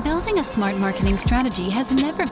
Building a smart marketing strategy has never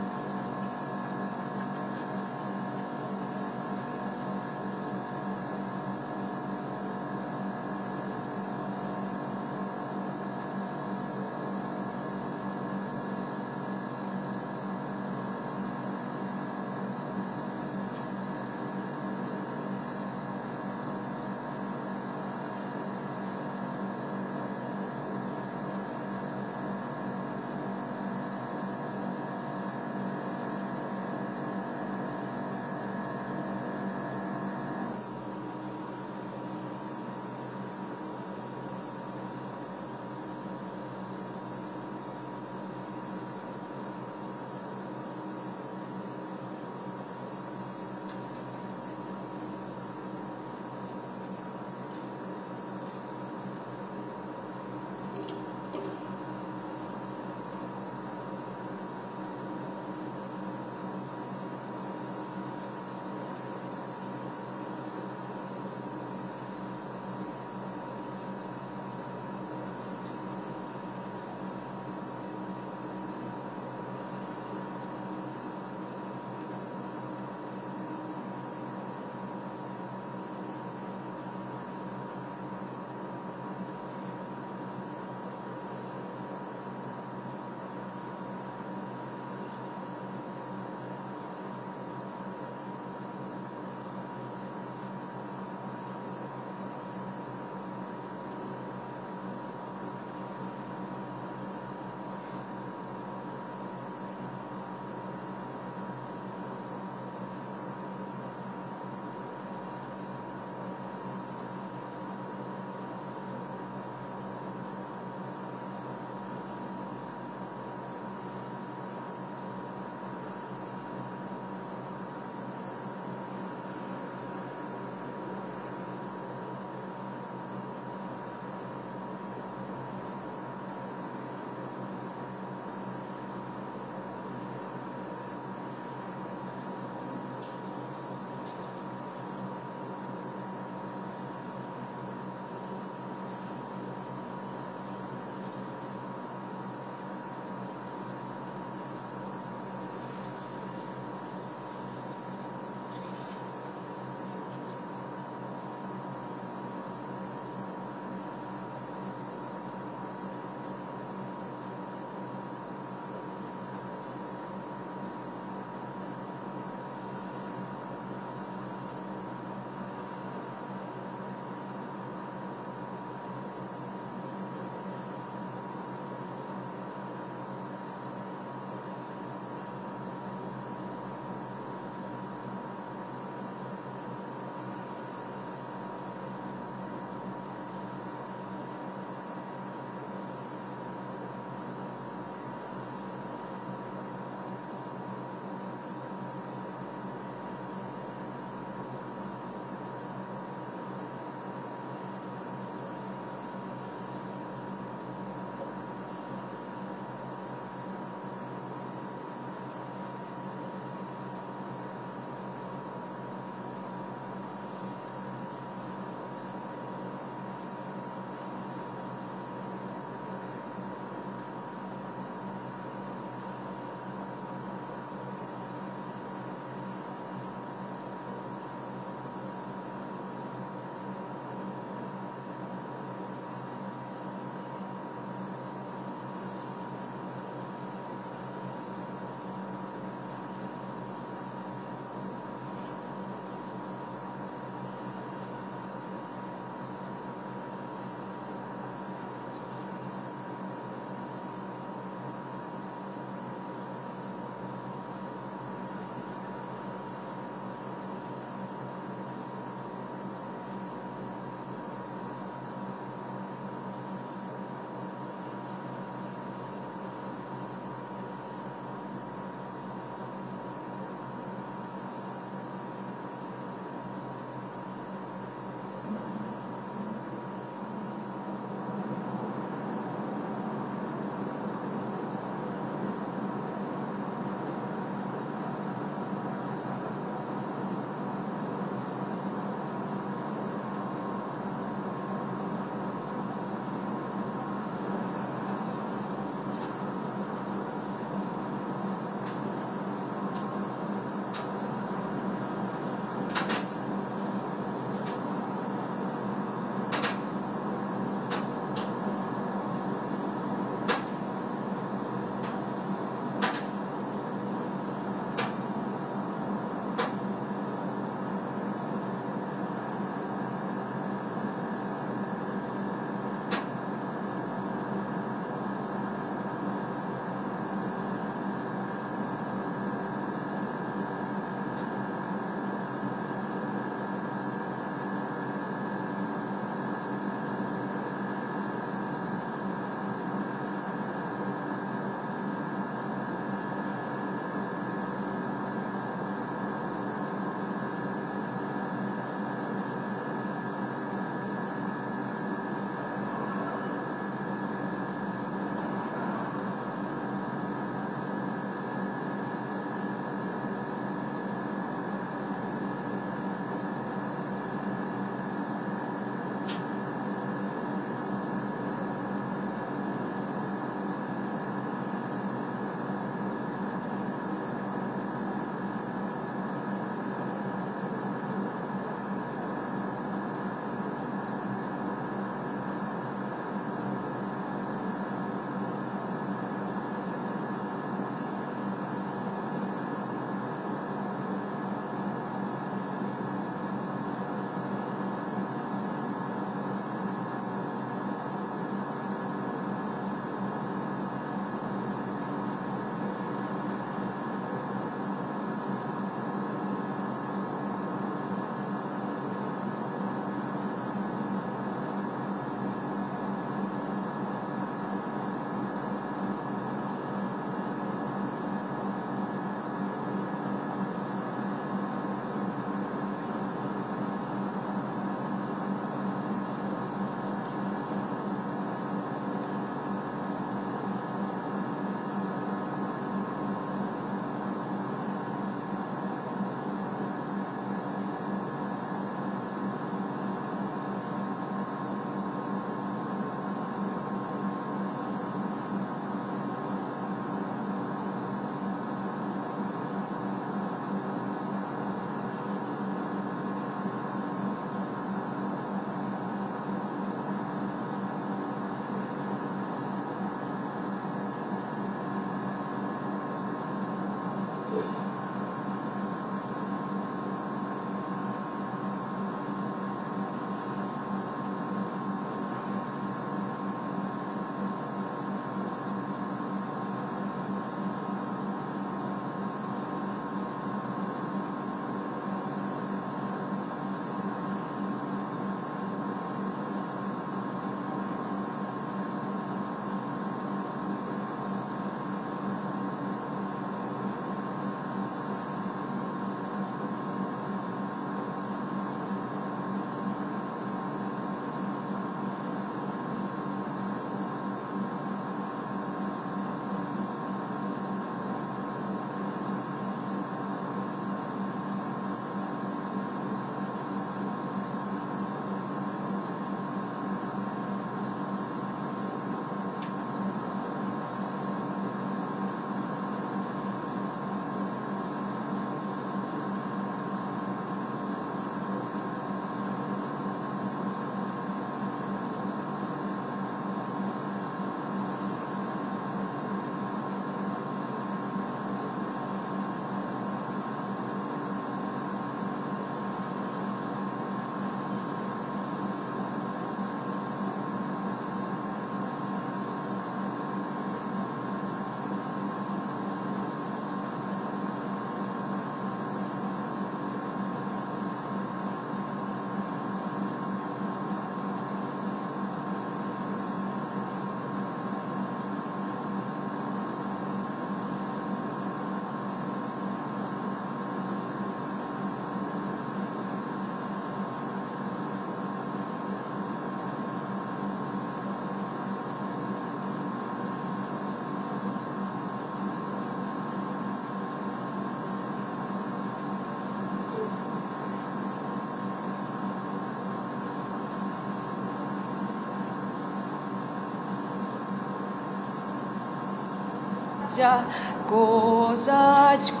серця козацького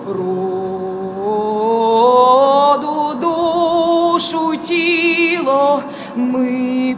роду, душу, тіло ми.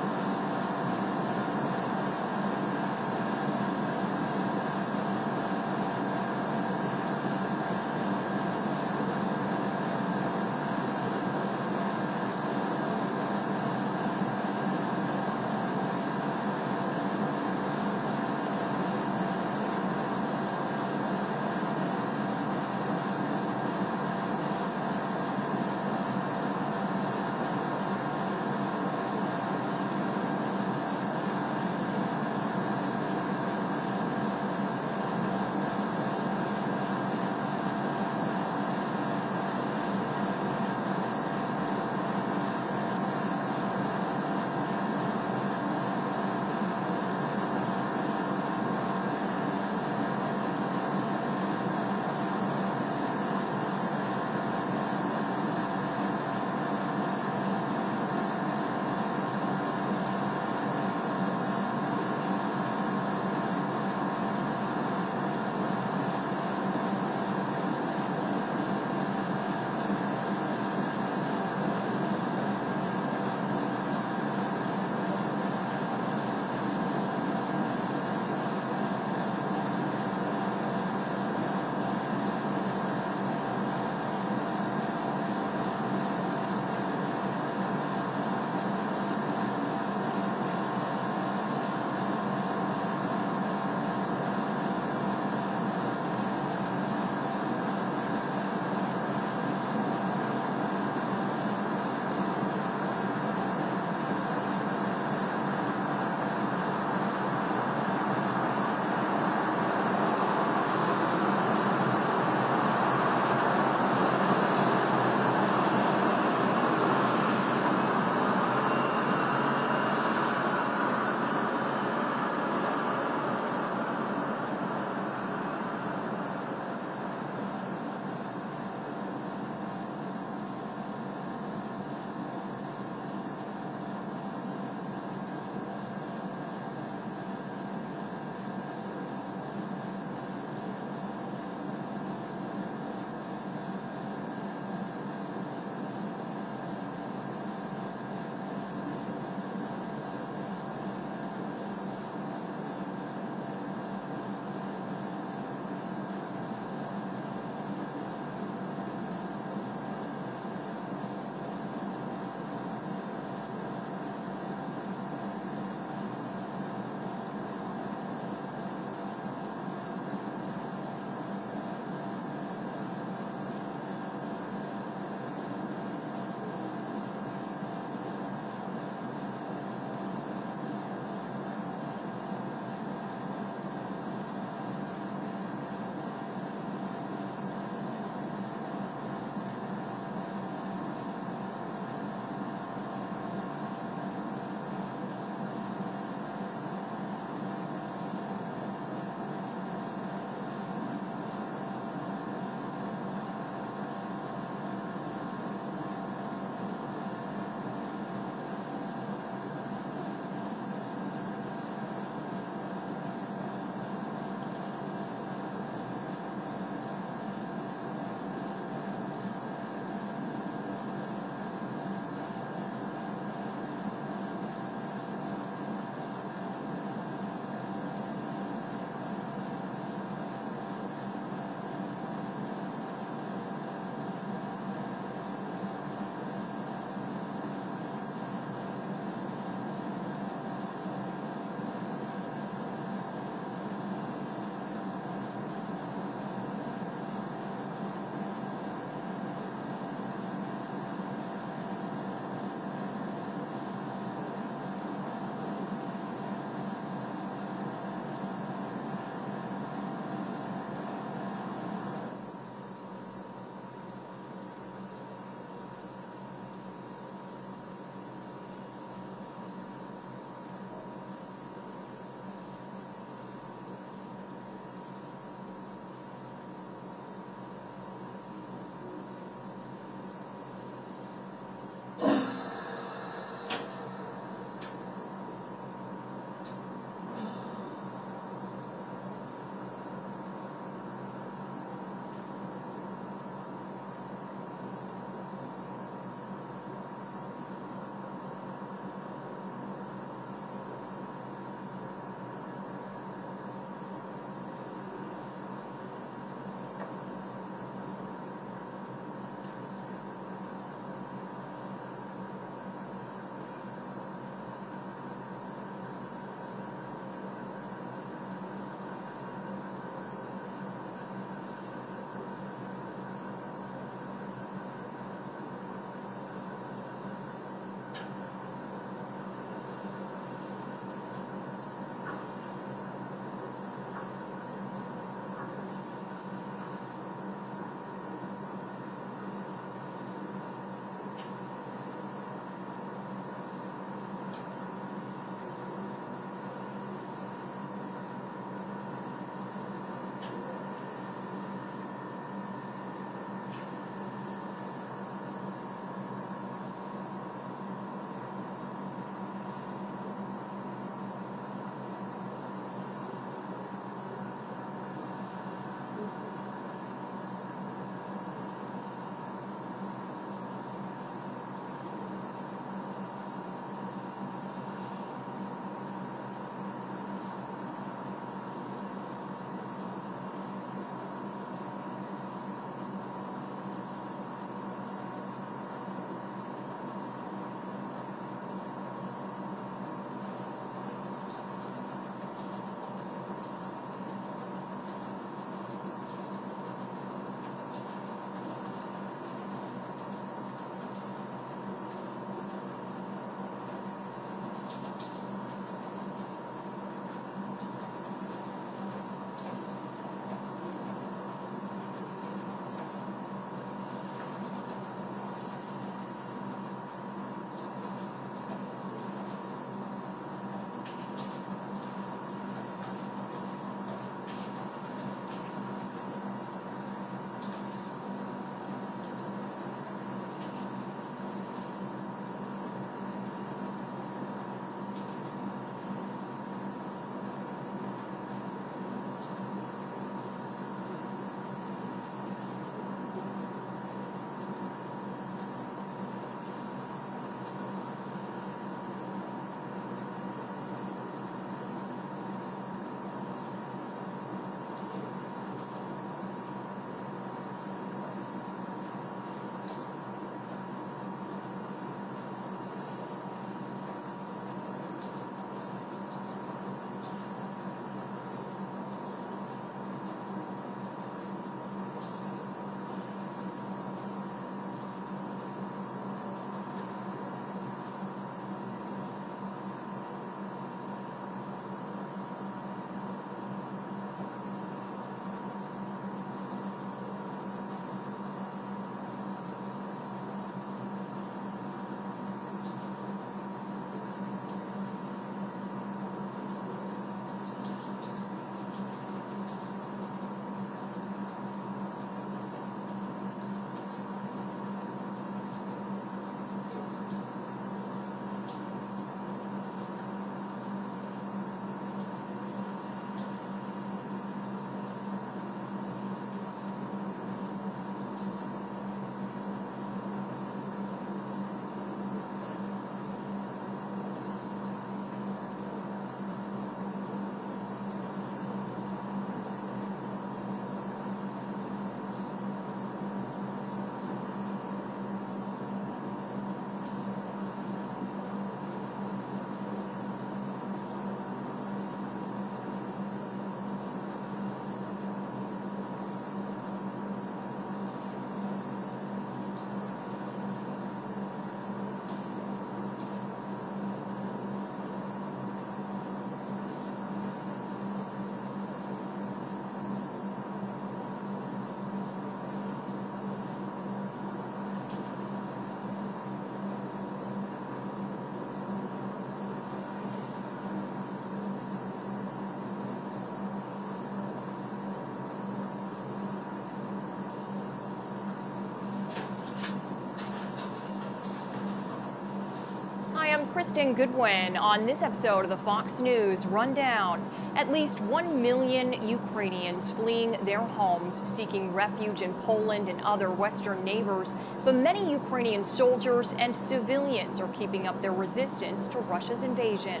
Kristen Goodwin. On this episode of the Fox News Rundown, at least 1 million Ukrainians fleeing their homes, seeking refuge in Poland and other Western neighbors. But many Ukrainian soldiers and civilians are keeping up their resistance to Russia's invasion.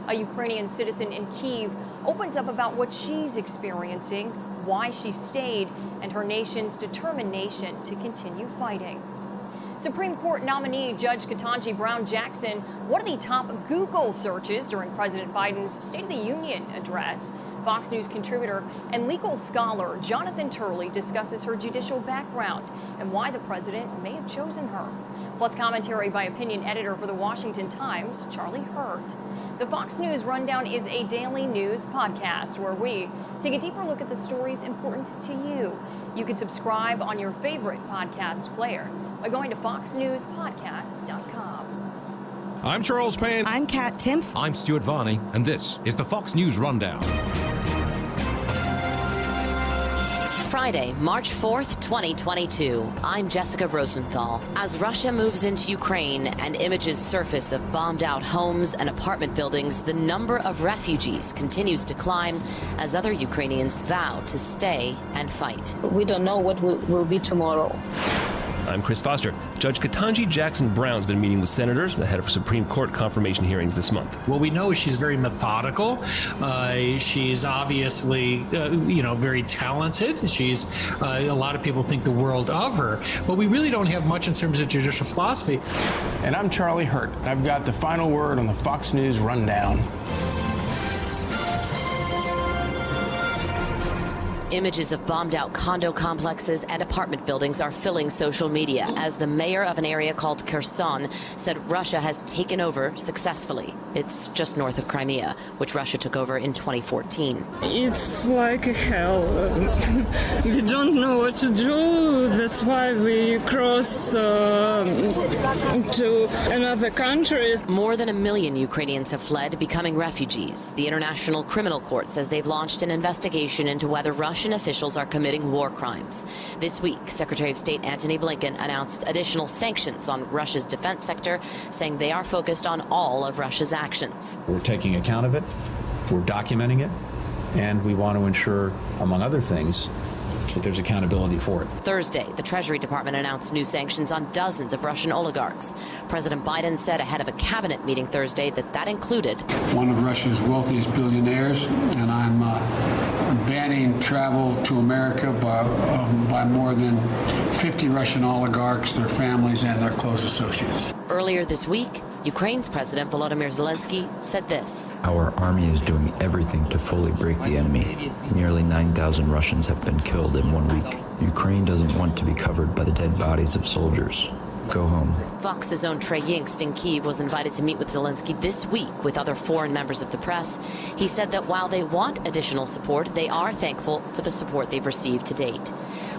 A Ukrainian citizen in Kyiv opens up about what she's experiencing, why she stayed, and her nation's determination to continue fighting. Supreme Court nominee Judge Ketanji Brown Jackson, one of the top Google searches during President Biden's State of the Union address. Fox News contributor and legal scholar Jonathan Turley discusses her judicial background and why the president may have chosen her. Plus commentary by opinion editor for the Washington Times, Charlie Hurt. The Fox News Rundown is a daily news podcast where we take a deeper look at the stories important to you. You can subscribe on your favorite podcast player by going to foxnewspodcast.com. I'm Charles Payne. I'm Kat Timpf. I'm Stuart Varney, and this is the Fox News Rundown. Friday, March 4th, 2022. I'm Jessica Rosenthal. As Russia moves into Ukraine and images surface of bombed-out homes and apartment buildings, the number of refugees continues to climb as other Ukrainians vow to stay and fight. We don't know what will be tomorrow. I'm Chris Foster. Judge Ketanji Jackson Brown's been meeting with senators ahead of Supreme Court confirmation hearings this month. What we know is she's very methodical. She's obviously, very talented. She's a lot of people think the world of her, but we really don't have much in terms of judicial philosophy. And I'm Charlie Hurt. I've got the final word on the Fox News Rundown. Images of bombed-out condo complexes and apartment buildings are filling social media as the mayor of an area called Kherson said Russia has taken over successfully. It's just north of Crimea, which Russia took over in 2014. It's like a hell. We don't know what to do. That's why we cross to another country. More than 1 million Ukrainians have fled, becoming refugees. The International Criminal Court says they've launched an investigation into whether Russian officials are committing war crimes. This week, Secretary of State Antony Blinken announced additional sanctions on Russia's defense sector, saying they are focused on all of Russia's actions. We're taking account of it, we're documenting it, and we want to ensure, among other things, that there's accountability for it. Thursday, the Treasury Department announced new sanctions on dozens of Russian oligarchs. President Biden said ahead of a cabinet meeting Thursday that included one of Russia's wealthiest billionaires, and I'm banning travel to America by more than 50 Russian oligarchs, their families, and their close associates. Earlier this week, Ukraine's President Volodymyr Zelensky said this. Our army is doing everything to fully break the enemy. Nearly 9,000 Russians have been killed in 1 week. Ukraine doesn't want to be covered by the dead bodies of soldiers. Go home. Fox's own Trey Yingst in Kyiv was invited to meet with Zelensky this week with other foreign members of the press. He said that while they want additional support, they are thankful for the support they've received to date.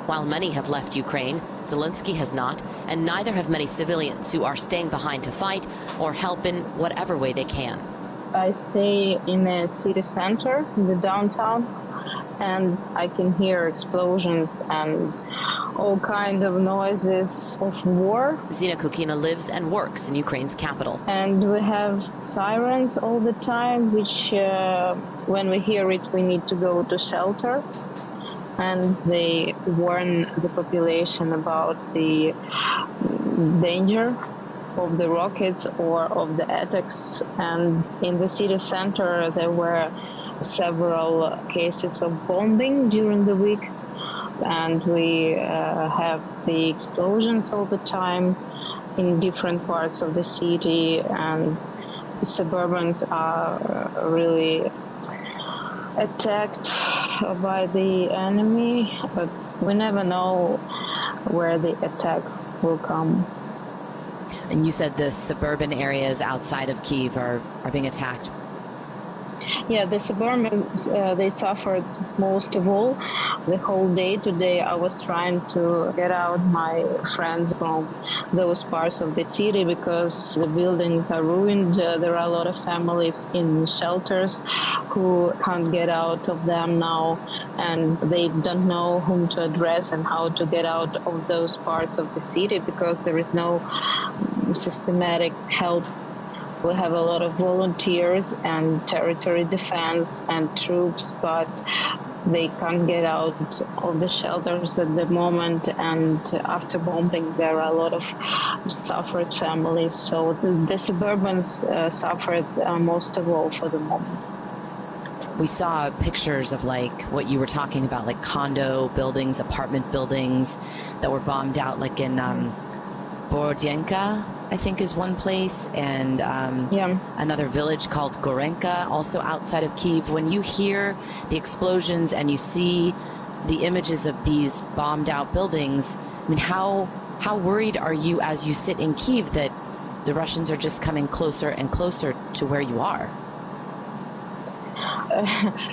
While many have left Ukraine, Zelensky has not, and neither have many civilians who are staying behind to fight or help in whatever way they can. I stay in the city center, in the downtown, and I can hear explosions and all kinds of noises of war. Zina Kukina lives and works in Ukraine's capital. And we have sirens all the time, which when we hear it, we need to go to shelter. And they warn the population about the danger of the rockets or of the attacks. And in the city center, there were several cases of bombing during the week. And we have the explosions all the time in different parts of the city. And the suburbans are really attacked by the enemy, but we never know where the attack will come. And you said the suburban areas outside of Kyiv are being attacked. Yeah, the suburbans, they suffered most of all. The whole day today, I was trying to get out my friends from those parts of the city because the buildings are ruined. There are a lot of families in shelters who can't get out of them now, and they don't know whom to address and how to get out of those parts of the city because there is no systematic help We have a lot of volunteers and territory defense and troops, but they can't get out of the shelters at the moment. And after bombing, there are a lot of suffered families. So the suburbans suffered most of all for the moment. We saw pictures of like what you were talking about, like condo buildings, apartment buildings that were bombed out, like in Borodyanka, I think is one place, and another village called Gorodok, also outside of Kyiv. When you hear the explosions and you see the images of these bombed out buildings, I mean, how worried are you as you sit in Kyiv that the Russians are just coming closer and closer to where you are?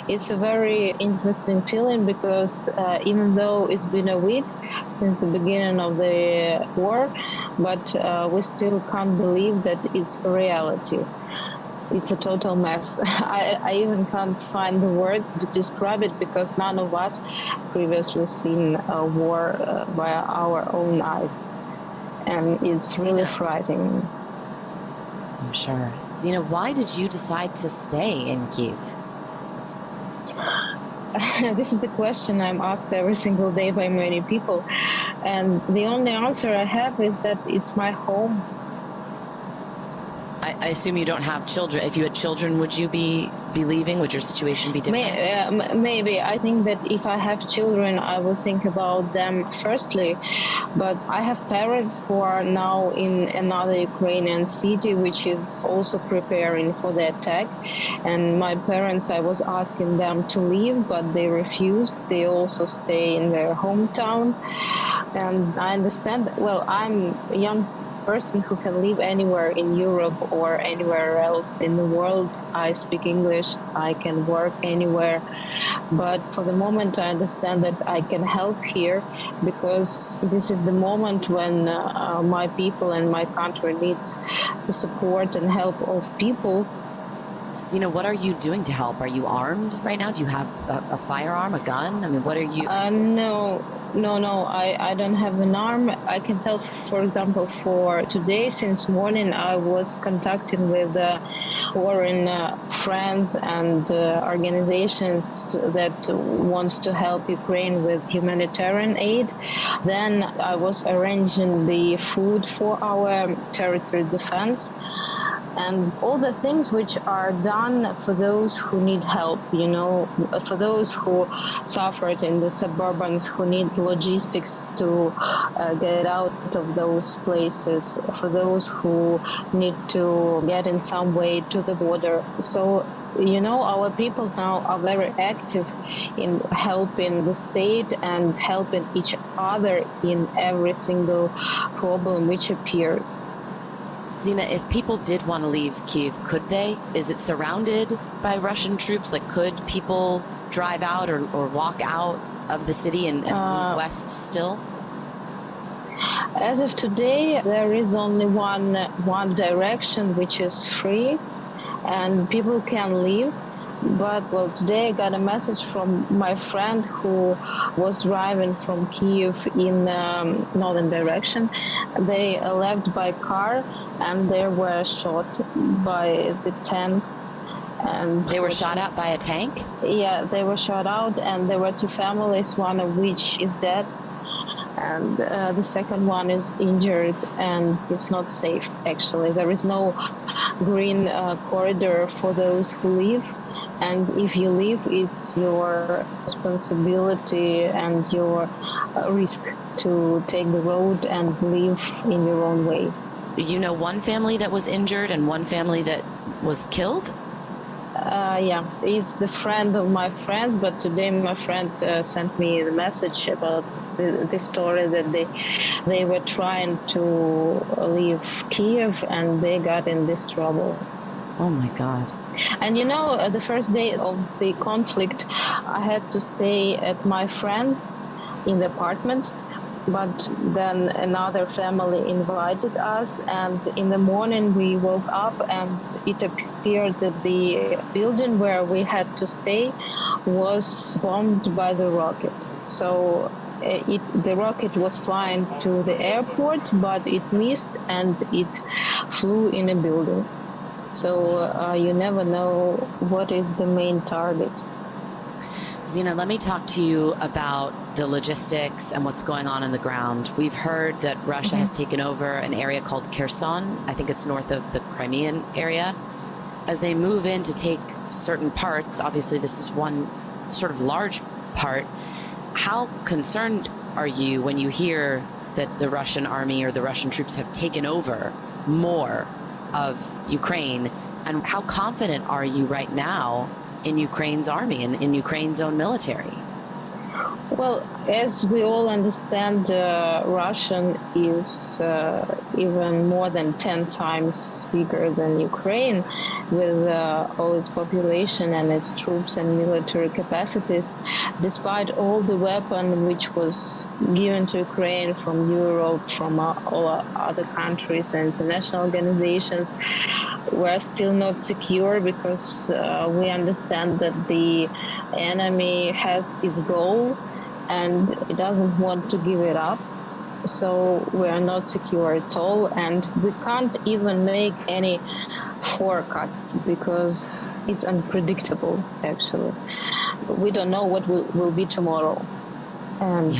It's a very interesting feeling because even though it's been a week since the beginning of the war, but we still can't believe that it's a reality. It's a total mess. I even can't find the words to describe it because none of us previously seen a war by our own eyes. And it's really frightening. I'm sure. Zina, why did you decide to stay in Kyiv? This is the question I'm asked every single day by many people. And the only answer I have is that it's my home. I assume you don't have children. If you had children, would you be leaving? Would your situation be different? Maybe. I think that if I have children, I will think about them firstly. But I have parents who are now in another Ukrainian city, which is also preparing for the attack. And my parents, I was asking them to leave, but they refused. They also stay in their hometown. And I understand, well, I'm a young person who can live anywhere in Europe or anywhere else in the world. I speak English, I can work anywhere. But for the moment, I understand that I can help here because this is the moment when my people and my country needs the support and help of people. Zina, what are you doing to help? Are you armed right now? Do you have a firearm, a gun? I mean, what are you... No, I don't have an arm. I can tell, for example, for today, since morning, I was contacting with foreign friends and organizations that wants to help Ukraine with humanitarian aid. Then I was arranging the food for our territory defense. And all the things which are done for those who need help, you know, for those who suffered in the suburbans, who need logistics to get out of those places, for those who need to get in some way to the border. So, you know, our people now are very active in helping the state and helping each other in every single problem which appears. Zina, if people did want to leave Kyiv, could they? Is it surrounded by Russian troops? Like, could people drive out or walk out of the city and move west still? As of today, there is only one direction which is free, and people can leave. But, well, today I got a message from my friend who was driving from Kyiv in northern direction. They left by car and they were shot by the tank. And they were shot at by a tank? Yeah, they were shot out, and there were two families, one of which is dead. And the second one is injured, and it's not safe, actually. There is no green corridor for those who leave. And if you leave, it's your responsibility and your risk to take the road and live in your own way. You know one family that was injured and one family that was killed? Yeah, it's the friend of my friends, but today my friend sent me the message about the story that they were trying to leave Kyiv and they got in this trouble. Oh my God. And you know, the first day of the conflict, I had to stay at my friend's in the apartment, but then another family invited us, and in the morning we woke up and it appeared that the building where we had to stay was bombed by the rocket. So the rocket was flying to the airport, but it missed and it flew in a building. So you never know what is the main target. Zina, let me talk to you about the logistics and what's going on the ground. We've heard that Russia has taken over an area called Kherson. I think it's north of the Crimean area. As they move in to take certain parts, obviously this is one sort of large part, how concerned are you when you hear that the Russian army or the Russian troops have taken over more of Ukraine? And how confident are you right now in Ukraine's army and in Ukraine's own military? Well, as we all understand, Russian is even more than 10 times bigger than Ukraine, with all its population and its troops and military capacities. Despite all the weapon which was given to Ukraine from Europe, from all other countries and international organizations, we're still not secure because we understand that the enemy has its goal and it doesn't want to give it up. So we are not secure at all, and we can't even make any forecasts because it's unpredictable, actually. We don't know what will be tomorrow. And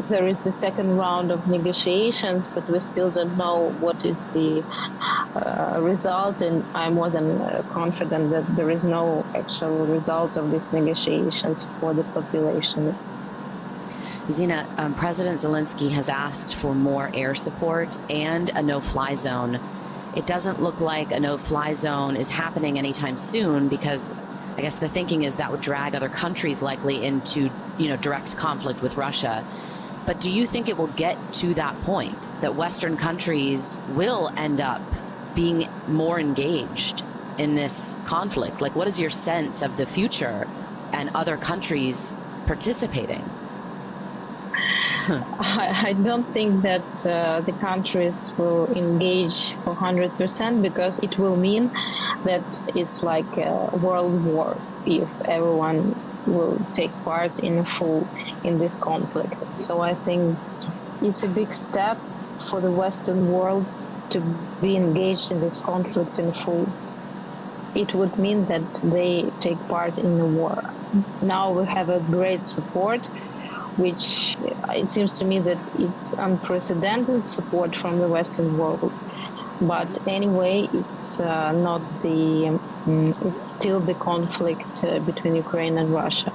there is the second round of negotiations, but we still don't know what is the result, and I'm more than confident that there is no actual result of these negotiations for the population. Zina, President Zelensky has asked for more air support and a no-fly zone. It doesn't look like a no-fly zone is happening anytime soon because I guess the thinking is that would drag other countries likely into, direct conflict with Russia. But do you think it will get to that point that Western countries will end up being more engaged in this conflict? Like, what is your sense of the future and other countries participating? I don't think that the countries will engage 100% because it will mean that it's like a world war if everyone will take part in full in this conflict. So I think it's a big step for the Western world to be engaged in this conflict in full. It would mean that they take part in the war. Now we have a great support, which it seems to me that it's unprecedented support from the Western world. But anyway, it's not the, it's still the conflict between Ukraine and Russia.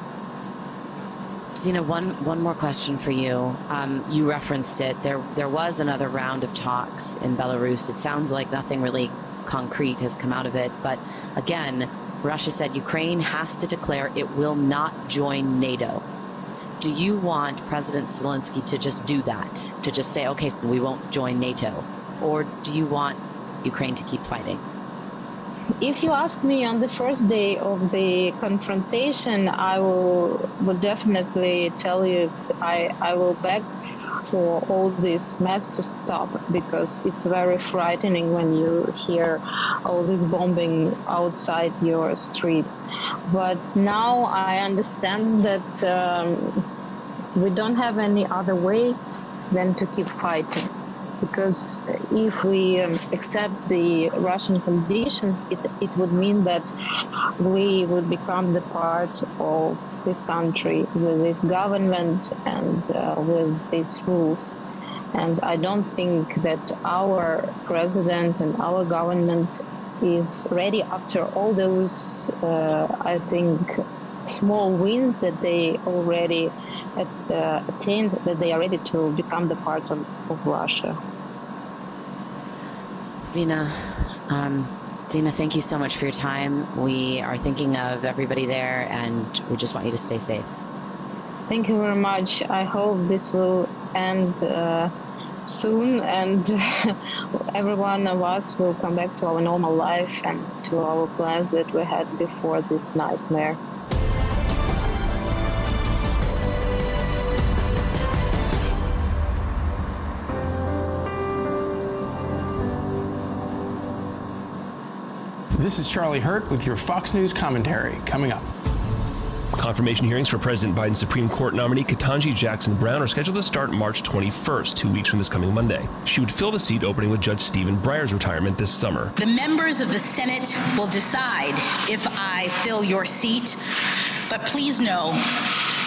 Zina, one more question for you. You referenced it. There was another round of talks in Belarus. It sounds like nothing really concrete has come out of it. But again, Russia said Ukraine has to declare it will not join NATO. Do you want President Zelensky to just do that? To just say, okay, we won't join NATO? Or do you want Ukraine to keep fighting? If you ask me on the first day of the confrontation, I would definitely tell you I will beg for all this mess to stop, because it's very frightening when you hear all this bombing outside your street. But now I understand that we don't have any other way than to keep fighting. Because if we accept the Russian conditions, it would mean that we would become the part of this country with this government and with its rules. And I don't think that our president and our government is ready after all those, I think, small wins that they already attained, that they are ready to become the part of Russia. Zina, thank you so much for your time. We are thinking of everybody there, and we just want you to stay safe. Thank you very much. I hope this will end soon, and every one of us will come back to our normal life and to our plans that we had before this nightmare. This is Charlie Hurt with your Fox News commentary. Coming up, Confirmation hearings for President Biden's Supreme Court nominee Ketanji Jackson Brown are scheduled to start March 21st, 2 weeks from this coming Monday. She would fill the seat opening with Judge Stephen Breyer's retirement this summer. The members of the Senate will decide if I fill your seat, but please know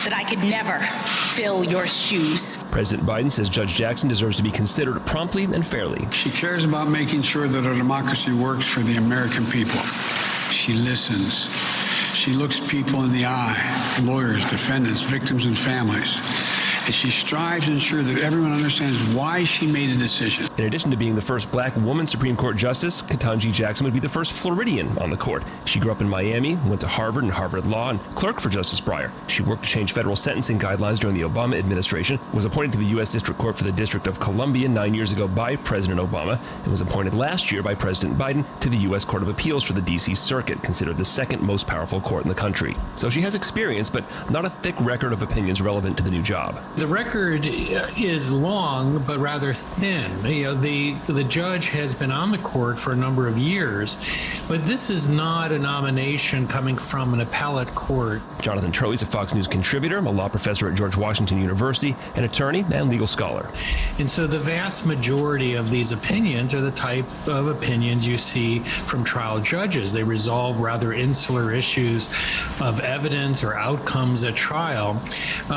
that I could never fill your shoes. President Biden says Judge Jackson deserves to be considered promptly and fairly. She cares about making sure that our democracy works for the American people. She listens. She looks people in the eye, lawyers, defendants, victims, and families. And she strives to ensure that everyone understands why she made a decision. In addition to being the first black woman Supreme Court justice, Ketanji Jackson would be the first Floridian on the court. She grew up in Miami, went to Harvard and Harvard Law, and clerked for Justice Breyer. She worked to change federal sentencing guidelines during the Obama administration, was appointed to the U.S. District Court for the District of Columbia 9 years ago by President Obama, and was appointed last year by President Biden to the U.S. Court of Appeals for the D.C. Circuit, considered the second most powerful court in the country. So she has experience, but not a thick record of opinions relevant to the new job. The record is long, but rather thin. The judge has been on the court for a number of years, but this is not a nomination coming from an appellate court. Jonathan Turley is a Fox News contributor, a law professor at George Washington University, an attorney and legal scholar. And so the vast majority of these opinions are the type of opinions you see from trial judges. They resolve rather insular issues of evidence or outcomes at trial.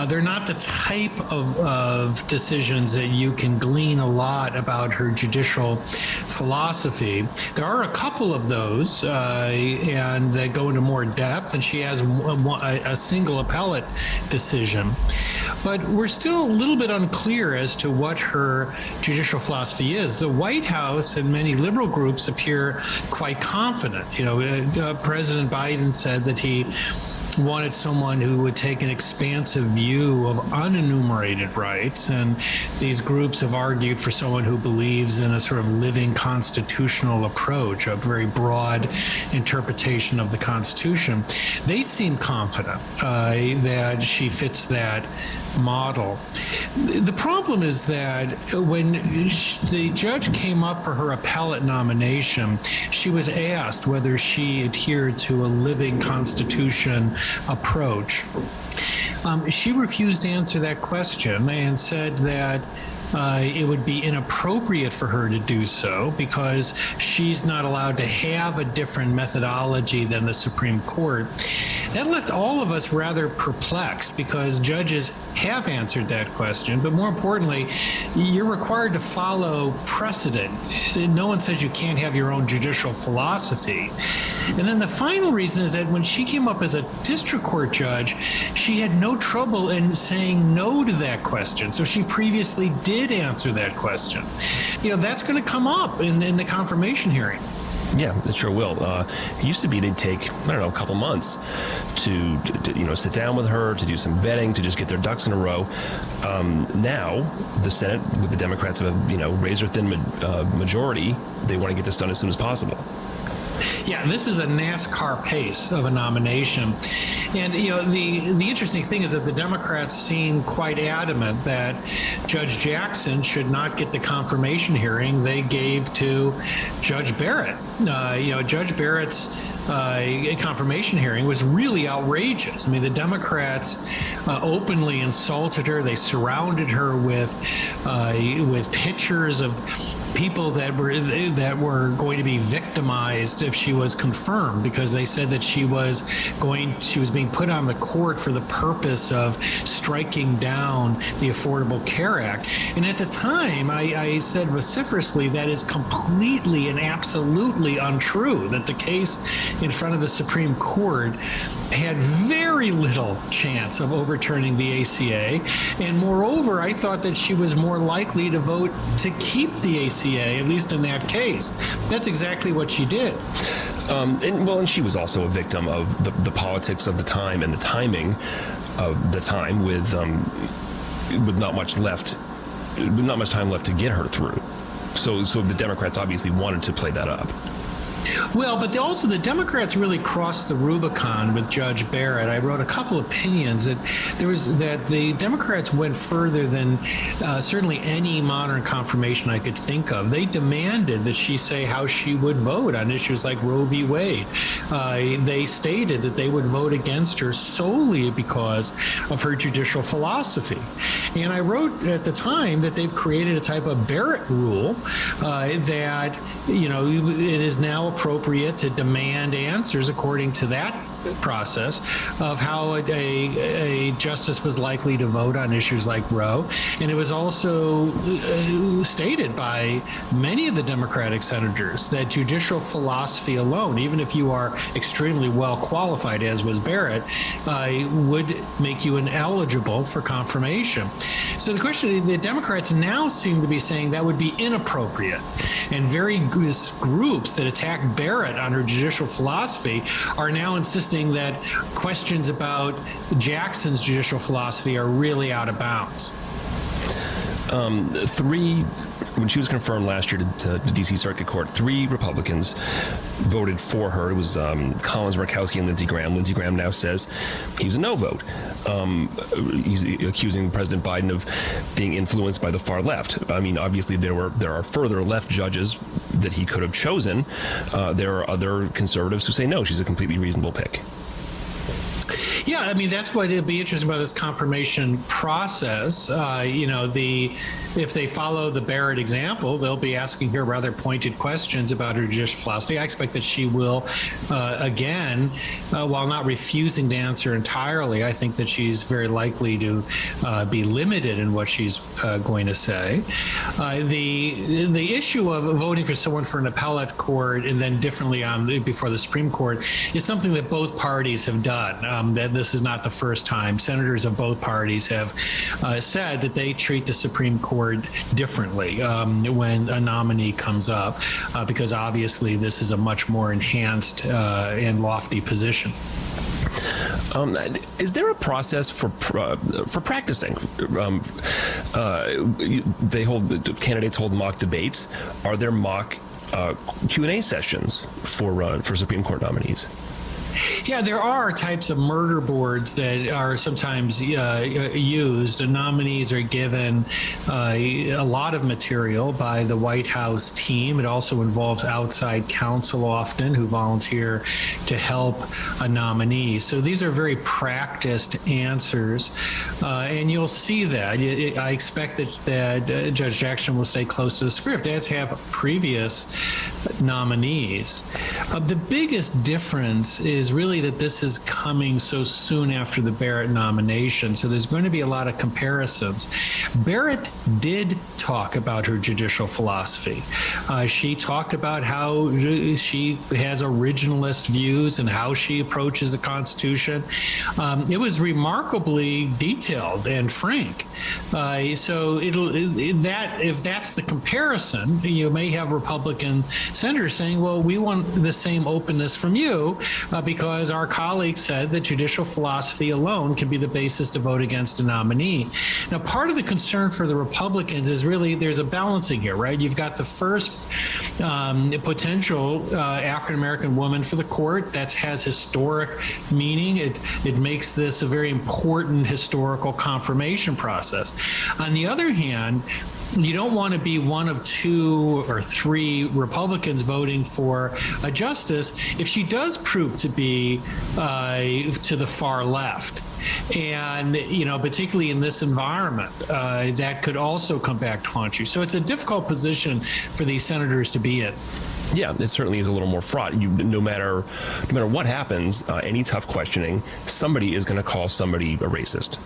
They're not the type of decisions that you can glean a lot about her judicial philosophy. There are a couple of those, and they go into more depth, and she has a single appellate decision. But we're still a little bit unclear as to what her judicial philosophy is. The White House and many liberal groups appear quite confident. President Biden said that he wanted someone who would take an expansive view of unenumerated rights, and these groups have argued for someone who believes in a sort of living constitutional approach, a very broad interpretation of the Constitution. They seem confident that she fits that model. The problem is that when the judge came up for her appellate nomination, she was asked whether she adhered to a living constitution approach. She refused to answer that question and said that it would be inappropriate for her to do so because she's not allowed to have a different methodology than the Supreme Court. That left all of us rather perplexed because judges have answered that question, but more importantly, you're required to follow precedent. No one says you can't have your own judicial philosophy. And then the final reason is that when she came up as a district court judge, she had no trouble in saying no to that question. So she previously did answer that question. That's going to come up in the confirmation hearing. Yeah, it sure will. It used to be they'd take, a couple months to sit down with her, to do some vetting, to just get their ducks in a row. Now, the Senate, with the Democrats have a razor-thin majority, they want to get this done as soon as possible. Yeah, this is a NASCAR pace of a nomination. And, the interesting thing is that the Democrats seem quite adamant that Judge Jackson should not get the confirmation hearing they gave to Judge Barrett. Judge Barrett's confirmation hearing was really outrageous. I mean, the Democrats openly insulted her. They surrounded her with pictures of people that were going to be victimized if she was confirmed, because they said that she was being put on the court for the purpose of striking down the Affordable Care Act. And at the time, I said vociferously that is completely and absolutely untrue, that the case in front of the Supreme Court had very little chance of overturning the ACA. And moreover, I thought that she was more likely to vote to keep the ACA, at least in that case. That's exactly what she did. And she was also a victim of the politics of the time and the timing of the time with not much time left to get her through. So the Democrats obviously wanted to play that up. Well, but also the Democrats really crossed the Rubicon with Judge Barrett. I wrote a couple opinions that the Democrats went further than certainly any modern confirmation I could think of. They demanded that she say how she would vote on issues like Roe v. Wade. They stated that they would vote against her solely because of her judicial philosophy. And I wrote at the time that they've created a type of Barrett rule that, it is now appropriate to demand answers according to that process of how a justice was likely to vote on issues like Roe. And it was also stated by many of the Democratic senators that judicial philosophy alone, even if you are extremely well qualified, as was Barrett, would make you ineligible for confirmation. So the question, the Democrats now seem to be saying that would be inappropriate. And various groups that attack Barrett on her judicial philosophy are now insisting that questions about Jackson's judicial philosophy are really out of bounds. When she was confirmed last year to the D.C. Circuit Court, 3 Republicans voted for her. It was Collins, Murkowski, and Lindsey Graham. Lindsey Graham now says he's a no vote. He's accusing President Biden of being influenced by the far left. I mean, obviously there are further left judges that he could have chosen. There are other conservatives who say no, she's a completely reasonable pick. Yeah, I mean, that's what it'll be interesting about this confirmation process. If they follow the Barrett example, they'll be asking her rather pointed questions about her judicial philosophy. I expect that she will, again, while not refusing to answer entirely, I think that she's very likely to be limited in what she's going to say. The issue of voting for someone for an appellate court and then differently before the Supreme Court is something that both parties have done. That this is not the first time. Senators of both parties have said that they treat the Supreme Court differently when a nominee comes up, because obviously this is a much more enhanced and lofty position. Is there a process for practicing? The candidates hold mock debates. Are there mock Q&A sessions for Supreme Court nominees? Yeah, there are types of murder boards that are sometimes used. Nominees are given a lot of material by the White House team. It also involves outside counsel often who volunteer to help a nominee. So these are very practiced answers, and you'll see that. I expect that Judge Jackson will stay close to the script, as have previous nominees. The biggest difference is really that this is coming so soon after the Barrett nomination, so there's going to be a lot of comparisons. Barrett did talk about her judicial philosophy. She talked about how she has originalist views and how she approaches the Constitution. It was remarkably detailed and frank. So if that's the comparison, you may have Republican senators saying, well, we want the same openness from you because our colleagues said that judicial philosophy alone can be the basis to vote against a nominee. Now, part of the concern for the Republicans is really there's a balancing here, right? You've got the first potential African-American woman for the court that has historic meaning. It makes this a very important historical confirmation process. On the other hand, you don't want to be one of 2 or 3 Republicans voting for a justice if she does prove to be to the far left. And, particularly in this environment, that could also come back to haunt you. So it's a difficult position for these senators to be in. Yeah, it certainly is a little more fraught. No matter what happens, any tough questioning, somebody is going to call somebody a racist.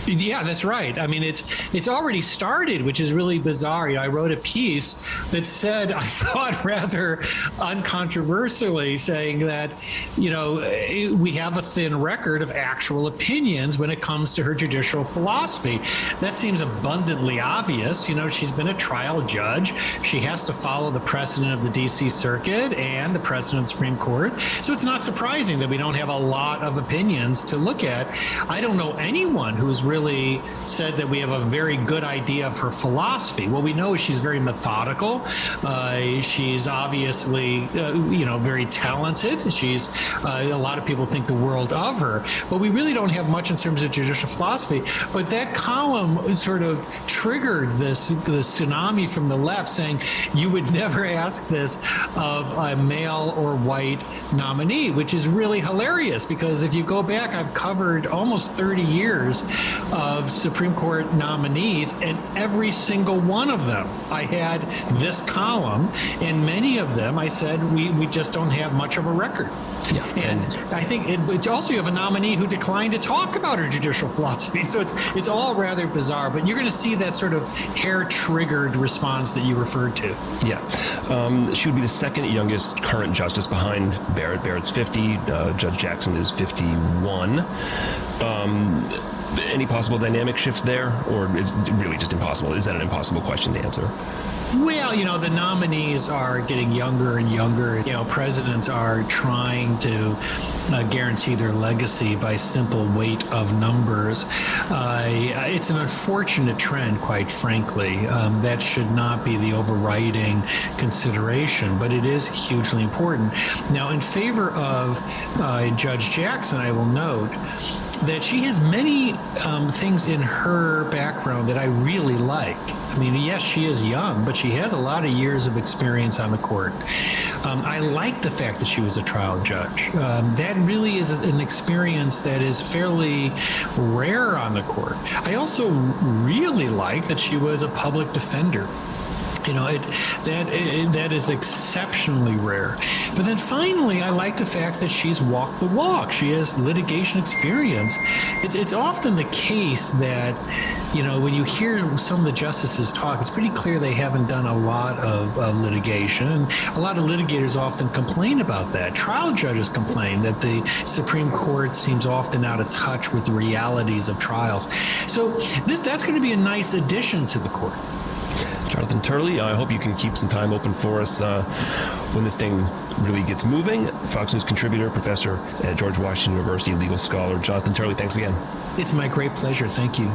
Yeah, that's right. I mean, it's already started, which is really bizarre. I wrote a piece that said, I thought rather uncontroversially, saying that, we have a thin record of actual opinions when it comes to her judicial philosophy. That seems abundantly obvious. She's been a trial judge. She has to follow the precedent of the D.C. Circuit and the precedent of the Supreme Court. So it's not surprising that we don't have a lot of opinions to look at. I don't know anyone who's really said that we have a very good idea of her philosophy. What we know is she's very methodical. She's obviously, very talented. She's a lot of people think the world of her, but we really don't have much in terms of judicial philosophy. But that column sort of triggered the tsunami from the left, saying you would never ask this of a male or white nominee, which is really hilarious, because if you go back, I've covered almost 30 years of Supreme Court nominees, and every single one of them I had this column, and many of them I said we just don't have much of a record. Yeah. And I think it's also you have a nominee who declined to talk about her judicial philosophy, so it's all rather bizarre, but you're going to see that sort of hair-triggered response that you referred to. Yeah. She would be the second youngest current justice behind Barrett. Barrett's 50. Judge Jackson is 51. Any possible dynamic shifts there, or is it really just impossible? Is that an impossible question to answer? Well, the nominees are getting younger and younger. Presidents are trying to guarantee their legacy by simple weight of numbers. It's an unfortunate trend, quite frankly. That should not be the overriding consideration, but it is hugely important. Now, in favor of Judge Jackson, I will note that she has many things in her background that I really like. I mean, yes, she is young, but she has a lot of years of experience on the court. I like the fact that she was a trial judge. That really is an experience that is fairly rare on the court. I also really like that she was a public defender. That is exceptionally rare. But then finally, I like the fact that she's walked the walk. She has litigation experience. It's often the case that, when you hear some of the justices talk, it's pretty clear they haven't done a lot of litigation. And a lot of litigators often complain about that. Trial judges complain that the Supreme Court seems often out of touch with the realities of trials. So that's going to be a nice addition to the court. Jonathan Turley, I hope you can keep some time open for us when this thing really gets moving. Fox News contributor, professor at George Washington University, legal scholar. Jonathan Turley, thanks again. It's my great pleasure. Thank you.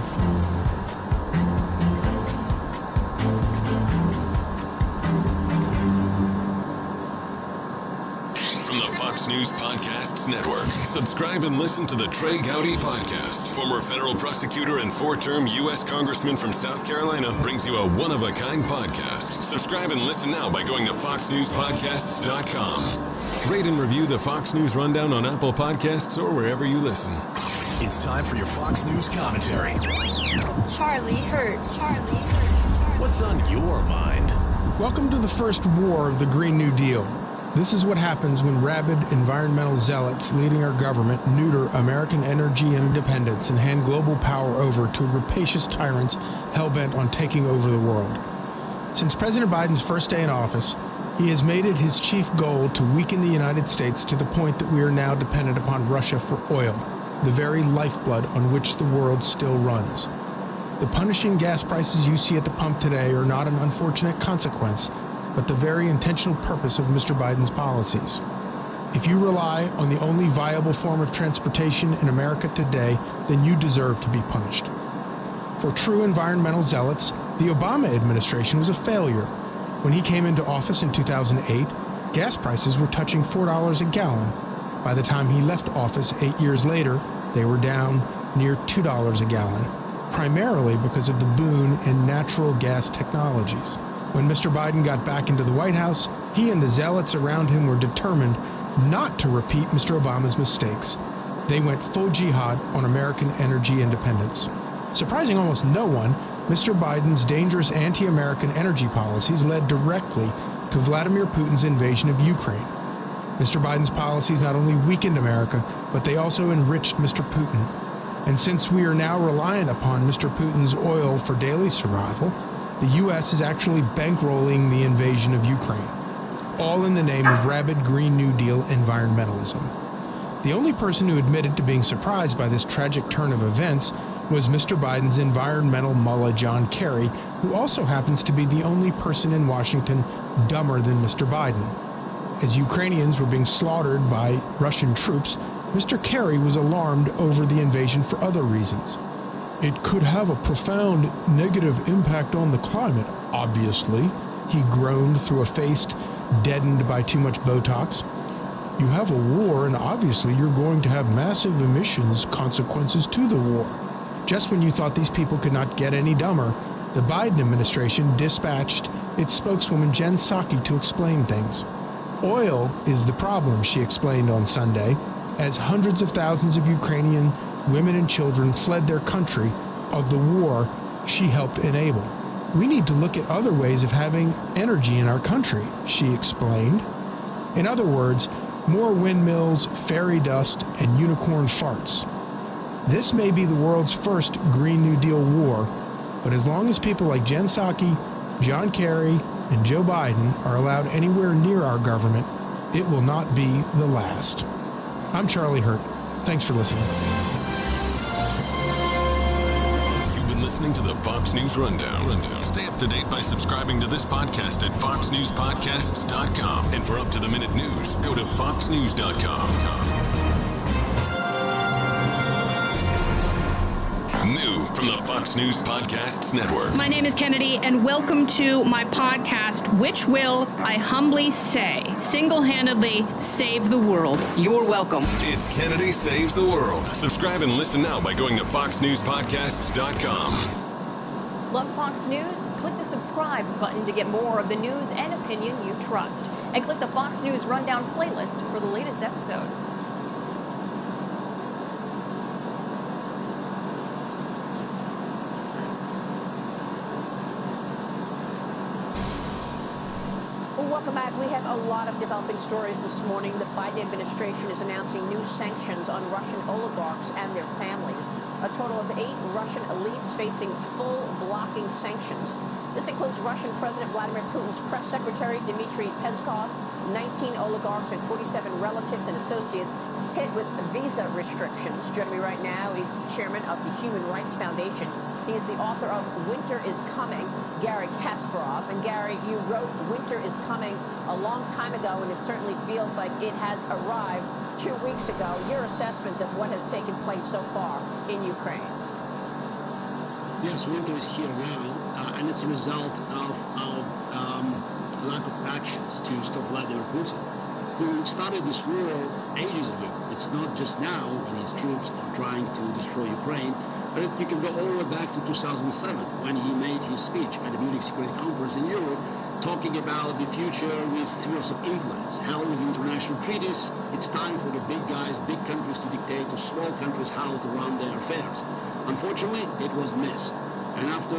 From the Fox News Podcasts Network, subscribe and listen to the Trey Gowdy Podcast. Former federal prosecutor and four-term U.S. Congressman from South Carolina brings you a one-of-a-kind podcast. Subscribe and listen now by going to foxnewspodcasts.com. Rate and review the Fox News Rundown on Apple Podcasts or wherever you listen. It's time for your Fox News commentary. Charlie Hurt. What's on your mind? Welcome to the first war of the Green New Deal. This is what happens when rabid environmental zealots leading our government neuter American energy and independence and hand global power over to rapacious tyrants hell-bent on taking over the world. Since President Biden's first day in office, he has made it his chief goal to weaken the United States to the point that we are now dependent upon Russia for oil, the very lifeblood on which the world still runs. The punishing gas prices you see at the pump today are not an unfortunate consequence, but the very intentional purpose of Mr. Biden's policies. If you rely on the only viable form of transportation in America today, then you deserve to be punished. For true environmental zealots, the Obama administration was a failure. When he came into office in 2008, gas prices were touching $4 a gallon. By the time he left office 8 years later, they were down near $2 a gallon, primarily because of the boon in natural gas technologies. When Mr. Biden got back into the White House, he and the zealots around him were determined not to repeat Mr. Obama's mistakes. They went full jihad on American energy independence. Surprising almost no one, Mr. Biden's dangerous anti-American energy policies led directly to Vladimir Putin's invasion of Ukraine. Mr. Biden's policies not only weakened America, but they also enriched Mr. Putin. And since we are now reliant upon Mr. Putin's oil for daily survival, the U.S. is actually bankrolling the invasion of Ukraine, all in the name of rabid Green New Deal environmentalism. The only person who admitted to being surprised by this tragic turn of events was Mr. Biden's environmental mullah John Kerry, who also happens to be the only person in Washington dumber than Mr. Biden. As Ukrainians were being slaughtered by Russian troops, Mr. Kerry was alarmed over the invasion for other reasons. It could have a profound negative impact on the climate, obviously, he groaned through a face deadened by too much Botox. You have a war, and obviously you're going to have massive emissions consequences to the war. Just when you thought these people could not get any dumber, the Biden administration dispatched its spokeswoman Jen Psaki to explain things. Oil is the problem, she explained on Sunday, as hundreds of thousands of Ukrainian women and children fled their country of the war she helped enable. We need to look at other ways of having energy in our country, she explained. In other words, more windmills, fairy dust, and unicorn farts. This may be the world's first Green New Deal war, but as long as people like Jen Psaki, John Kerry, and Joe Biden are allowed anywhere near our government, it will not be the last. I'm Charlie Hurt. Thanks for listening. You've been listening to the Fox News Rundown. Stay up to date by subscribing to this podcast at foxnewspodcasts.com. And for up-to-the-minute news, go to foxnews.com. New from the Fox News Podcasts Network. My name is Kennedy, and welcome to my podcast, which will, I humbly say, single-handedly save the world. You're welcome. It's Kennedy Saves the World. Subscribe and listen now by going to foxnewspodcasts.com. Love Fox News? Click the subscribe button to get more of the news and opinion you trust. And click the Fox News Rundown playlist for the latest episodes. Welcome back. We have a lot of developing stories this morning. The Biden administration is announcing new sanctions on Russian oligarchs and their families. A total of 8 Russian elites facing full blocking sanctions. This includes Russian President Vladimir Putin's press secretary, Dmitry Peskov, 19 oligarchs and 47 relatives and associates hit with visa restrictions. Joining me right now, he's the chairman of the Human Rights Foundation. He is the author of Winter is Coming, Gary Kasparov. And Gary, you wrote Winter is Coming a long time ago, and it certainly feels like it has arrived 2 weeks ago. Your assessment of what has taken place so far in Ukraine? Yes, winter is here now, and it's a result of our lack of actions to stop Vladimir Putin, who started this war ages ago. It's not just now when his troops are trying to destroy Ukraine. But you can go all the way back to 2007 when he made his speech at the Munich Security Conference in Europe, talking about the future with spheres of influence. How with international treaties, it's time for the big guys, big countries to dictate to small countries how to run their affairs. Unfortunately, it was missed. And after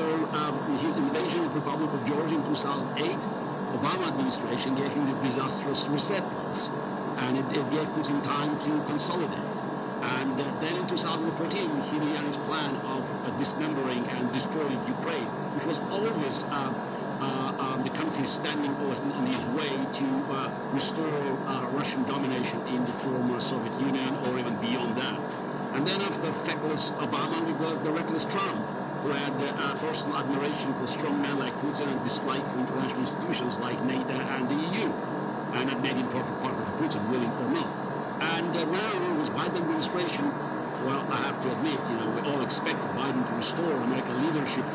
his invasion of the Republic of Georgia in 2008, Obama administration gave him this disastrous reset policy. And it gave Putin time to consolidate. And then in 2014, he began his plan of dismembering and destroying Ukraine, which was always the country standing in his way to restore Russian domination in the former Soviet Union or even beyond that. And then after feckless Obama, we got the reckless Trump, who had personal admiration for strong men like Putin and dislike for international institutions like NATO and the EU. And that made him perfect partner for Putin, willing or not. And now with Biden administration, well, I have to admit, we all expected Biden to restore American leadership.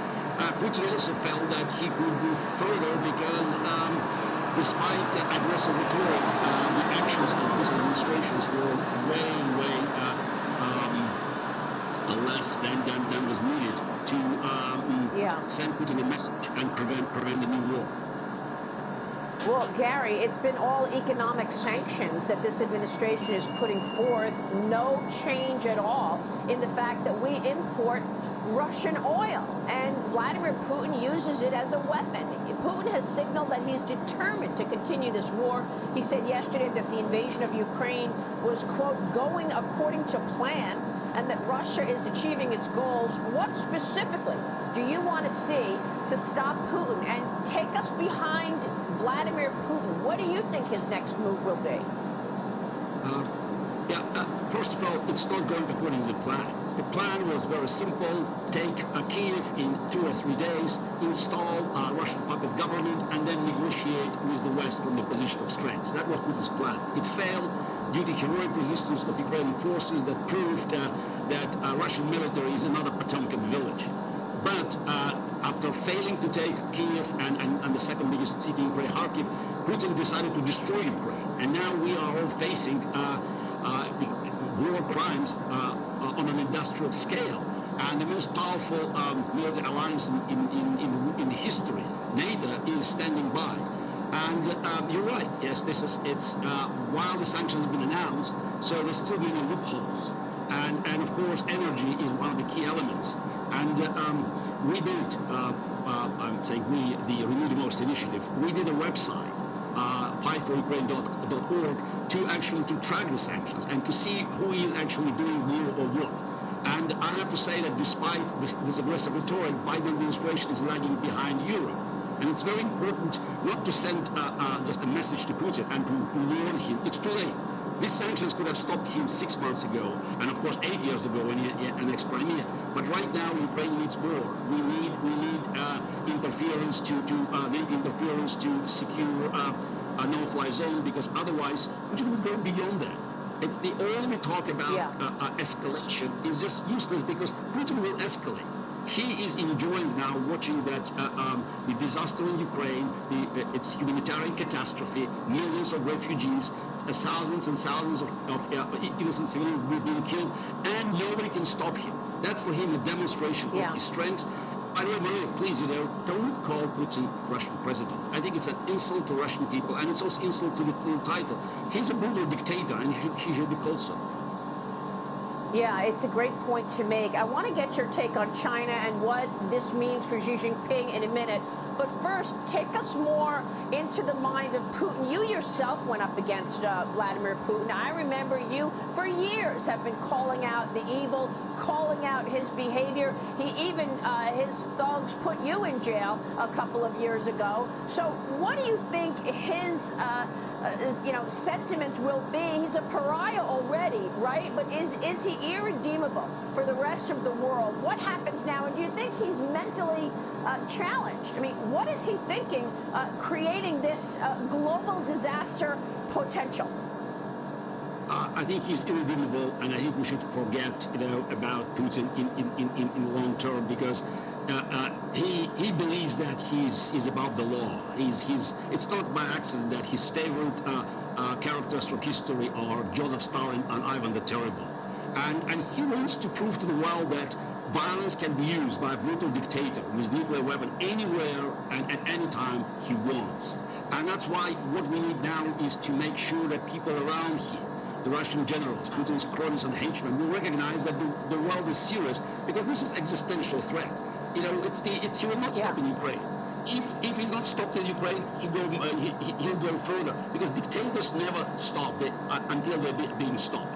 Putin also felt that he could go further because despite aggressive rhetoric, the actions of his administrations were way less than was needed to send Putin a message and prevent the new war. Well, Gary, it's been all economic sanctions that this administration is putting forth. No change at all in the fact that we import Russian oil. And Vladimir Putin uses it as a weapon. Putin has signaled that he's determined to continue this war. He said yesterday that the invasion of Ukraine was, quote, going according to plan, and that Russia is achieving its goals. What specifically do you want to see to stop Putin and take us behind Vladimir Putin? What do you think his next move will be? First of all, it's not going according to the plan. The plan was very simple. Take Kyiv in 2 or 3 days, install a Russian puppet government, and then negotiate negotiate with the West from the position of strength. That was Putin's plan. It failed due to heroic resistance of Ukrainian forces that proved that Russian military is another Potemkin village. But after failing to take Kyiv and the second biggest city in Ukraine, Kharkiv, Putin decided to destroy Ukraine. And now we are all facing the war crimes on an industrial scale. And the most powerful military alliance in history, NATO, is standing by. And you're right. Yes, it's while the sanctions have been announced, so there's still many loopholes. And of course, energy is one of the key elements. And we did, I'm saying we, the Renew Democracy Initiative, we did a website, fightforukraine.org, to track the sanctions and to see who is actually doing more or what. And I have to say that despite this aggressive rhetoric, Biden administration is lagging behind Europe. And it's very important not to send just a message to Putin and to warn him. It's too late. These sanctions could have stopped him 6 months ago, and of course 8 years ago when he annexed Crimea. But right now Ukraine needs more. We need interference to secure a no-fly zone, because otherwise Putin would go beyond that. It's the all we talk about escalation is just useless, because Putin will escalate. He is enjoying now watching that the disaster in Ukraine, its humanitarian catastrophe, millions of refugees, thousands and thousands of innocent civilians being killed, and nobody can stop him. That's for him a demonstration of his strength. By the way, Maria, please, don't call Putin Russian president. I think it's an insult to Russian people, and it's also insult to the title. He's a brutal dictator, and he should be called so. Yeah, it's a great point to make. I want to get your take on China and what this means for Xi Jinping in a minute. But first, take us more into the mind of Putin. You yourself went up against Vladimir Putin. I remember you for years have been calling out the evil, calling out his behavior. He even, his thugs put you in jail a couple of years ago. So what do you think his sentiment will be? He's a pariah already, right? But is he irredeemable for the rest of the world? What happens now? And do you think he's mentally challenged? I mean, what is he thinking, creating this global disaster potential? I think he's irredeemable, and I think we should forget, about Putin in the long term, because he believes that he's above the law. It's not by accident that his favorite characters from history are Joseph Stalin and Ivan the Terrible, and he wants to prove to the world that violence can be used by a brutal dictator with nuclear weapon anywhere and at any time he wants. And that's why what we need now is to make sure that people around him, the Russian generals, Putin's cronies and henchmen, will recognize that the world is serious, because this is existential threat. He will not stop in Ukraine. If he's not stopped in Ukraine, he'll go further, because dictators never stop until they're being stopped.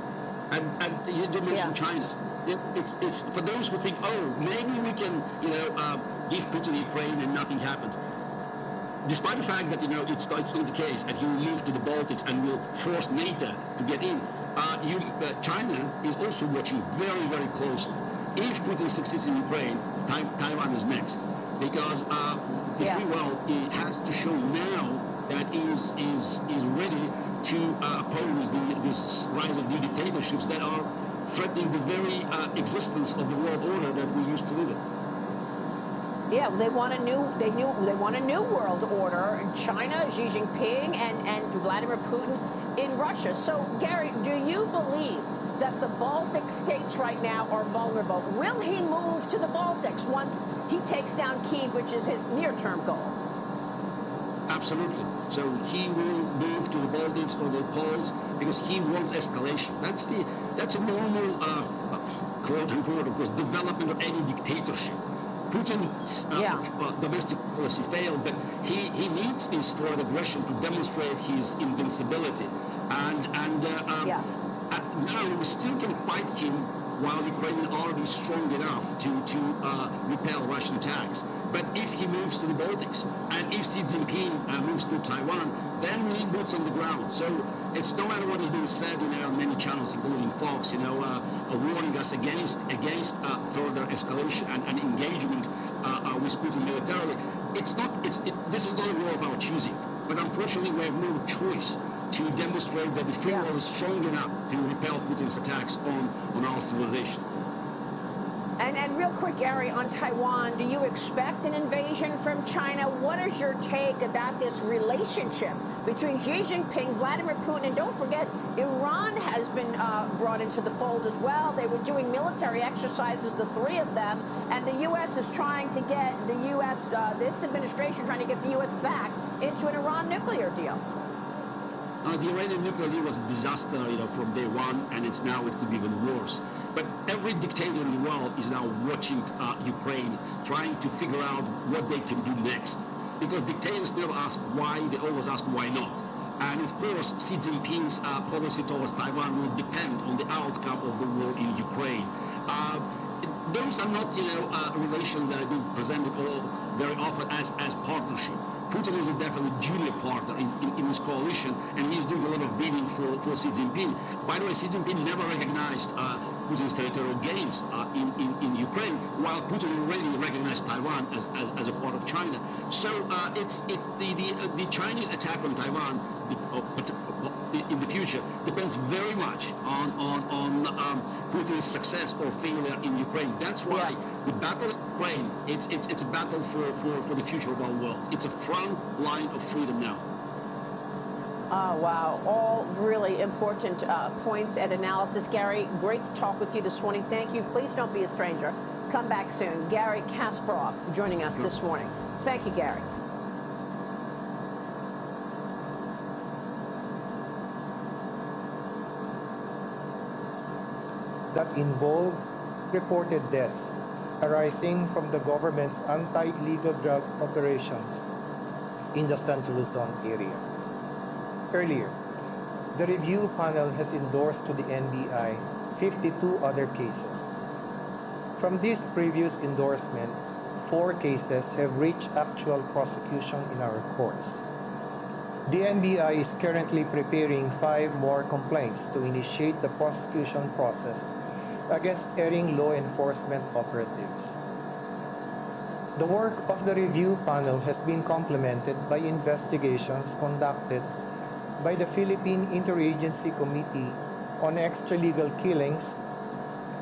And you did mention China. It's for those who think, maybe we can, give Putin Ukraine and nothing happens. Despite the fact that, it's not the case, and he will move to the Baltics and will force NATO to get in, China is also watching very, very closely. If Putin succeeds in Ukraine, Taiwan is next, because the free world has to show now that is ready to oppose this rise of new dictatorships that are threatening the very existence of the world order that we used to live in. Yeah, they want a new world order. China, Xi Jinping, and Vladimir Putin in Russia. So, Gary, do you believe that the Baltic states right now are vulnerable? Will he move to the Baltics once he takes down Kyiv, which is his near-term goal? Absolutely. So he will move to the Baltics or the Poles because he wants escalation. That's a normal, quote unquote, of course, development of any dictatorship. Putin's domestic policy failed, but he needs this for aggression to demonstrate his invincibility. Now we still can fight him while the Ukrainian army is strong enough to repel Russian attacks. But if he moves to the Baltics, and if Xi Jinping moves to Taiwan, then we need boots on the ground. So it's no matter what is being said, on many channels, including Fox, warning us against further escalation and engagement with Putin militarily. This is not a war of our choosing. But unfortunately, we have no choice to demonstrate that the free world is strong enough to repel Putin's attacks on our civilization. And real quick, Gary, on Taiwan, do you expect an invasion from China? What is your take about this relationship between Xi Jinping, Vladimir Putin, and don't forget, Iran has been brought into the fold as well. They were doing military exercises, the three of them, and the U.S. is trying to get the U.S., this administration trying to get the U.S. back into an Iran nuclear deal. The Iranian nuclear deal was a disaster, from day one, and it could be even worse. But every dictator in the world is now watching Ukraine, trying to figure out what they can do next. Because dictators never ask why, they always ask why not. And of course, Xi Jinping's policy towards Taiwan will depend on the outcome of the war in Ukraine. Those are not, relations that are being presented very often as partnership. Putin is a definitely junior partner in this coalition, and he's doing a lot of bidding for Xi Jinping. By the way, Xi Jinping never recognized Putin's territorial gains in Ukraine, while Putin already recognized Taiwan as a part of China. So the Chinese attack on Taiwan in the future depends very much on Putin's success or failure in Ukraine. That's why the battle in Ukraine, it's a battle for the future of our world. It's a front line of freedom now. Oh, wow. All really important points and analysis. Gary, great to talk with you this morning. Thank you. Please don't be a stranger. Come back soon. Gary Kasparov joining us this morning. Thank you, Gary. That involve reported deaths arising from the government's anti-illegal drug operations in the Central Zone area. Earlier, the review panel has endorsed to the NBI 52 other cases. From this previous endorsement, 4 cases have reached actual prosecution in our courts. The NBI is currently preparing 5 more complaints to initiate the prosecution process against erring law enforcement operatives. The work of the review panel has been complemented by investigations conducted by the Philippine Interagency Committee on Extralegal Killings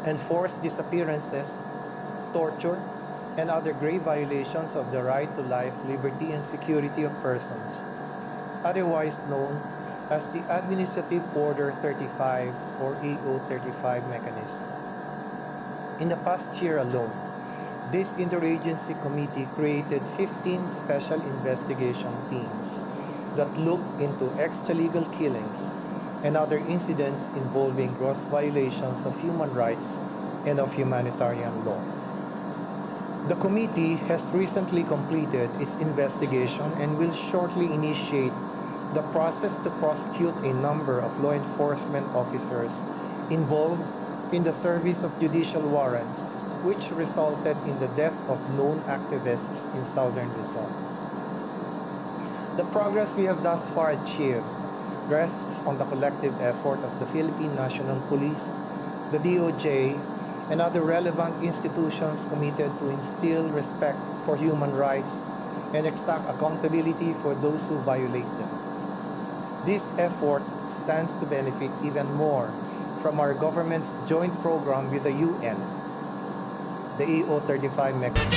and Forced Disappearances, Torture, and other grave violations of the right to life, liberty, and security of persons, otherwise known as the Administrative Order 35 or AO 35 mechanism. In the past year alone, this interagency committee created 15 special investigation teams that look into extralegal killings and other incidents involving gross violations of human rights and of humanitarian law. The committee has recently completed its investigation and will shortly initiate the process to prosecute a number of law enforcement officers involved in the service of judicial warrants, which resulted in the death of known activists in southern Luzon. The progress we have thus far achieved rests on the collective effort of the Philippine National Police, the DOJ, and other relevant institutions committed to instill respect for human rights and exact accountability for those who violate them. This effort stands to benefit even more from our government's joint program with the UN, the AO 35 mechanism.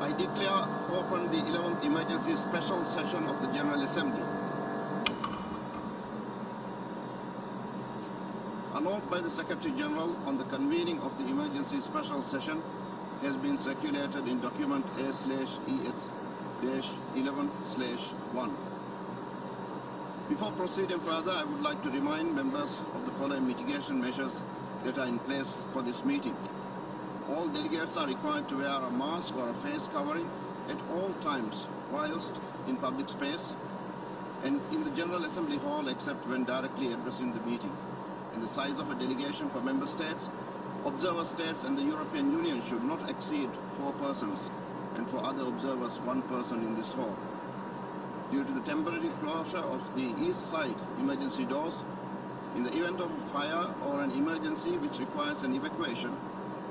I declare open the 11th Emergency Special Session of the General Assembly. A note by the Secretary General on the convening of the Emergency Special Session has been circulated in document A/ES-11/1. Before proceeding further, I would like to remind members of the following mitigation measures that are in place for this meeting. All delegates are required to wear a mask or a face covering at all times whilst in public space and in the General Assembly Hall except when directly addressing the meeting. And the size of a delegation for member states, observer states and the European Union should not exceed 4 persons, and for other observers 1 person in this hall. Due to the temporary closure of the east side emergency doors, in the event of a fire or an emergency which requires an evacuation,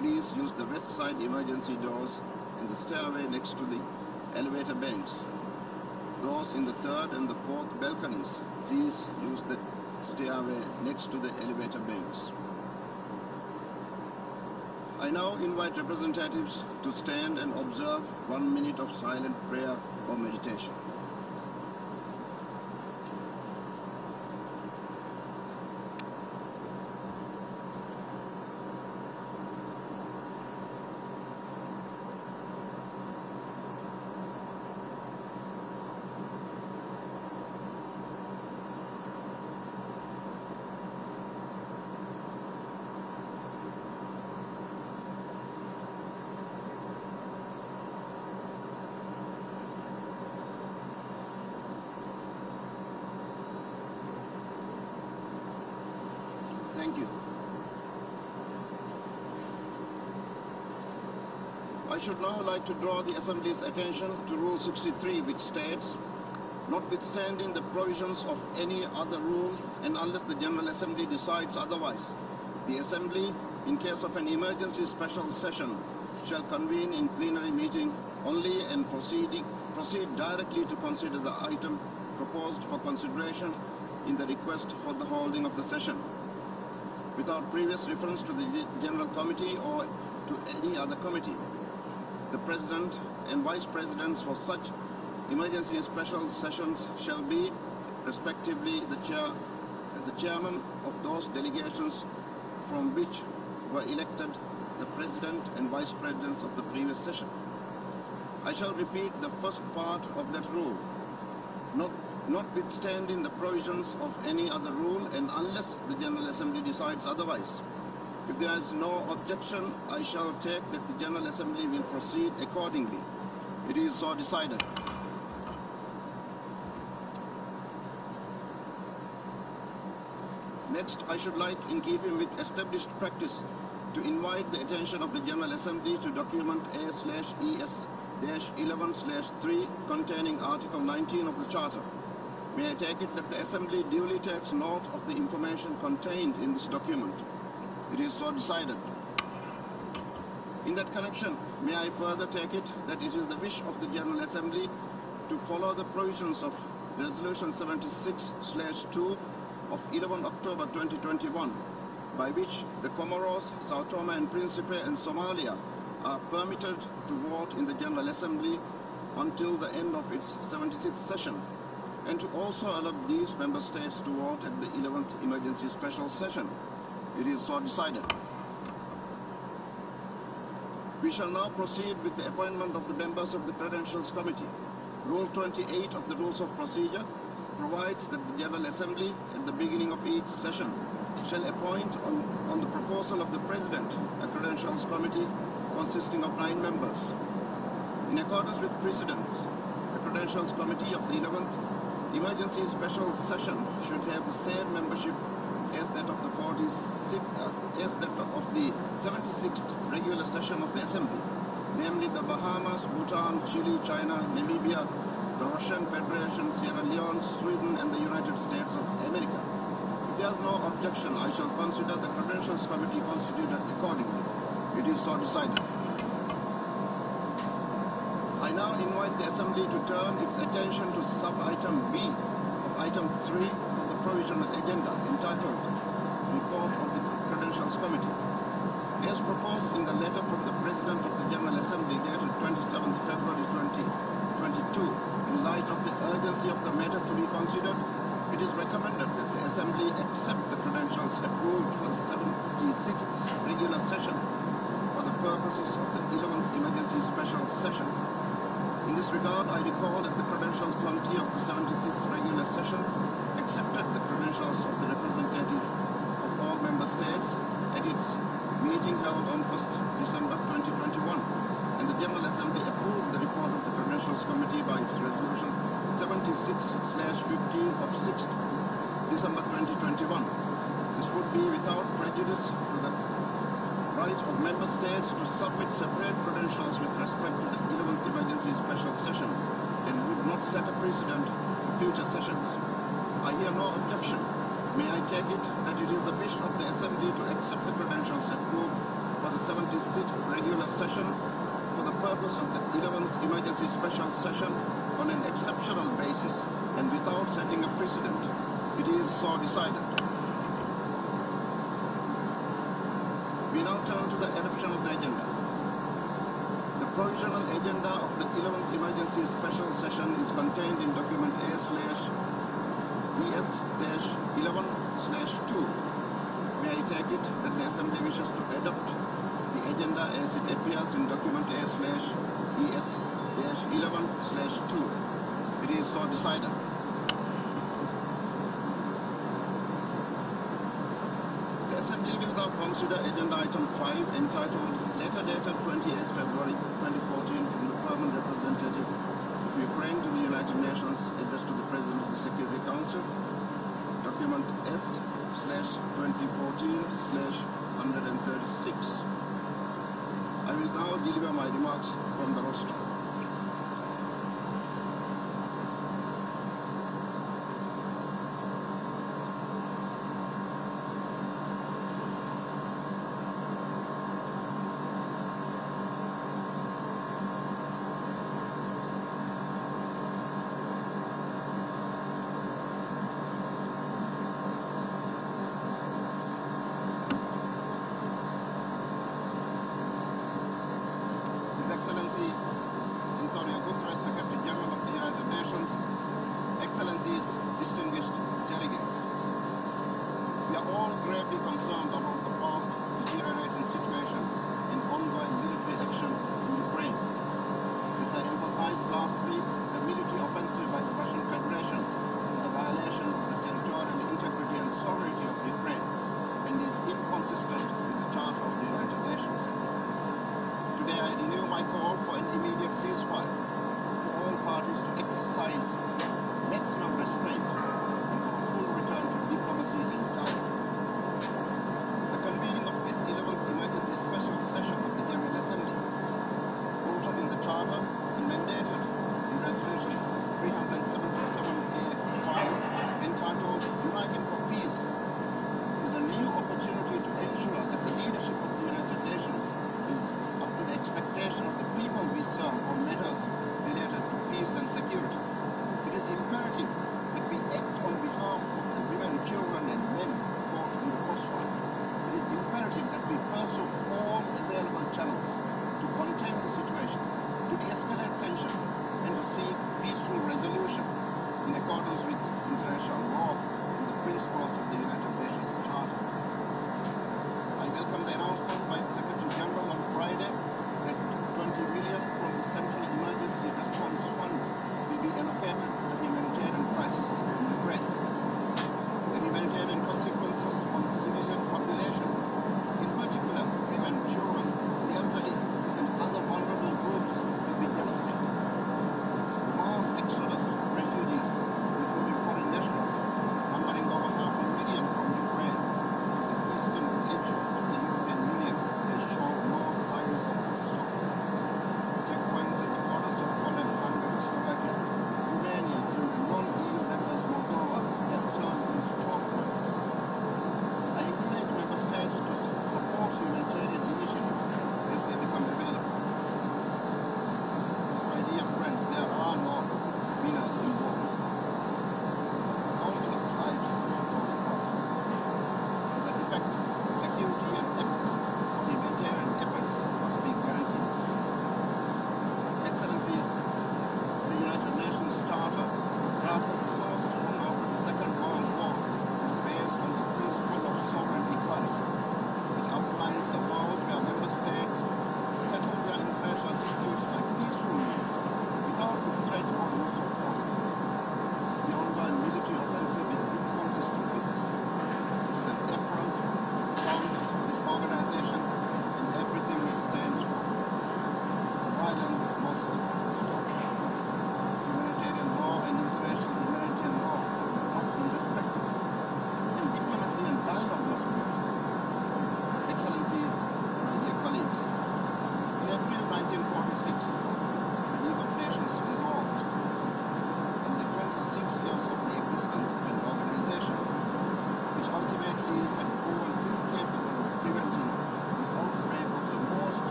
please use the west side emergency doors and the stairway next to the elevator banks. Those in the 3rd and the 4th balconies, please use the stairway next to the elevator banks. I now invite representatives to stand and observe 1 minute of silent prayer or meditation. Thank you. I should now like to draw the Assembly's attention to Rule 63, which states, notwithstanding the provisions of any other rule and unless the General Assembly decides otherwise, the Assembly, in case of an emergency special session, shall convene in plenary meeting only and proceed directly to consider the item proposed for consideration in the request for the holding of the session, without previous reference to the General Committee or to any other committee. The President and Vice Presidents for such emergency special sessions shall be, respectively, the Chairman of those delegations from which were elected the President and Vice Presidents of the previous session. I shall repeat the first part of that rule. Notwithstanding the provisions of any other rule and unless the General Assembly decides otherwise. If there is no objection, I shall take that the General Assembly will proceed accordingly. It is so decided. Next, I should like, in keeping with established practice, to invite the attention of the General Assembly to document A/ES-11/3 containing Article 19 of the Charter. May I take it that the Assembly duly takes note of the information contained in this document. It is so decided. In that connection, may I further take it that it is the wish of the General Assembly to follow the provisions of Resolution 76/2 of 11 October 2021, by which the Comoros, Sao Tome and Principe and Somalia are permitted to vote in the General Assembly until the end of its 76th session, and to also allow these member states to vote at the 11th Emergency Special Session. It is so decided. We shall now proceed with the appointment of the members of the Credentials Committee. Rule 28 of the Rules of Procedure provides that the General Assembly, at the beginning of each session, shall appoint on the proposal of the President a Credentials Committee consisting of 9 members. In accordance with precedents, the Credentials Committee of the 11th Emergency Special Session should have the same membership as that of the 76th regular session of the Assembly, namely the Bahamas, Bhutan, Chile, China, Namibia, the Russian Federation, Sierra Leone, Sweden, and the United States of America. If there is no objection, I shall consider the Credentials Committee constituted accordingly. It is so decided. I now invite the Assembly to turn its attention to sub-item B of item 3 of the provisional agenda entitled Report of the Credentials Committee. As proposed in the letter from the President of the General Assembly dated 27th February considered, it is recommended that the Assembly accept the credentials approved for the 76th regular session for the purposes of the 11th emergency special session. In this regard, I recall that the Credentials Committee of the 76th regular session accepted the credentials of the representative of all member states at its meeting held on 1st December 2021, and the General Assembly approved the report of the Credentials Committee by its resolution 76/15 of 6th December 2021. This would be without prejudice to the right of member states to submit separate credentials with respect to the 11th emergency special session and would not set a precedent for future sessions. I hear no objection. May I take it that it is the wish of the Assembly to accept the credentials approved for the 76th regular session for the purpose of the 11th emergency special session on an exceptional basis and without setting a precedent. It is so decided. We now turn to the adoption of the agenda. The provisional agenda of the 11th emergency special session is contained in document A/ES-11/2. May I take it that the Assembly wishes to adopt the agenda as it appears in document A/ES-11/2. It is so decided. The Assembly will now consider agenda item 5 entitled Letter dated 28 February 2014 from the Permanent Representative of Ukraine to the United Nations addressed to the President of the Security Council, document S/2014/136. I will now deliver my remarks from the rostrum.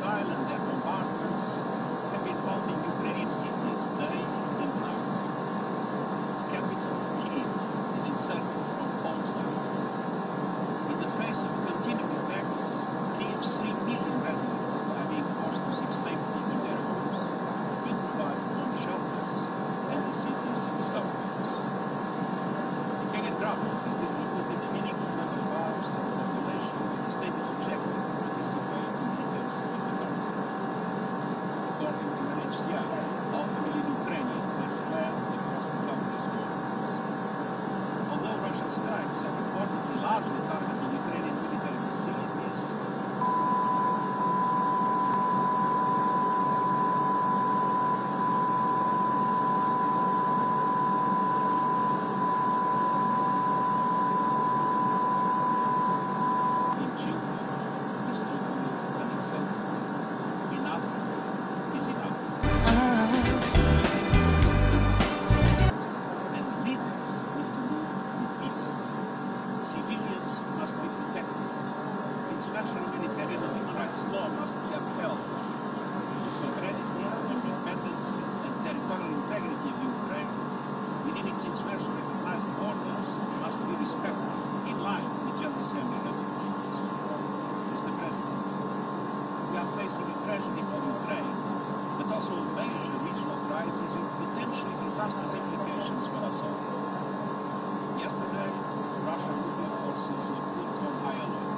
missile and their bombardments have been bombing Ukrainian cities day and night. The capital, Kyiv, is encircled from all sides. In the face of continuing attacks, Kyiv's 3 million residents are being forced to seek safety in their homes, improvised bomb shelters, and the city's suburbs. The Kenyan government has distributed a meaningful number of arms to the population with the stated objective to participate in the defense of the country. According to Nicosia, 500,000 Ukrainians have fled across the country's borders. Although Russian strikes are reportedly largely targeting Ukrainian military facilities, in children is totally unacceptable. Enough is enough. And leaders need to move with peace. Civilians must be protected. International humanitarian and human rights law must be upheld. The sovereignty, independence, and territorial integrity of Ukraine within its internationally recognized borders must be respected in line with General Assembly resolutions. Mr. President, we are facing a tragedy for Ukraine, but also a major regional crisis with potentially disastrous implications for us all. Yesterday, Russian nuclear forces were put on high alert.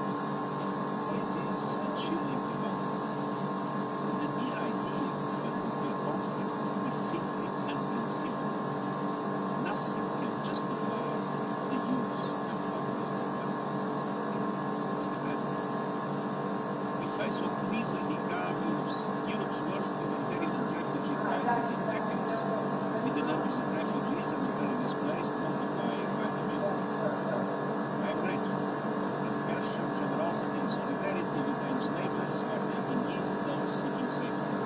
This is a chilling development. The mere idea of a nuclear conflict is simply inconceivable. Nothing can justify the use of nuclear weapons. Mr. President, we face what could easily become Europe's worst humanitarian and refugee crisis in decades, with the numbers of refugees and internally displaced multiplying by the millions. I am grateful for the passion, generosity, and solidarity of Ukraine's neighbors who are taking in those seeking safety.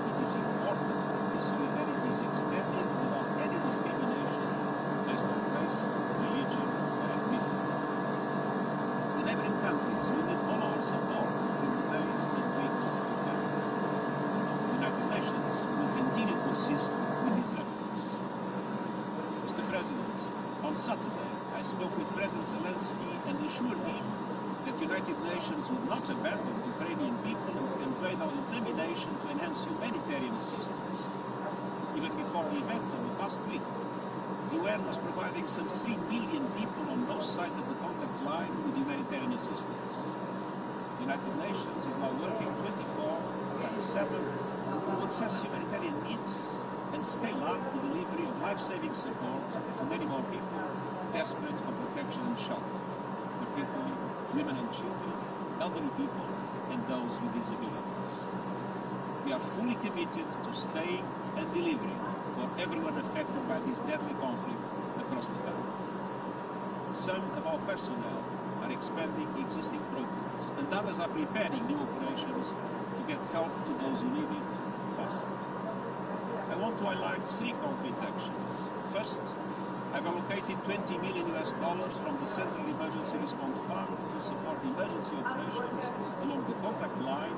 It is important that this solidarity is extended without any discrimination based on race, religion, or ethnicity. The neighboring countries will need all our support in the days and weeks to come. The United Nations will continue to assist with these efforts. Mr. President, on Saturday, I spoke with President Zelensky and assured him that the United Nations would not abandon the Ukrainian people and conveyed our determination to enhance humanitarian assistance. Even before the events of the past week, the UN was providing some 3 million people on both sides of the contact line with humanitarian assistance. The United Nations is now working 24/7 to assess humanitarian needs and scale up the delivery of life-saving support to many more people desperate for protection and shelter, particularly women and children, elderly people, and those with disabilities. We are fully committed to staying and delivering for everyone affected by this deadly conflict across the country. Some of our personnel are expanding existing programs, and others are preparing new operations to get help to those who need it fast. I want to highlight 3 concrete actions. First, I've allocated $20 million from the Central Emergency Response Fund to support emergency operations along the contact line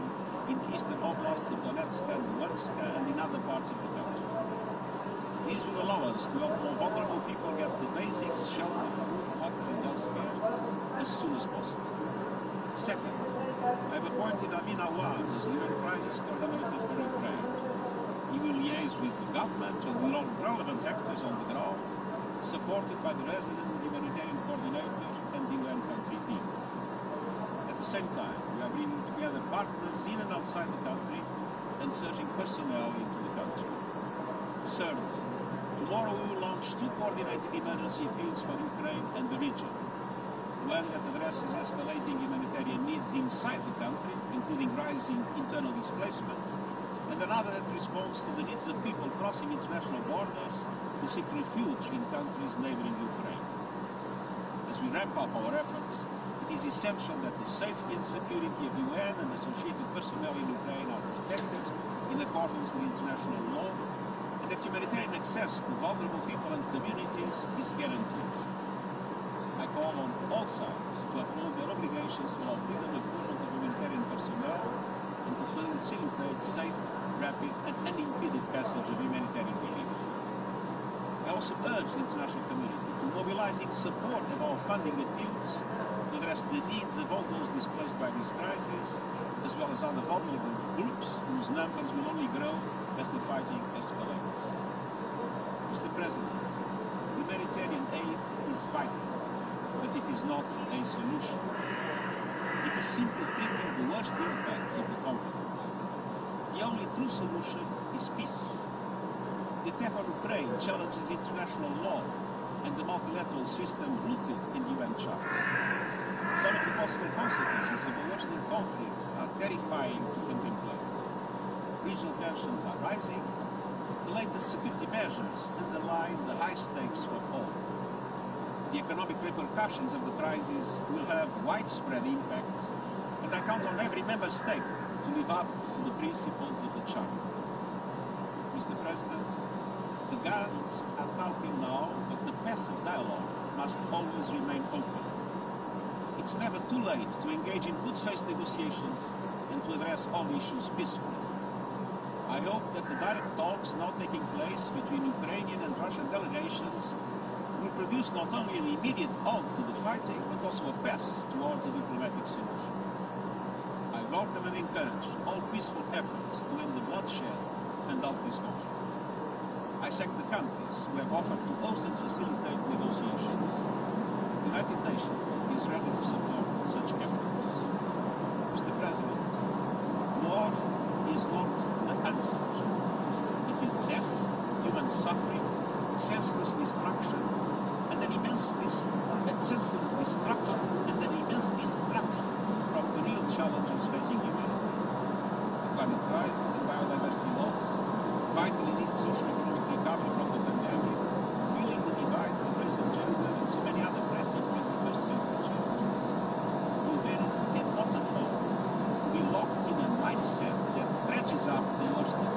in the eastern oblasts of Donetsk and Luhansk and in other parts of the country. These will allow us to help more vulnerable people get the basics, shelter, food, water, and health care as soon as possible. Second, I've appointed Amin Awad as the UN Crisis Coordinator for Ukraine. He will liaise with the government and with all relevant actors on the ground, supported by the resident humanitarian coordinator and the UN country team. At the same time, we are bringing together partners in and outside the country and surging personnel into the country. Third, tomorrow we will launch 2 coordinated emergency appeals for Ukraine and the region. One that addresses escalating humanitarian needs inside the country, including rising internal displacement, and another that responds to the needs of people crossing international borders who seek refuge in countries neighboring Ukraine. As we ramp up our efforts, it is essential that the safety and security of UN and associated personnel in Ukraine are protected in accordance with international law, and that humanitarian access to vulnerable people and communities is guaranteed. I call on all sides to uphold their obligations to allow freedom of movement of humanitarian personnel and and to facilitate safe, rapid and unimpeded passage of humanitarian relief. I also urge the international community to mobilize in support of our funding appeals to address the needs of all those displaced by this crisis, as well as other vulnerable groups whose numbers will only grow as the fighting escalates. Mr. President, humanitarian aid is vital, but it is not a solution. It is simply treating the worst impacts of the conflict. The only true solution is peace. The attack on Ukraine challenges international law and the multilateral system rooted in the UN Charter. Some of the possible consequences of a worsening conflict are terrifying to contemplate. Regional tensions are rising. The latest security measures underline the high stakes for all. The economic repercussions of the crisis will have widespread impact, and I count on every member state to live up to the principles of the Charter. Mr. President, the guns are talking now, but the path of dialogue must always remain open. It's never too late to engage in good faith negotiations and to address all issues peacefully. I hope that the direct talks now taking place between Ukrainian and Russian delegations will produce not only an immediate halt to the fighting, but also a path towards a diplomatic solution. I welcome and encourage all peaceful efforts to end the bloodshed and halt this conflict. I thank the countries who have offered to host and facilitate negotiations. The United Nations is ready to support such efforts. Mr. President, war is not the answer. It is death, human suffering, senseless destruction, and an immense distraction from the real challenges facing humanity. The climate crisis and biodiversity loss, vitally need socio-economic recovery from the pandemic, healing the divides of race and gender, and so many other pressing 21st century challenges. Humanity cannot afford to be locked in a mindset that dredges up the worst of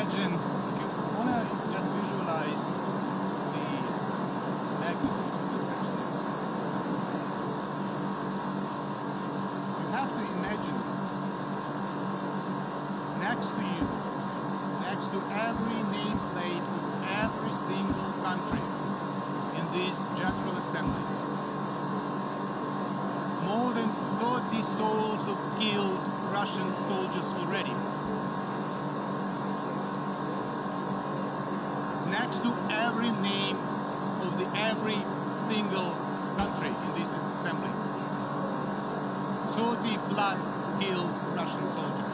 imagine, if you want to just visualize the magnitude of the tragedy, you have to imagine next to you, next to every nameplate of every single country in this General Assembly, more than 30 souls of killed Russian soldiers already. Next to every name of every single country in this assembly, 30 plus killed Russian soldiers.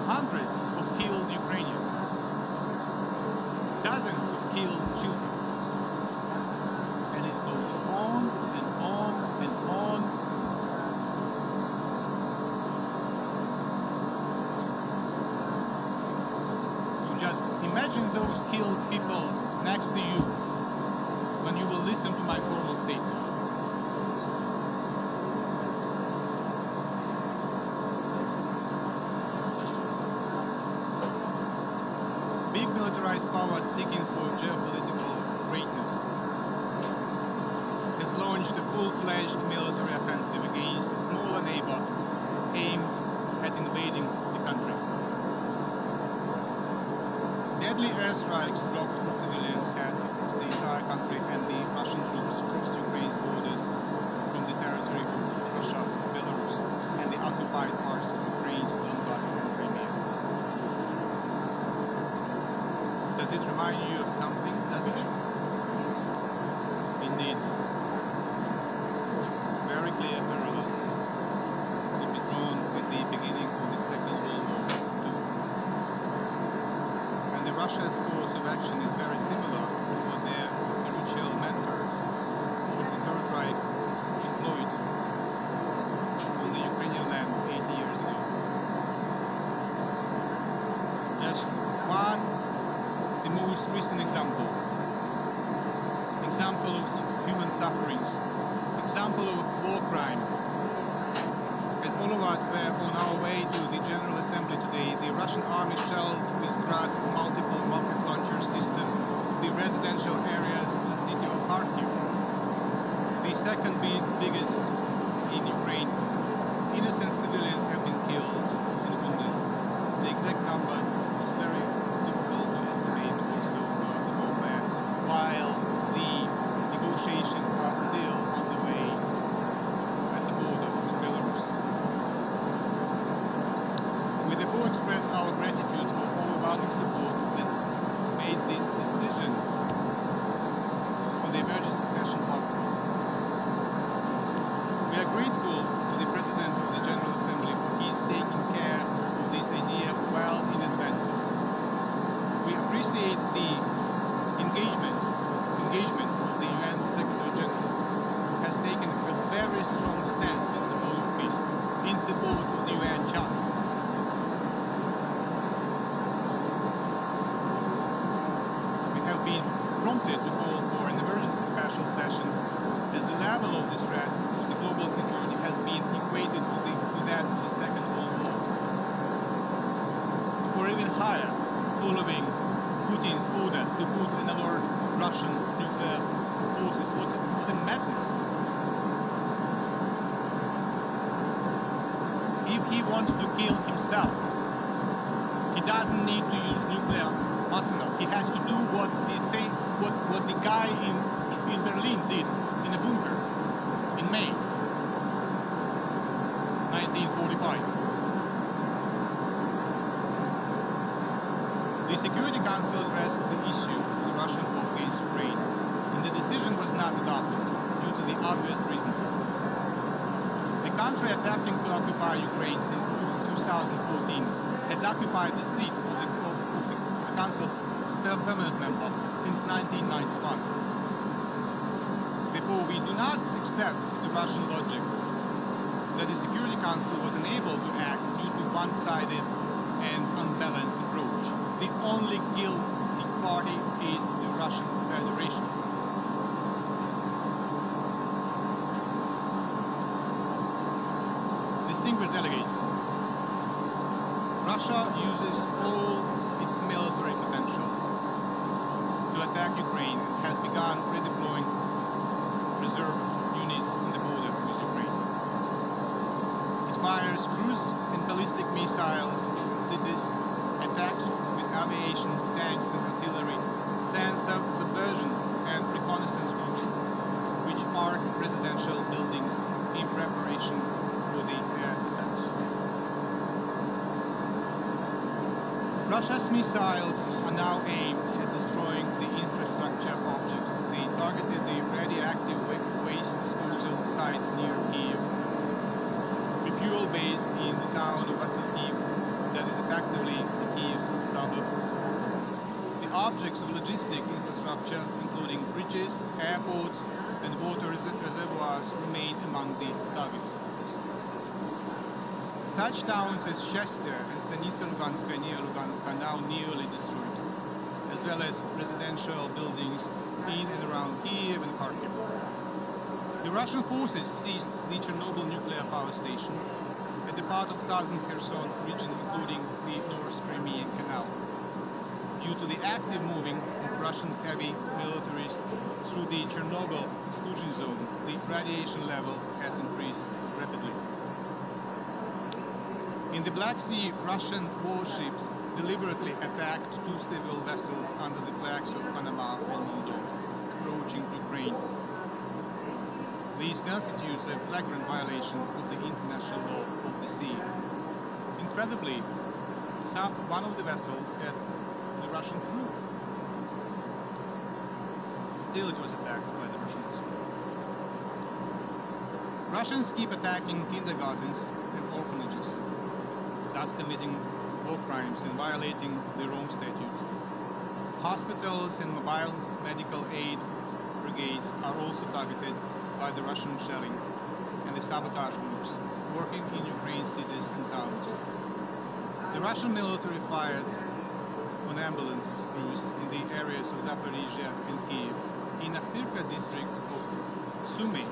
Hundreds of killed Ukrainians. Dozens of killed children. And it goes on and on and on. So just imagine those killed people next to you when you will listen to my formal statement. Big militarized power seeking for geopolitical greatness has launched a full-fledged military offensive against a smaller neighbor aimed at invading the country. Deadly airstrikes dropped on civilians heads across the entire country, and the Russian troops crossed Ukraine's borders from the territory of Russia, Belarus, and the occupied parts of Ukraine's Donbass and Crimea. Does it remind you of something, doesn't it? Indeed. Very clear parallels could be drawn with the beginning of the Second World War too. And the Russia's course of action is very similar to what their spiritual mentors of the Third Reich employed on the Ukrainian land 80 years ago. Just one, the most recent example of human sufferings, example of war crime. As all of us were on our way to the General Assembly today, the Russian army shelled with Grad multiple rocket launcher systems the residential areas of the city of Kharkiv, the second biggest in Ukraine. Innocent civilians have been killed and wounded. The exact numbers is very difficult to estimate also at the moment, while the negotiations are still on the way at the border with Belarus. We therefore express our gratitude for overwhelming support that made this decision on the emergency session possible. We are grateful to the President of the General Assembly for his taking care of this idea well in advance. We appreciate the engagement of the UN Secretary General, who has taken a very strong stance in support of peace, in support of the UN Charter. We have been prompted to call for an emergency special session as the level of the threat to the global security has been equated to that of the Second World War, or even higher, following Putin's order to put another Russian nuclear forces. What a madness! If he wants to kill himself, he doesn't need to use nuclear arsenal. He has to do what the guy in Berlin did in a bunker in May 1945. The Security Council addressed the issue of the Russian war against Ukraine, and the decision was not adopted due to the obvious reason. The country attempting to occupy Ukraine since 2014 has occupied the seat of the Council's permanent member since 1991. Therefore, we do not accept the Russian logic that the Security Council was unable to act due to one-sided and unbalanced approach. The only guilty party is the Russian Federation. Distinguished delegates, Russia uses all its military potential to attack Ukraine and has begun redeploying reserve units on the border with Ukraine. It fires cruise and ballistic missiles at cities, attacks with aviation, tanks and artillery, sends subversion and reconnaissance groups which mark residential buildings in preparation for the air attacks. Russia's missiles are now aimed at destroying the infrastructure objects. They targeted the radioactive waste disposal site near Kyiv, the fuel base in the town of Kyiv that is effectively the Kyiv's suburb. The objects of logistic infrastructure, including bridges, airports, and water reservoirs, remain among the targets. Such towns as Chester and Stanitsa Luganska near Lugansk are now nearly destroyed, as well as residential buildings in and around Kyiv and Kharkiv. The Russian forces seized the Chernobyl nuclear power station at the part of southern Kherson region, including the North Crimean Canal. Due to the active moving of Russian heavy militaries through the Chernobyl exclusion zone, the radiation level has increased rapidly. In the Black Sea, Russian warships deliberately attacked two civil vessels under the flags of Panama and Moldova, approaching Ukraine. These constitutes a flagrant violation of the international law of the sea. Incredibly, one of the vessels had the Russian crew. Still, it was attacked by the Russians. Russians keep attacking kindergartens and orphanages, thus committing war crimes and violating the Rome Statute. Hospitals and mobile medical aid brigades are also targeted by the Russian shelling and the sabotage groups working in Ukraine's cities and towns. The Russian military fired on ambulance crews in the areas of Zaporizhia and Kyiv. In Akhtirka district of Sumy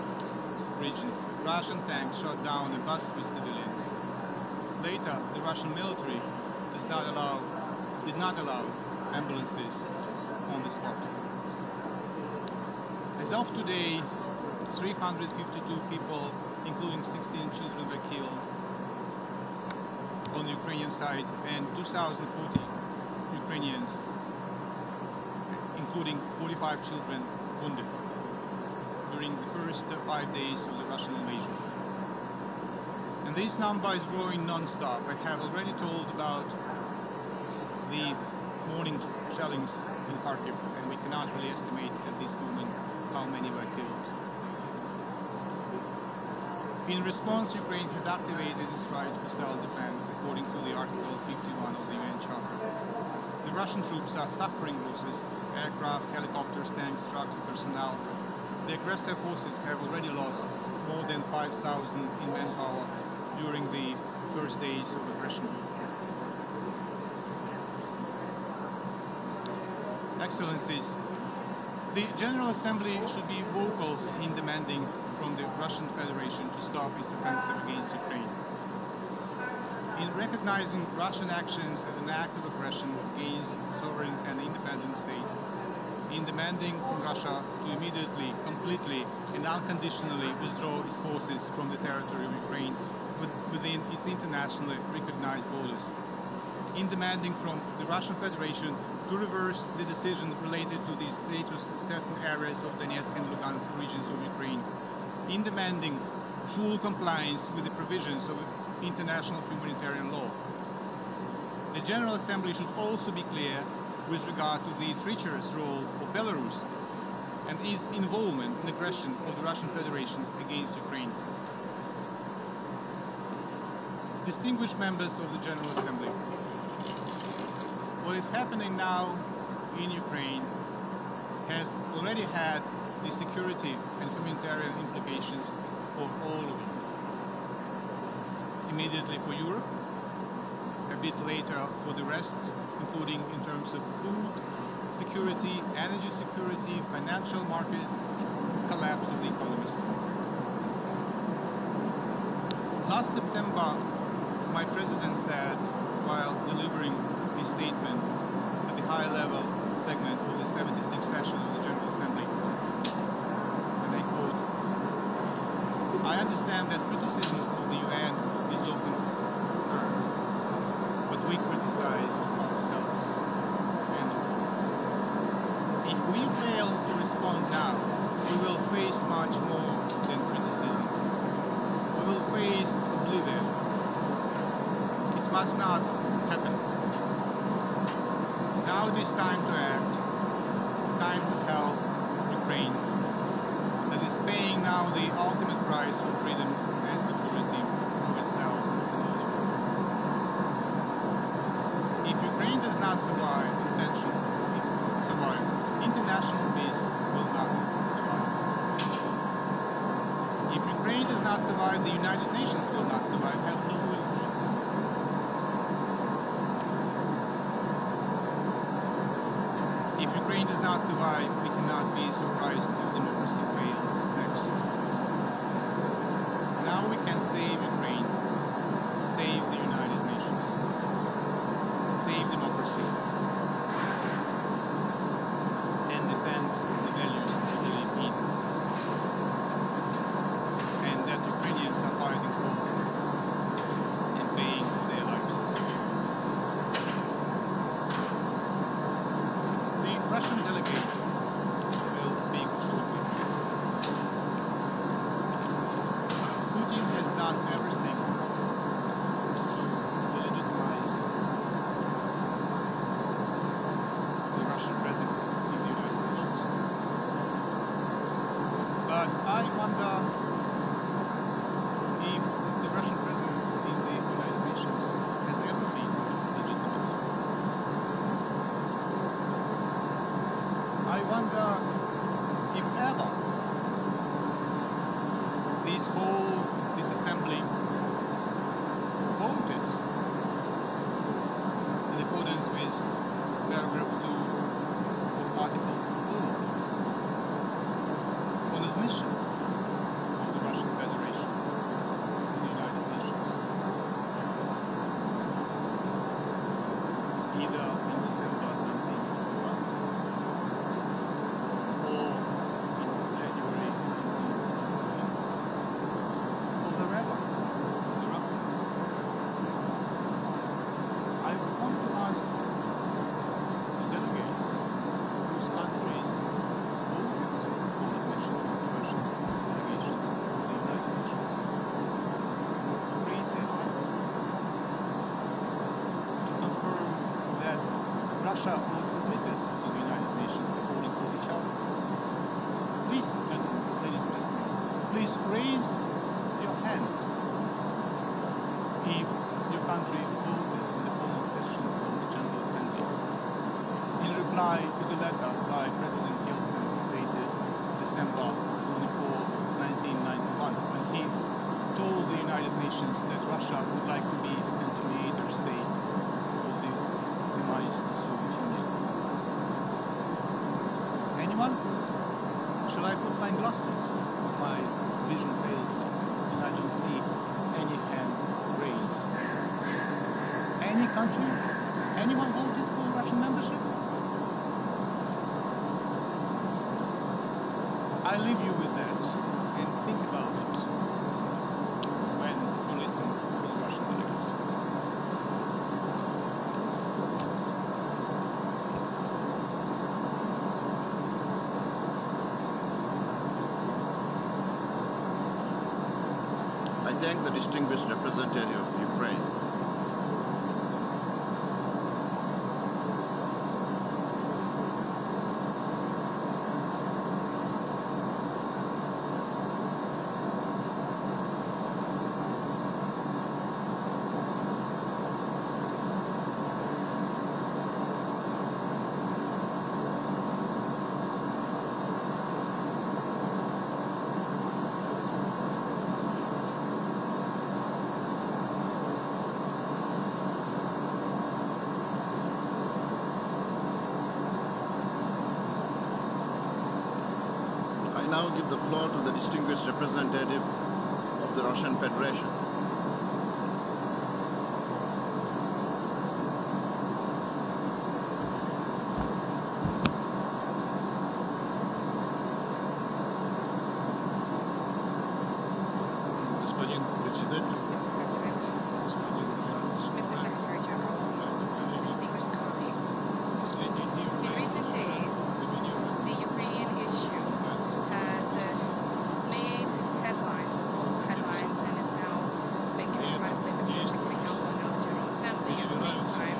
region, Russian tanks shot down a bus with civilians. Later, the Russian military did not allow ambulances on the spot. As of today, 352 people, including 16 children, were killed on the Ukrainian side, and 2,040 Ukrainians, including 45 children, wounded during the first 5 days of the Russian invasion. And this number is growing non-stop. I have already told about the morning shellings in Kharkiv, and we cannot really estimate at this moment how many were killed. In response, Ukraine has activated its right for self-defense according to the Article 51 of the UN Charter. The Russian troops are suffering losses: aircrafts, helicopters, tanks, trucks, personnel. The aggressive forces have already lost more than 5,000 in manpower during the first days of aggression. Excellencies, the General Assembly should be vocal in demanding from the Russian Federation to stop its offensive against Ukraine. In recognizing Russian actions as an act of aggression against a sovereign and independent state, in demanding from Russia to immediately, completely and unconditionally withdraw its forces from the territory of Ukraine within its internationally recognized borders, in demanding from the Russian Federation to reverse the decision related to the status of certain areas of Donetsk and Lugansk regions of Ukraine, in demanding full compliance with the provisions of international humanitarian law. The General Assembly should also be clear with regard to the treacherous role of Belarus and its involvement in aggression of the Russian Federation against Ukraine. Distinguished members of the General Assembly, what is happening now in Ukraine has already had the security and humanitarian implications for all of you. Immediately for Europe, a bit later for the rest, including in terms of food security, energy security, financial markets, collapse of the economies. Last September, my president said, while delivering his statement at the high-level segment of the 76th session of the General Assembly. And I quote, "I understand that criticism of the UN is often heard, but we criticize ourselves. And if we fail to respond now, we will face much more than criticism. We will face oblivion. It must not happen. Now it is time to act, time to help Ukraine, that is paying now the ultimate price for freedom and security of itself and of the world. If Ukraine does not survive, international peace will not survive. If Ukraine does not survive, the United Nations will not survive. Have no illusions. If Ukraine does not survive, we cannot be surprised if democracy fails next. Now we can save Ukraine, save the United Nations, save democracy, and defend the values they believe in, and that Ukrainians are fighting for and paying their lives. The Russian delegate will speak shortly. Putin has done everything to legitimize the Russian presence in the United Nations. But I wonder if the Russian presence in the United Nations has ever been legitimate. I wonder if ever this assembly voted in accordance with paragraph 2 of Article 4 on admission of the Russian Federation to the United Nations, either in December 1991 or in January 1991, or thereafter. I want to ask the delegates whose countries voted for admission of the Russian delegation to the United Nations to raise their hand to confirm that Russia was admitted to the United Nations according to the Charter. Please, ladies and gentlemen, please raise your hand if your country voted in the formal session of the General Assembly in reply to the letter by President Yeltsin dated December 24, 1991, when he told the United Nations that Russia would like to be a continuator state of the demised Soviet Union. Anyone? Shall I put my glasses? My vision fails me, and I don't see any hand raised. Any country? Anyone voted for Russian membership? I leave you with that, and think about it when you listen to the Russian delegate. I thank the distinguished representative of Ukraine. I now give the floor to the distinguished representative of the Russian Federation. President, Mr. Secretary General, distinguished colleagues, in recent days, the Ukrainian issue has made headlines, global headlines, and is now making a pride place at the Security Council and now the General Assembly. At the same time,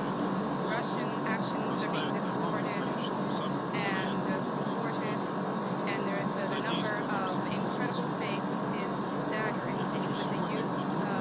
Russian actions are being distorted and thwarted, and there is the number of incredible fakes is staggering with the use of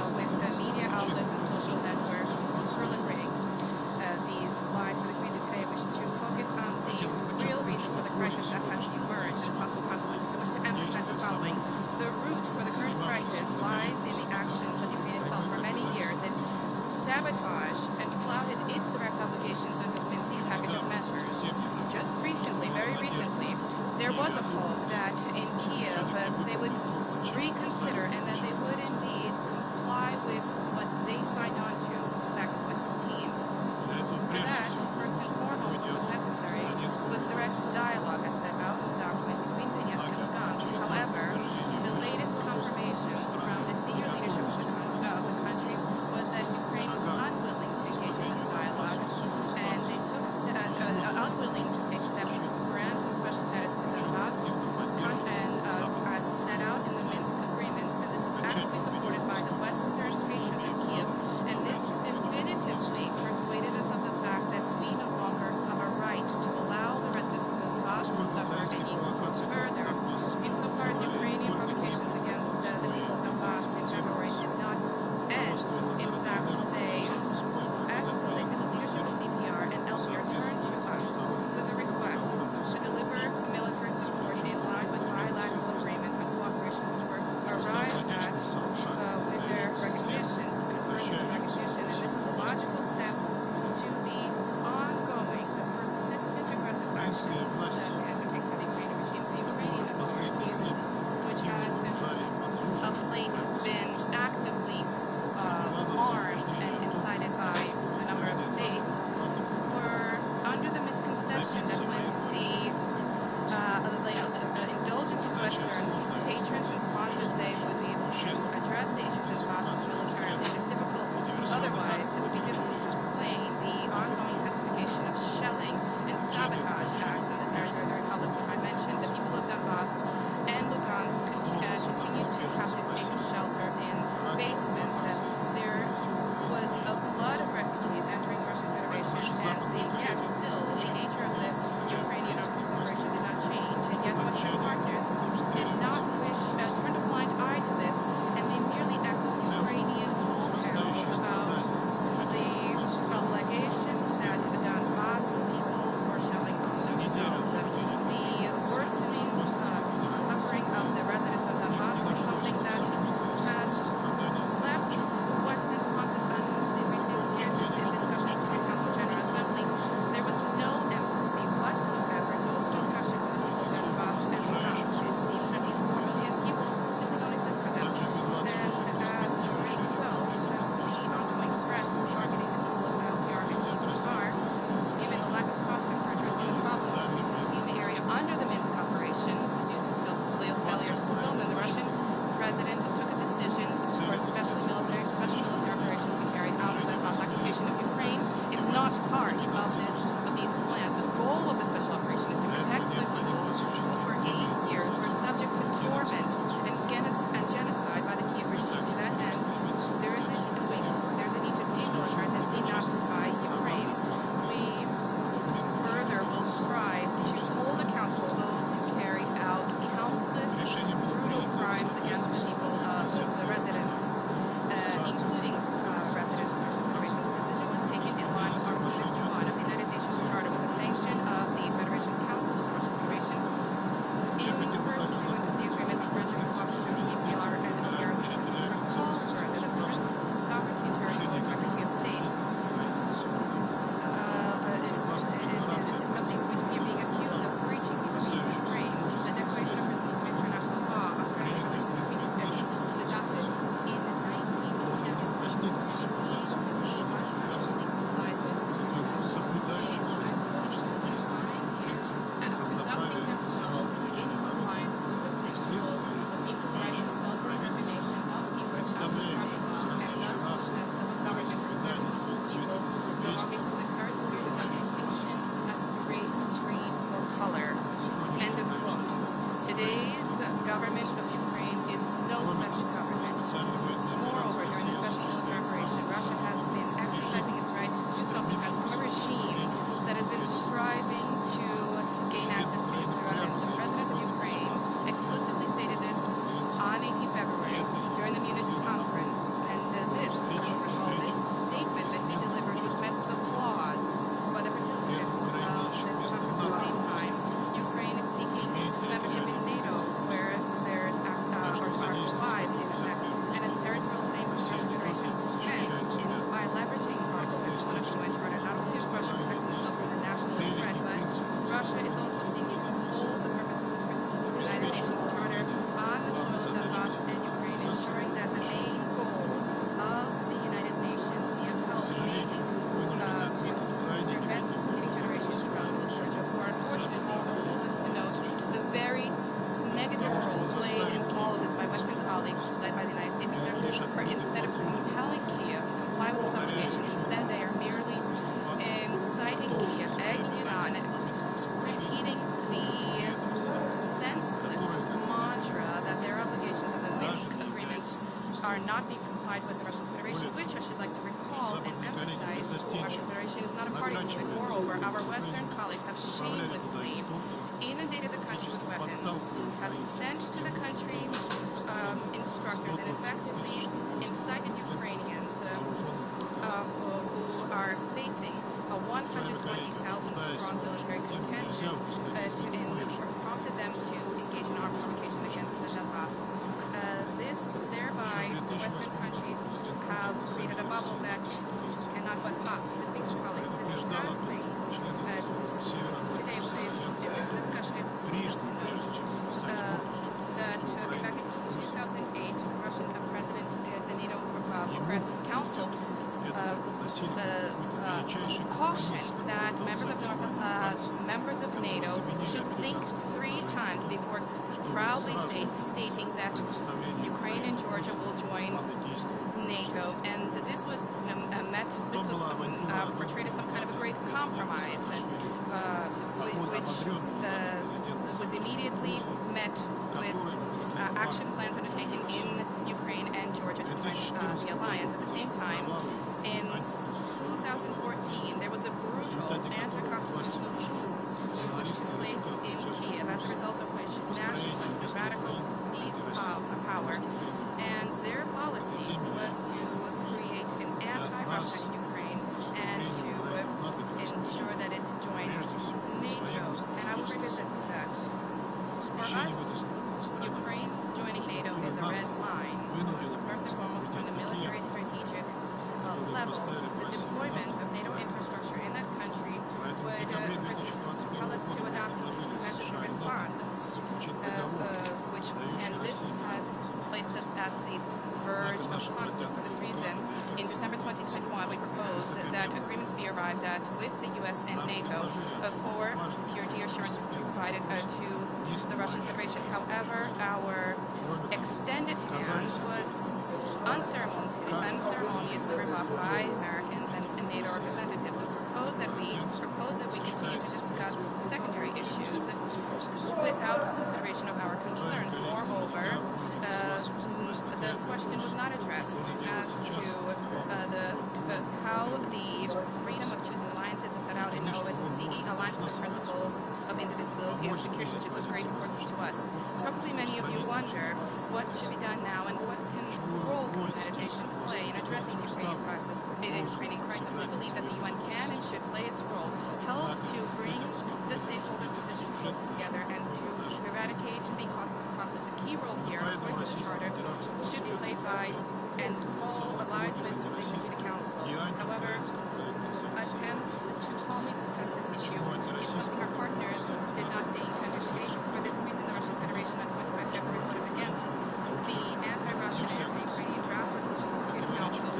government of Ukraine is no such government. Moreover, during the special military operation, Russia has been exercising its right to self-defense from a regime that has been striving to gain access to nuclear weapons. The president of Ukraine exclusively stated this on 18 February during the Munich conference, and this statement that he delivered was met with applause by the participants of this conference. At the same time, Ukraine is seeking membership in NATO, where there's Article 5 in effect, and has territorial claims to the Russian Federation. Hence, by leveraging Article 51 of the UN Charter, not only is Russia protecting itself from the nationalist threat, but Russia is also seeking to uphold the purposes and principles of the United Nations Charter on the soil of Paphos and Ukraine, ensuring that the main goal of the United Nations be upheld, namely to prevent succeeding generations from the scourge of war. Unfortunately, the goal is to note the very negative role played in all of this by Western colleagues led by the United States executive, where instead of compelling Kyiv to comply with its obligations, instead they are merely inciting Kyiv, egging it on, repeating the senseless mantra that their obligations of the Minsk agreements are not being complied with the Russian Federation, which I should like to recall and emphasize, the Russian Federation is not a party to it. Moreover, our Western colleagues have shamelessly inundated the country with weapons, have sent to the country instructors, and effectively incited Ukrainians who are facing a 120,000 strong military contingent prompted them to engage in armed provocation against the Donbass. Thereby, the Western countries have created a bubble that cannot but pop. Distinguished colleagues, discussing today in this discussion, it pleases to note that back in 2008, the Russian president, the NATO President Council, cautioned that members of NATO should think 3 times before proudly stating that Ukraine and Georgia will join NATO, and this was portrayed as some kind of a great compromise, which was immediately met with action plans undertaken in Ukraine and Georgia to join the alliance. At the same time, in 2014, there was a brutal anti-constitutional coup which took place in Kyiv, as a result of which nationalists and radicals seized power, and their policy was to create an anti-Russian Ukraine and to ensure that it joined NATO. And I will revisit that. For us, Ukraine joining NATO is a red line. First and foremost, on the military strategic level, the deployment of NATO infrastructure in that country would compel us to adopt measures of response, and this has placed us at the verge of conflict. For this reason, in December 2021, we proposed that agreements be arrived at with the U.S. and NATO for security assurances to be provided to the Russian Federation. However, our extended hand was unceremoniously rebuffed by Americans and NATO representatives, and proposed that we continue to discuss secondary issues without consideration of our concerns. Moreover, the question was not addressed as to how the freedom of choosing alliances is set out in OSCE, aligns with the principles of indivisibility and security, which is of great importance to us. Probably many of you wonder what should be done now and what role the United Nations play in addressing the Ukrainian crisis. We believe that the UN can and should play its role, help to bring the stakeholders' positions closer together and to eradicate the causes of conflict. The key role here, according to the Charter, should be played by and lies with the Security Council. However, attempts to calmly discuss this issue is something our partners did not deign to undertake. For this reason, the Russian Federation on 25 February voted against the anti-Russian and anti-Ukrainian draft resolution of the Security Council.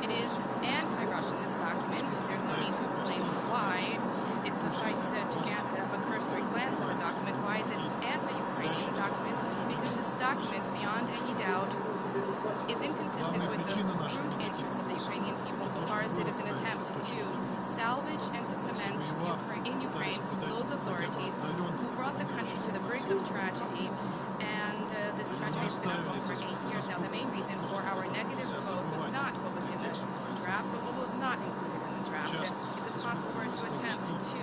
It is anti-Russian, this document. There's no need to explain why. It suffices to have a cursory glance at the document. Why is it anti-Ukrainian, the document? Because this document, beyond any doubt, is inconsistent with the true interests of the Ukrainian people insofar as it is an attempt to salvage and to cement in Ukraine those authorities who brought the country to the brink of tragedy, and country's been on hold for 8 years now. The main reason for our negative vote was not what was in the draft, but what was not included in the draft. If the sponsors were to attempt to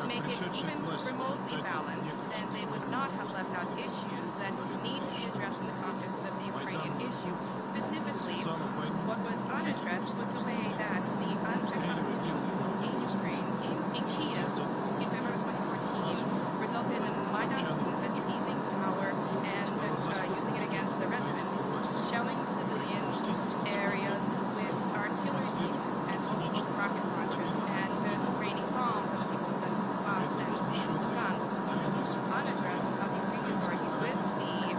make it even remotely balanced, then they would not have left out issues that need to be addressed in the context of the Ukrainian issue. Specifically, what was unaddressed was the way that the unconstitutional coup in Ukraine, in Kyiv, in February 2014, resulted in the Maidan junta seizing power and using it against the residents, shelling civilian areas with artillery pieces and multiple rocket launchers, and raining bombs on the people of Paphos and Lugansk. What was unaddressed was how the Ukrainian authorities, with the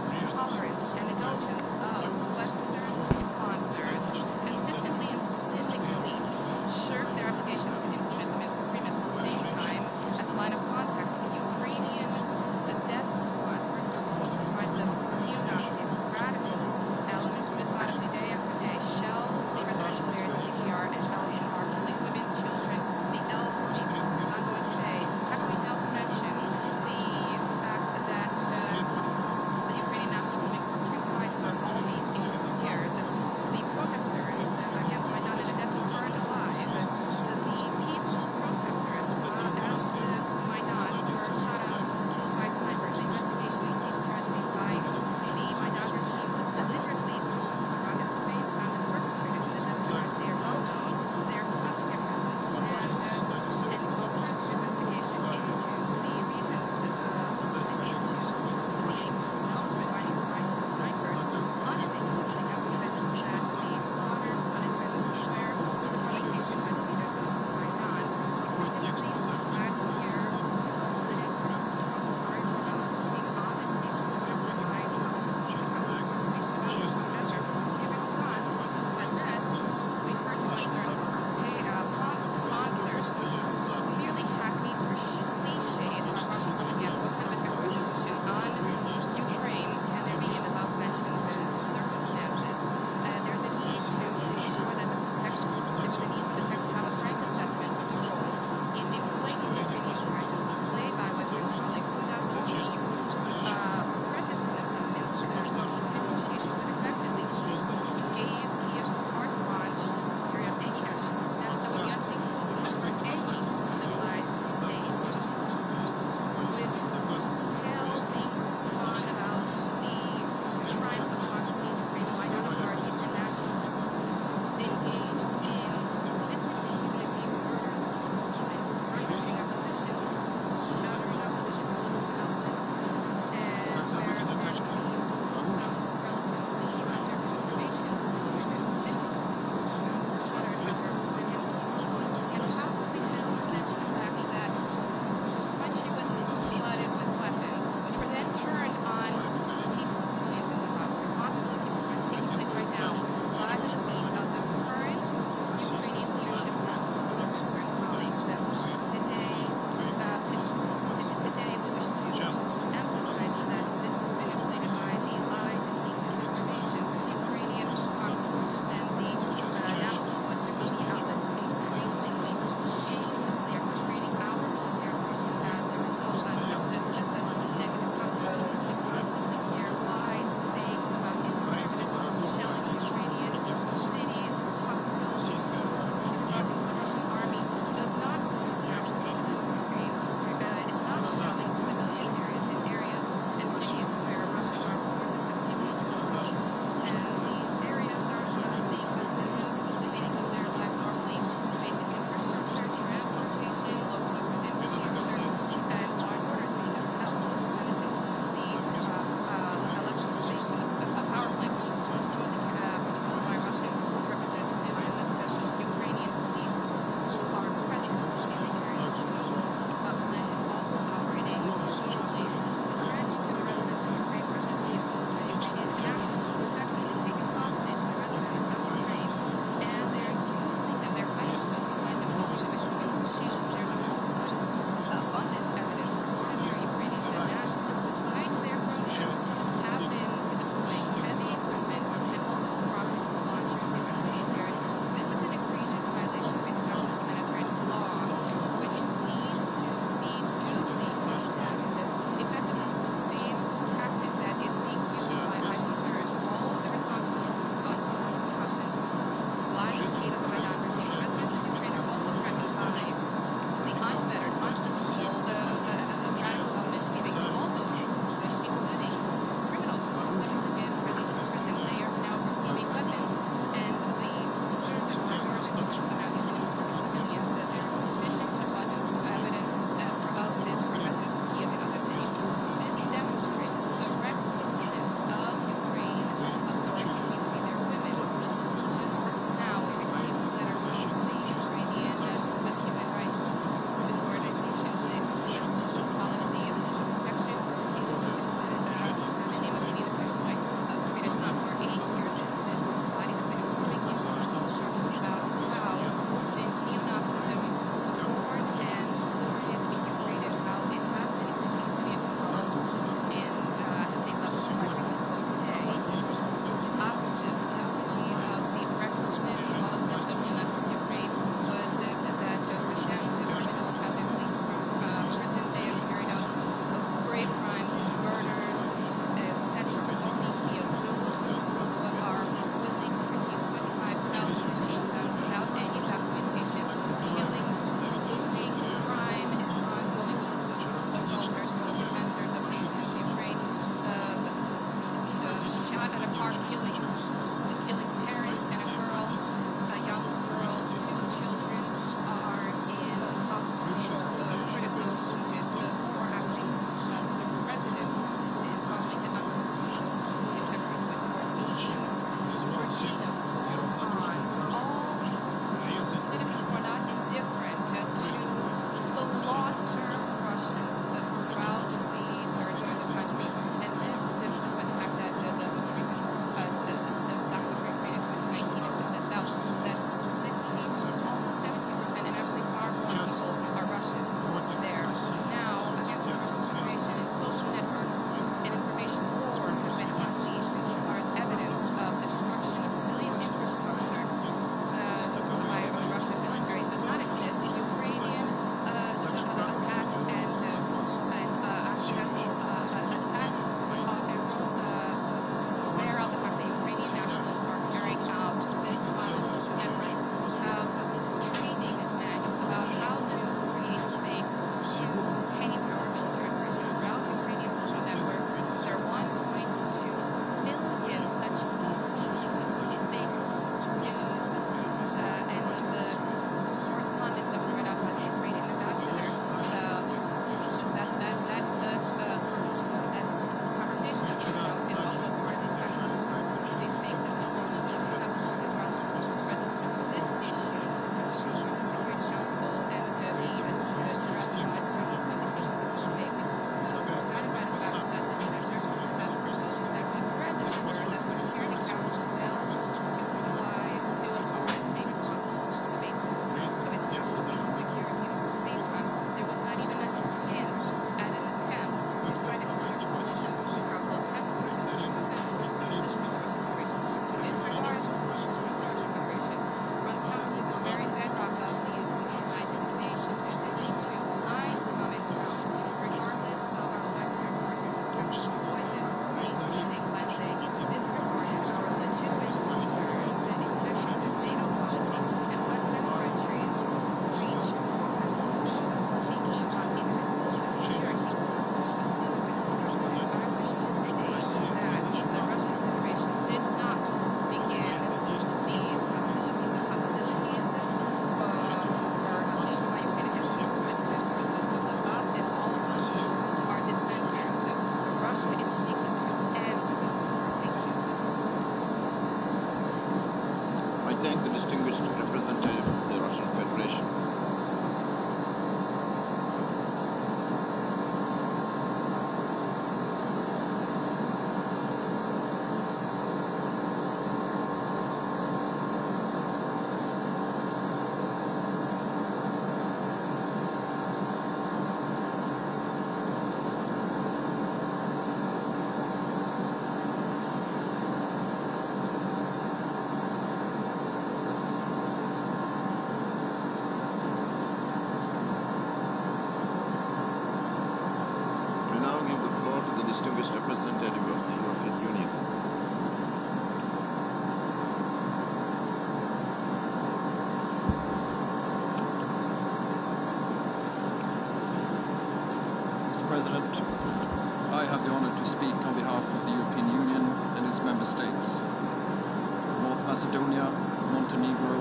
Macedonia, Montenegro,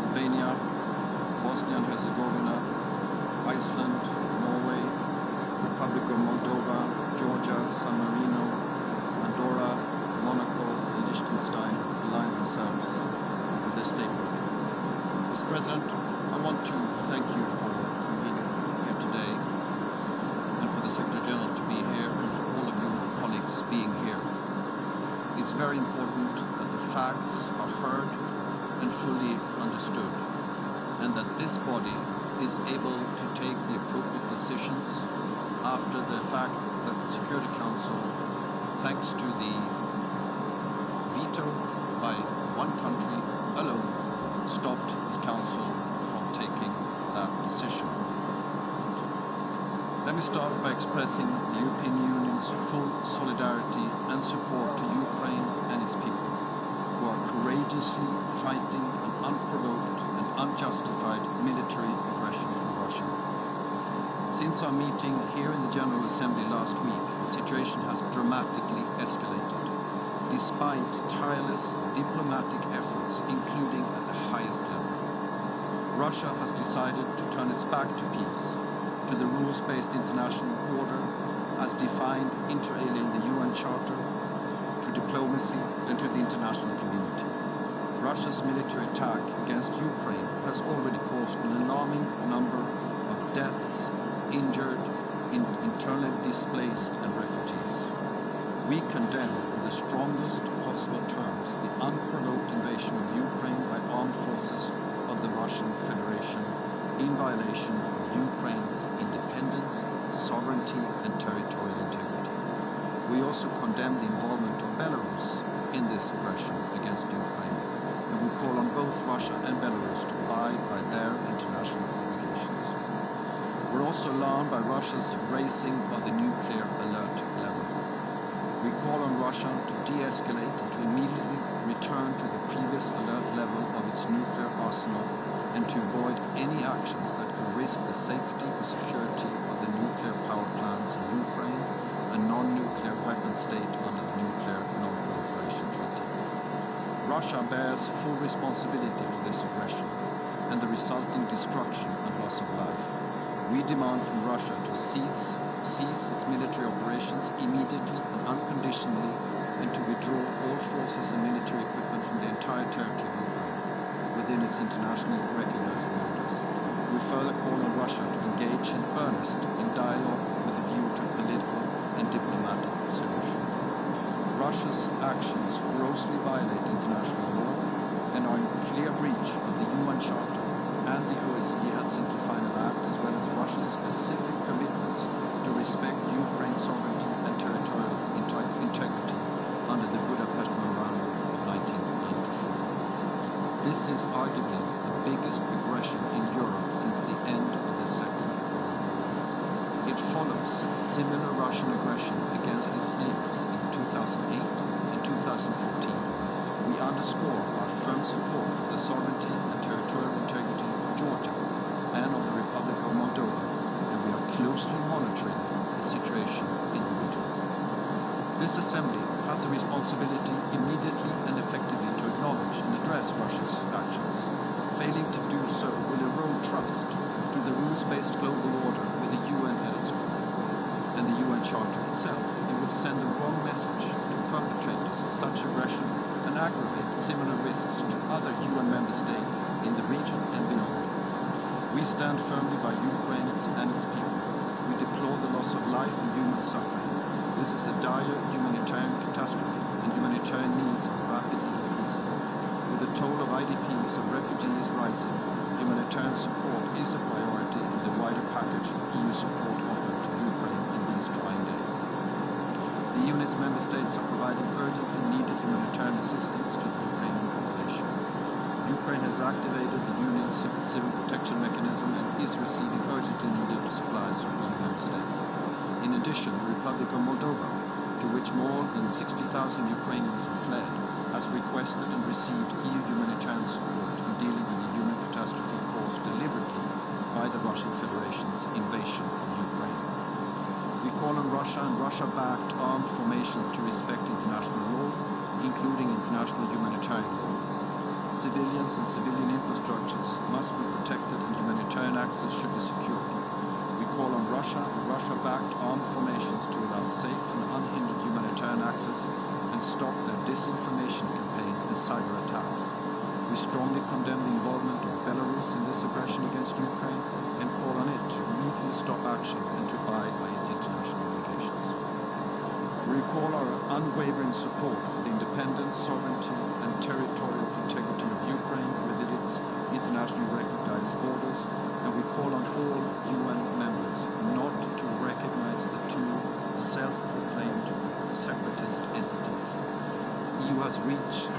Albania, Bosnia and Herzegovina, Iceland, Norway, Republic of Moldova, Georgia, San Marino, Andorra, Monaco, and Liechtenstein align themselves with this statement. Mr. President, I want to thank you for convening here today and for the Secretary General to be here and for all of you colleagues being here. It's very important that the facts are heard and fully understood, and that this body is able to take the appropriate decisions after the fact that the Security Council, thanks to the veto by one country alone, stopped the Council from taking that decision. Let me start by expressing the European Union's full solidarity and support to Ukraine and its people, who are courageously fighting an unprovoked and unjustified military aggression from Russia. Since our meeting here in the General Assembly last week, the situation has dramatically escalated, despite tireless diplomatic efforts, including at the highest level. Russia has decided to turn its back to peace, to the rules-based international order as defined inter alia in the UN Charter, to diplomacy and to the international community. Russia's military attack against Ukraine has already caused an alarming number of deaths, injured, internally displaced and refugees. We condemn in the strongest possible terms the unprovoked invasion of Ukraine by armed forces of the Russian Federation in violation of Ukraine's independence, sovereignty and territorial integrity. We also condemn the involvement of Belarus in this aggression against Ukraine, and we call on both Russia and Belarus to abide by their international obligations. We're also alarmed by Russia's raising of the nuclear alert level. We call on Russia to de-escalate and to immediately return to the previous alert level of its nuclear arsenal and to avoid any actions that could risk the safety or security of the nuclear power plants in Ukraine, a non-nuclear weapon state under the Nuclear Non-Proliferation Treaty. Russia bears full responsibility for this aggression and the resulting destruction and loss of life. We demand from Russia to cease its military operations immediately and unconditionally, and to withdraw all forces and military equipment from the entire territory of Ukraine within its internationally recognized borders. We further call on Russia to engage in earnest in dialogue with a view to a political and diplomatic solution. Russia's actions grossly violate international law and are in clear breach of the UN Charter and the OSCE Helsinki Final Act, as well as Russia's specific commitments to respect Ukraine's sovereignty and territorial integrity under the Budapest Memorandum of 1994. This is arguably the biggest aggression in Europe since the end of the Second World War. It follows similar Russian aggression against its neighbors in 2008 and 2014. We underscore our firm support for the sovereignty and territorial integrity of Georgia and of the Republic of Moldova, and we are closely monitoring the situation in the region. This Assembly has the responsibility immediately and effectively to acknowledge and address Russia's actions. Failing to do so will erode trust to the rules-based global order with the UN at its core and the UN Charter itself. It would send the wrong message to perpetrators of such aggression and aggravate similar risks to other UN member states in the region and beyond. We stand firmly by Ukraine and its people. We deplore the loss of life and human suffering. This is a dire humanitarian catastrophe, and humanitarian needs are rapidly increasing. With the toll of IDPs and refugees rising, humanitarian support is a priority in the wider package of EU support offered to Ukraine in these trying days. The EU and its member states are providing urgently needed humanitarian assistance to the Ukrainian population. Ukraine has activated the Union's civil protection mechanism and is receiving urgently needed supplies from EU member states. In addition, the Republic of Moldova, to which more than 60,000 Ukrainians have fled, has requested and received EU humanitarian support in dealing with the human catastrophe caused deliberately by the Russian Federation's invasion of Ukraine. We call on Russia and Russia-backed armed formations to respect international law, including international humanitarian law, Civilians and civilian infrastructures must be protected and humanitarian access should be secured. We call on Russia and Russia-backed armed formations to allow safe and unhindered humanitarian access and stop their disinformation campaign and cyber attacks. We strongly condemn the involvement of Belarus in this aggression against Ukraine and call on it to immediately stop action and to abide by its international obligations. We recall our unwavering support for the independence, sovereignty and territorial integrity of Ukraine within its internationally recognized borders, and we call on all UN members not to recognize the two self-proclaimed separatist entities. The EU has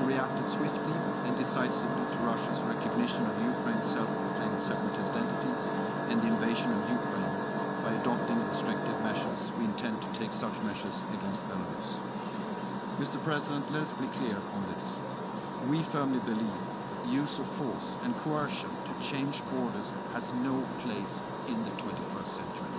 reacted swiftly and decisively to Russia's recognition of Ukraine's self-proclaimed separatist entities and the invasion of Ukraine by adopting restrictive measures. We intend to take such measures against Belarus. Mr. President, let us be clear on this. We firmly believe the use of force and coercion to change borders has no place in the 21st century.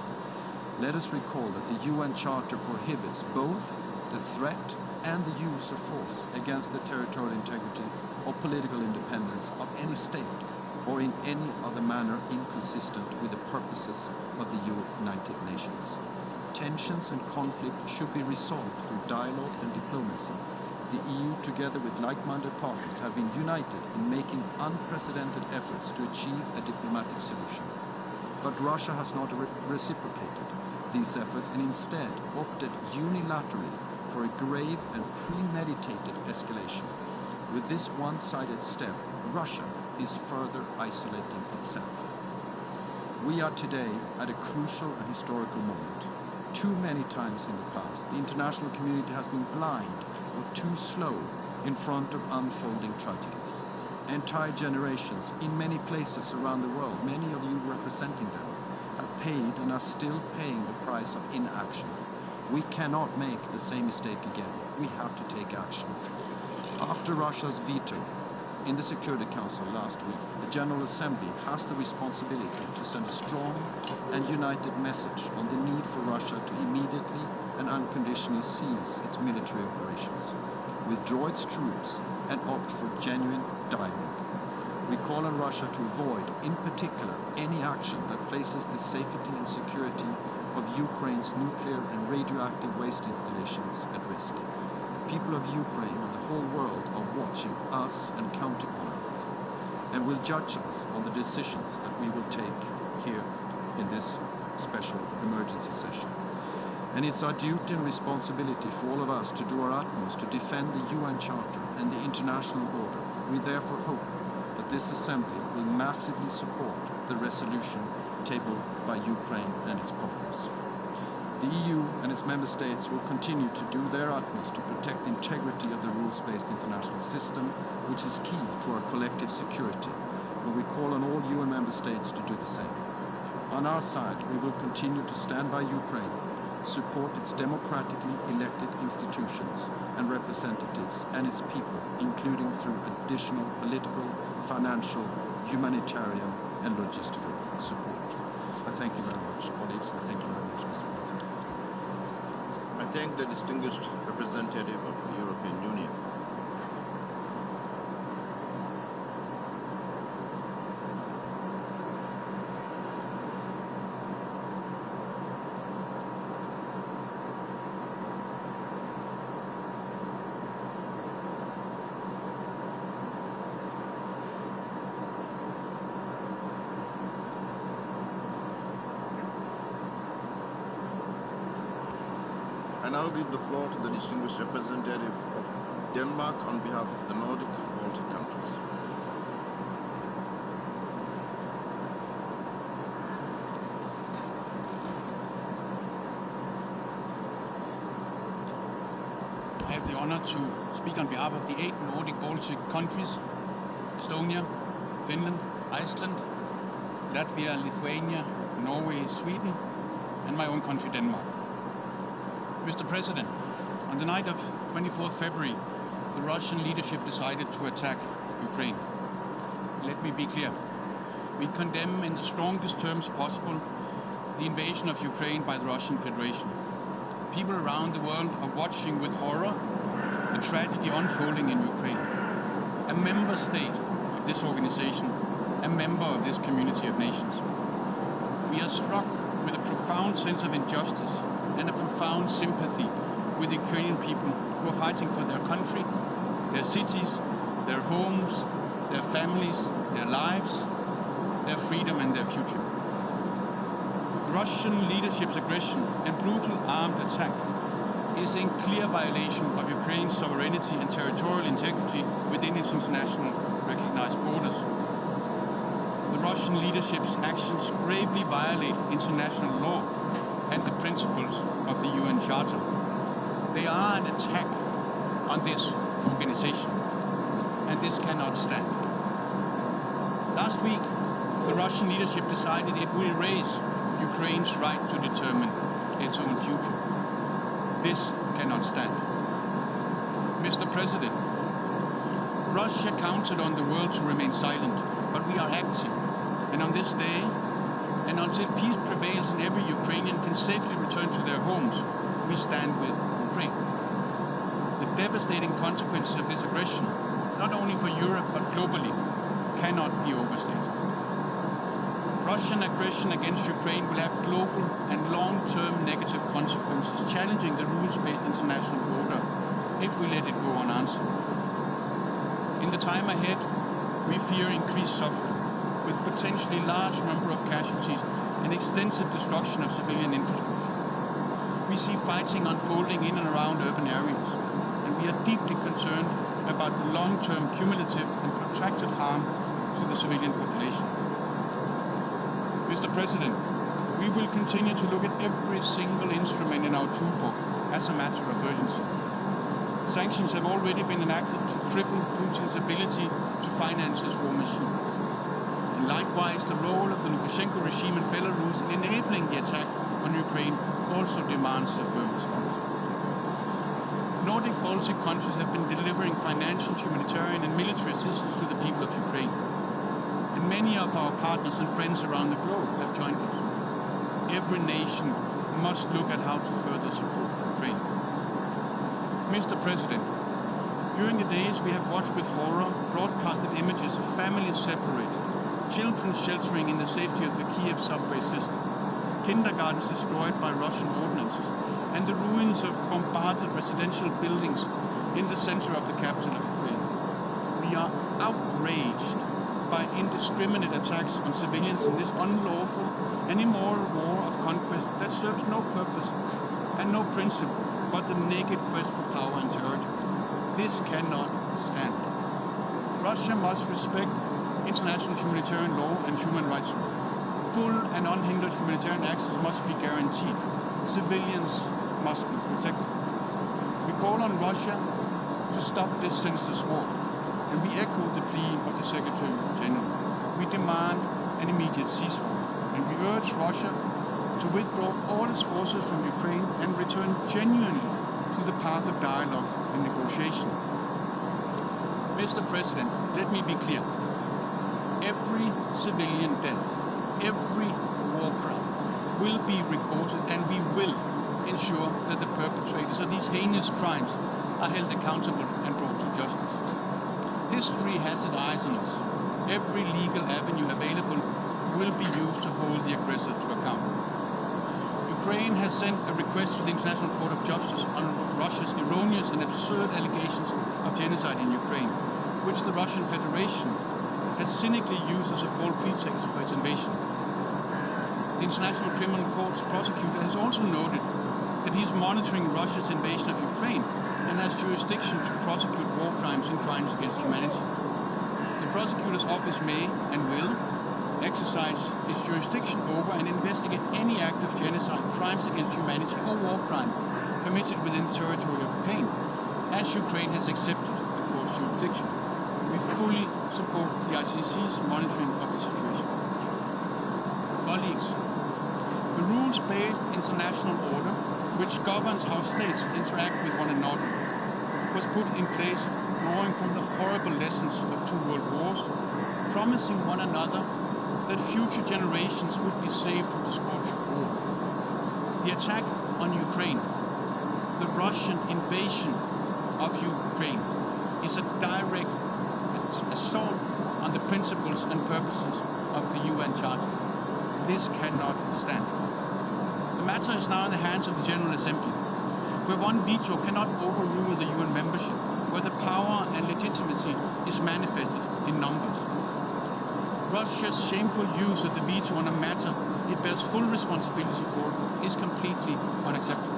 Let us recall that the UN Charter prohibits both the threat and the use of force against the territorial integrity or political independence of any state or in any other manner inconsistent with the purposes of the United Nations. Tensions and conflict should be resolved through dialogue and diplomacy. The EU, together with like-minded partners, have been united in making unprecedented efforts to achieve a diplomatic solution. But Russia has not reciprocated these efforts and instead opted unilaterally for a grave and premeditated escalation. With this one-sided step, Russia is further isolating itself. We are today at a crucial and historical moment. Too many times in the past, the international community has been blind or too slow in front of unfolding tragedies. Entire generations in many places around the world, many of you representing them, have paid and are still paying the price of inaction. We cannot make the same mistake again. We have to take action. After Russia's veto in the Security Council last week, the General Assembly has the responsibility to send a strong and united message on the need for Russia to immediately and unconditionally cease its military operations, withdraw its troops, and opt for genuine dialogue. We call on Russia to avoid, in particular, any action that places the safety and security of Ukraine's nuclear and radioactive waste installations at risk. The people of Ukraine and the whole world are watching us and counting on us, and will judge us on the decisions that we will take here in this special emergency session. And it's our duty and responsibility for all of us to do our utmost to defend the UN Charter and the international order. We therefore hope that this Assembly will massively support the resolution tabled by Ukraine and its partners. The EU and its member states will continue to do their utmost to protect the integrity of the rules-based international system, which is key to our collective security, and we call on all UN member states to do the same. On our side, we will continue to stand by Ukraine, support its democratically elected institutions and representatives and its people, including through additional political, financial, humanitarian and logistical support. I thank you very much, colleagues, and thank you very much, Mr. President. I thank the distinguished representative of the European Union. I now give the floor to the distinguished representative of Denmark on behalf of the Nordic Baltic countries. I have the honor to speak on behalf of the 8 Nordic Baltic countries: Estonia, Finland, Iceland, Latvia, Lithuania, Norway, Sweden, and my own country, Denmark. Mr. President, on the night of 24th February, the Russian leadership decided to attack Ukraine. Let me be clear. We condemn in the strongest terms possible the invasion of Ukraine by the Russian Federation. People around the world are watching with horror the tragedy unfolding in Ukraine. A member state this organization, a member of this community of nations. We are struck with a profound sense of injustice and a profound sympathy with the Ukrainian people who are fighting for their country, their cities, their homes, their families, their lives, their freedom and their future. Russian leadership's aggression and brutal armed attack is in clear violation of Ukraine's sovereignty and territorial integrity within its international recognized borders. The Russian leadership's actions gravely violate international law and the principles of the UN Charter. They are an attack on this organization, and this cannot stand. Last week, the Russian leadership decided it will erase Ukraine's right to determine its own future. This cannot stand. Mr. President, Russia counted on the world to remain silent, but we are acting. And on this day, and until peace prevails and every Ukrainian can safely return to their homes, we stand with Ukraine. The devastating consequences of this aggression, not only for Europe but globally, cannot be overstated. Russian aggression against Ukraine will have global and long-term negative consequences, challenging the rules-based international order if we let it go unanswered. In the time ahead, we fear increased suffering, with potentially large number of casualties and extensive destruction of civilian infrastructure. We see fighting unfolding in and around urban areas, and we are deeply concerned about the long-term cumulative and protracted harm to the civilian population. Mr. President, we will continue to look at every single instrument in our toolbox as a matter of urgency. Sanctions have already been enacted to cripple Putin's ability to finance his war machine. And likewise, the role of the Lukashenko regime in Belarus in enabling the attack on Ukraine also demands a firm response. Nordic Baltic countries have been delivering financial, humanitarian and military assistance to the people of Ukraine. And many of our partners and friends around the globe have joined us. Every nation must look at how to further support Ukraine. Mr. President, during the days we have watched with horror broadcasted images of families separated, children sheltering in the safety of the Kyiv subway system, kindergartens destroyed by Russian ordnances, and the ruins of bombarded residential buildings in the center of the capital of Ukraine. We are outraged by indiscriminate attacks on civilians in this unlawful and immoral war of conquest that serves no purpose and no principle but the naked quest for power and territory. This cannot stand. Russia must respect international humanitarian law and human rights. Full and unhindered humanitarian access must be guaranteed. Civilians must be protected. We call on Russia to stop this senseless war, and we echo the plea of the Secretary General. We demand an immediate ceasefire, and we urge Russia to withdraw all its forces from Ukraine and return genuinely to the path of dialogue and negotiation. Mr. President, let me be clear. Every civilian death, every war crime will be recorded, and we will ensure that the perpetrators of these heinous crimes are held accountable and brought to justice. History has its eyes on us. Every legal avenue available will be used to hold the aggressor to account. Ukraine has sent a request to the International Court of Justice on Russia's erroneous and absurd allegations of genocide in Ukraine, which the Russian Federation has cynically used as a false pretext for its invasion. The International Criminal Court's prosecutor has also noted that he is monitoring Russia's invasion of Ukraine and has jurisdiction to prosecute war crimes and crimes against humanity. The prosecutor's office may and will exercise its jurisdiction over and investigate any act of genocide, crimes against humanity, or war crime committed within the territory of Ukraine, as Ukraine has accepted the court's jurisdiction. We fully support the ICC's monitoring of the situation. Colleagues, the rules-based international order, which governs how states interact with one another, was put in place drawing from the horrible lessons of 2 world wars, promising one another that future generations would be saved from the scourge of war. The attack on Ukraine, the Russian invasion of Ukraine, is a direct assault on the principles and purposes of the UN Charter. This cannot stand. The matter is now in the hands of the General Assembly, where one veto cannot overrule the UN membership, where the power and legitimacy is manifested in numbers. Russia's shameful use of the veto on a matter it bears full responsibility for is completely unacceptable.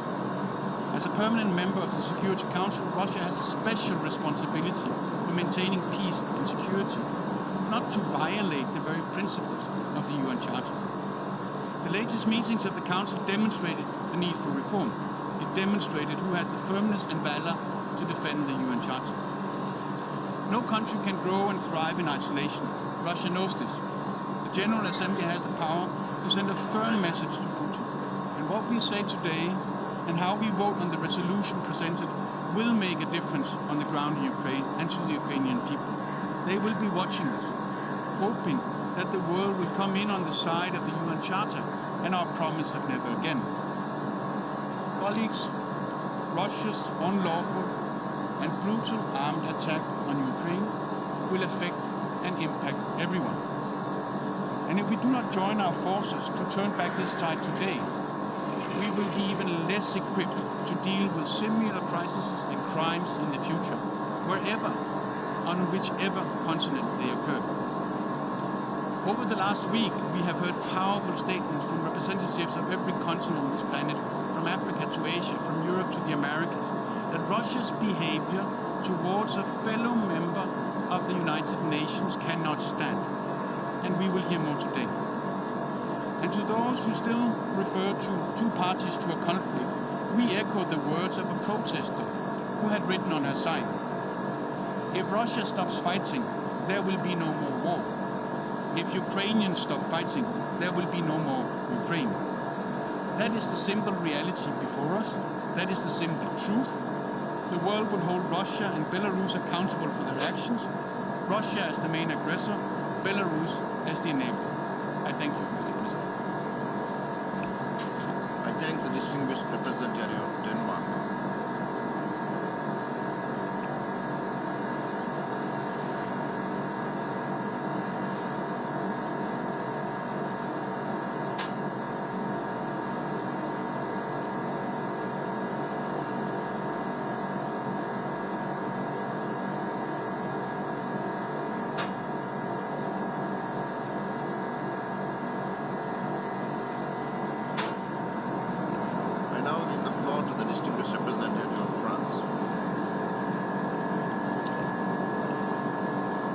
As a permanent member of the Security Council, Russia has a special responsibility for maintaining peace and security, not to violate the very principles of the UN Charter. The latest meetings of the Council demonstrated the need for reform. It demonstrated who had the firmness and valor to defend the UN Charter. No country can grow and thrive in isolation. Russia knows this. The General Assembly has the power to send a firm message to Putin. And what we say today and how we vote on the resolution presented will make a difference on the ground in Ukraine and to the Ukrainian people. They will be watching us, hoping that the world will come in on the side of the UN Charter and our promise of never again. Colleagues, Russia's unlawful and brutal armed attack on Ukraine will affect and impact everyone. And if we do not join our forces to turn back this tide today, we will be even less equipped to deal with similar crises and crimes in the future, wherever, on whichever continent they occur. Over the last week, we have heard powerful statements from representatives of every continent on this planet, from Africa to Asia, from Europe to the Americas, that Russia's behavior towards a fellow member of the United Nations cannot stand. And we will hear more today. And to those who still refer to two parties to a conflict, we echo the words of a protester who had written on her side: if Russia stops fighting, there will be no more war. If Ukrainians stop fighting, there will be no more Ukraine. That is the simple reality before us. That is the simple truth. The world will hold Russia and Belarus accountable for their actions. Russia as the main aggressor, Belarus as the enabler. I thank you, Mr. President. I thank the distinguished representative of Denmark.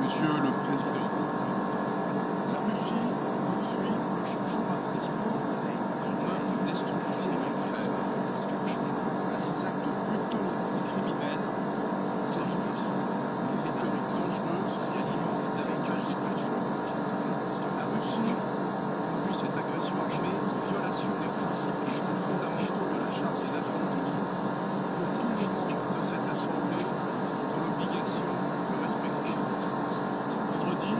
Monsieur le Président, la Russie poursuit jour après jour son œuvre de destruction à ses actes brutaux et criminels, s'agissant d'une rhétorique dangereuse qui alimente davantage la culture. La Russie conduit cette agression armée en violation des principes fondamentaux de la Charte des Nations Unies que tous les membres de cette Assemblée ont l'obligation de respecter. Vendredi,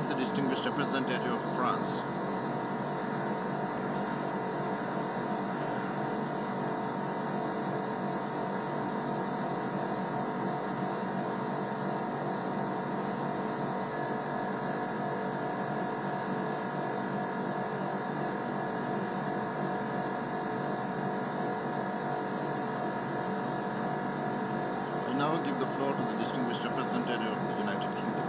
thank the distinguished representative of France. I now give the floor to the distinguished representative of the United Kingdom.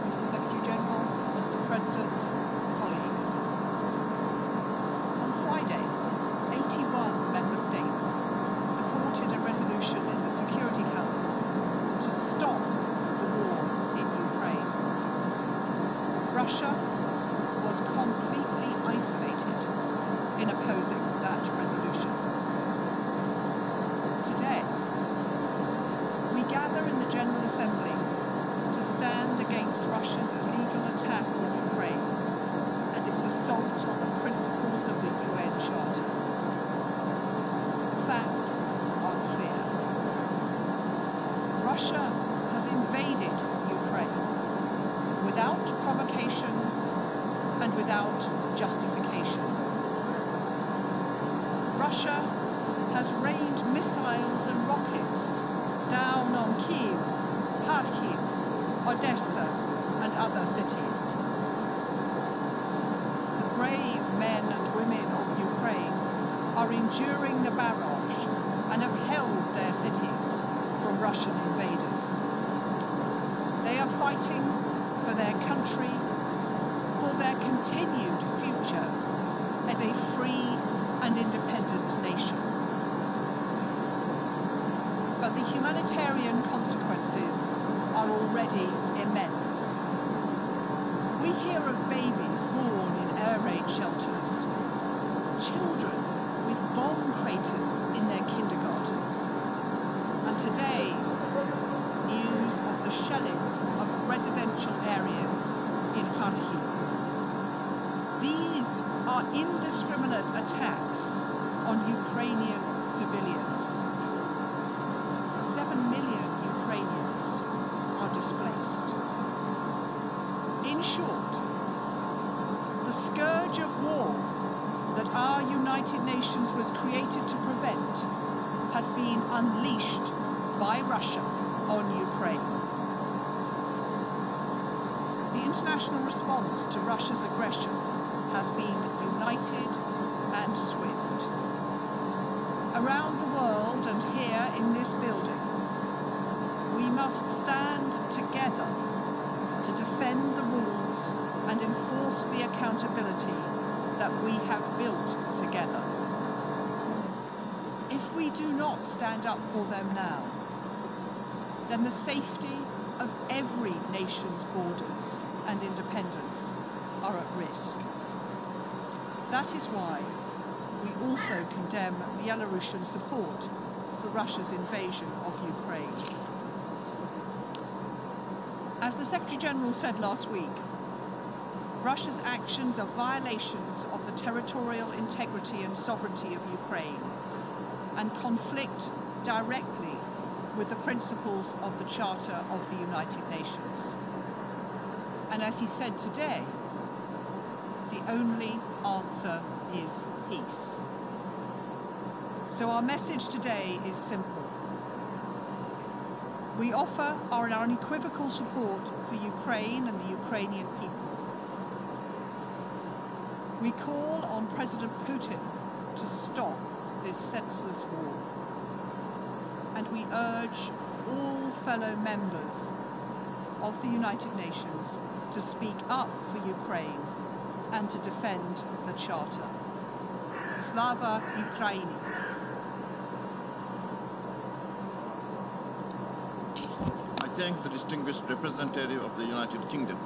Mr. Secretary General, Mr. President, colleagues. On Friday, 81 member states supported a resolution in the Security Council to stop the war in Ukraine. Russia was completely isolated in opposing that resolution. Today, we gather in the General Assembly to stand against Russia's illegal attack on Ukraine and its assault on the principles of the UN Charter. The facts are clear. Russia has invaded Ukraine without provocation and without justification. Russia has rained missiles and rockets down on Kyiv, Kharkiv, Odessa and other cities. The brave men and women of Ukraine are enduring the barrage and have held their cities from Russian invaders. They are fighting for their country, for their continued future as a free and independent nation. But the humanitarian consequences are already immense. We hear of babies born in air raid shelters, children with bomb craters in their kindergartens, and today, news of the shelling of residential areas in Kharkiv. These are indiscriminate attacks on Ukrainian civilians. 7 million Ukrainians are displaced. In short, the scourge of war that our United Nations was created to prevent has been unleashed by Russia on Ukraine. The international response to Russia's aggression has been united and swift. Around the world and here in this building, we must stand together to defend the rules and enforce the accountability that we have built together. If we do not stand up for them now, then the safety of every nation's borders and independence are at risk. That is why we also condemn Belarusian support for Russia's invasion of Ukraine. As the Secretary General said last week, Russia's actions are violations of the territorial integrity and sovereignty of Ukraine and conflict directly with the principles of the Charter of the United Nations. And as he said today, the only answer is peace. So our message today is simple. We offer our unequivocal support for Ukraine and the Ukrainian people. We call on President Putin to stop this senseless war. And we urge all fellow members of the United Nations to speak up for Ukraine and to defend the Charter. Slava Ukraini! I thank the distinguished representative of the United Kingdom.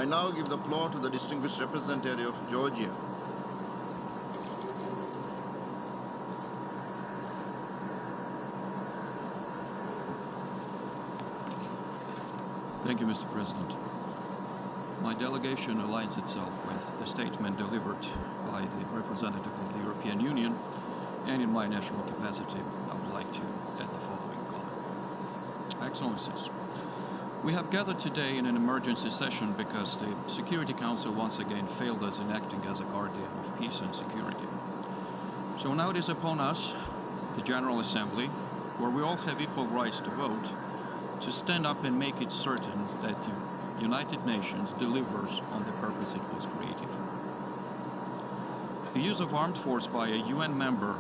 I now give the floor to the distinguished representative of Georgia. Thank you, Mr. President. My delegation aligns itself with the statement delivered by the representative of the European Union, and in my national capacity, I would like to add the following comment. Excellencies, we have gathered today in an emergency session because the Security Council once again failed us in acting as a guardian of peace and security. So now it is upon us, the General Assembly, where we all have equal rights to vote, to stand up and make it certain that the United Nations delivers on the purpose it was created for. The use of armed force by a UN member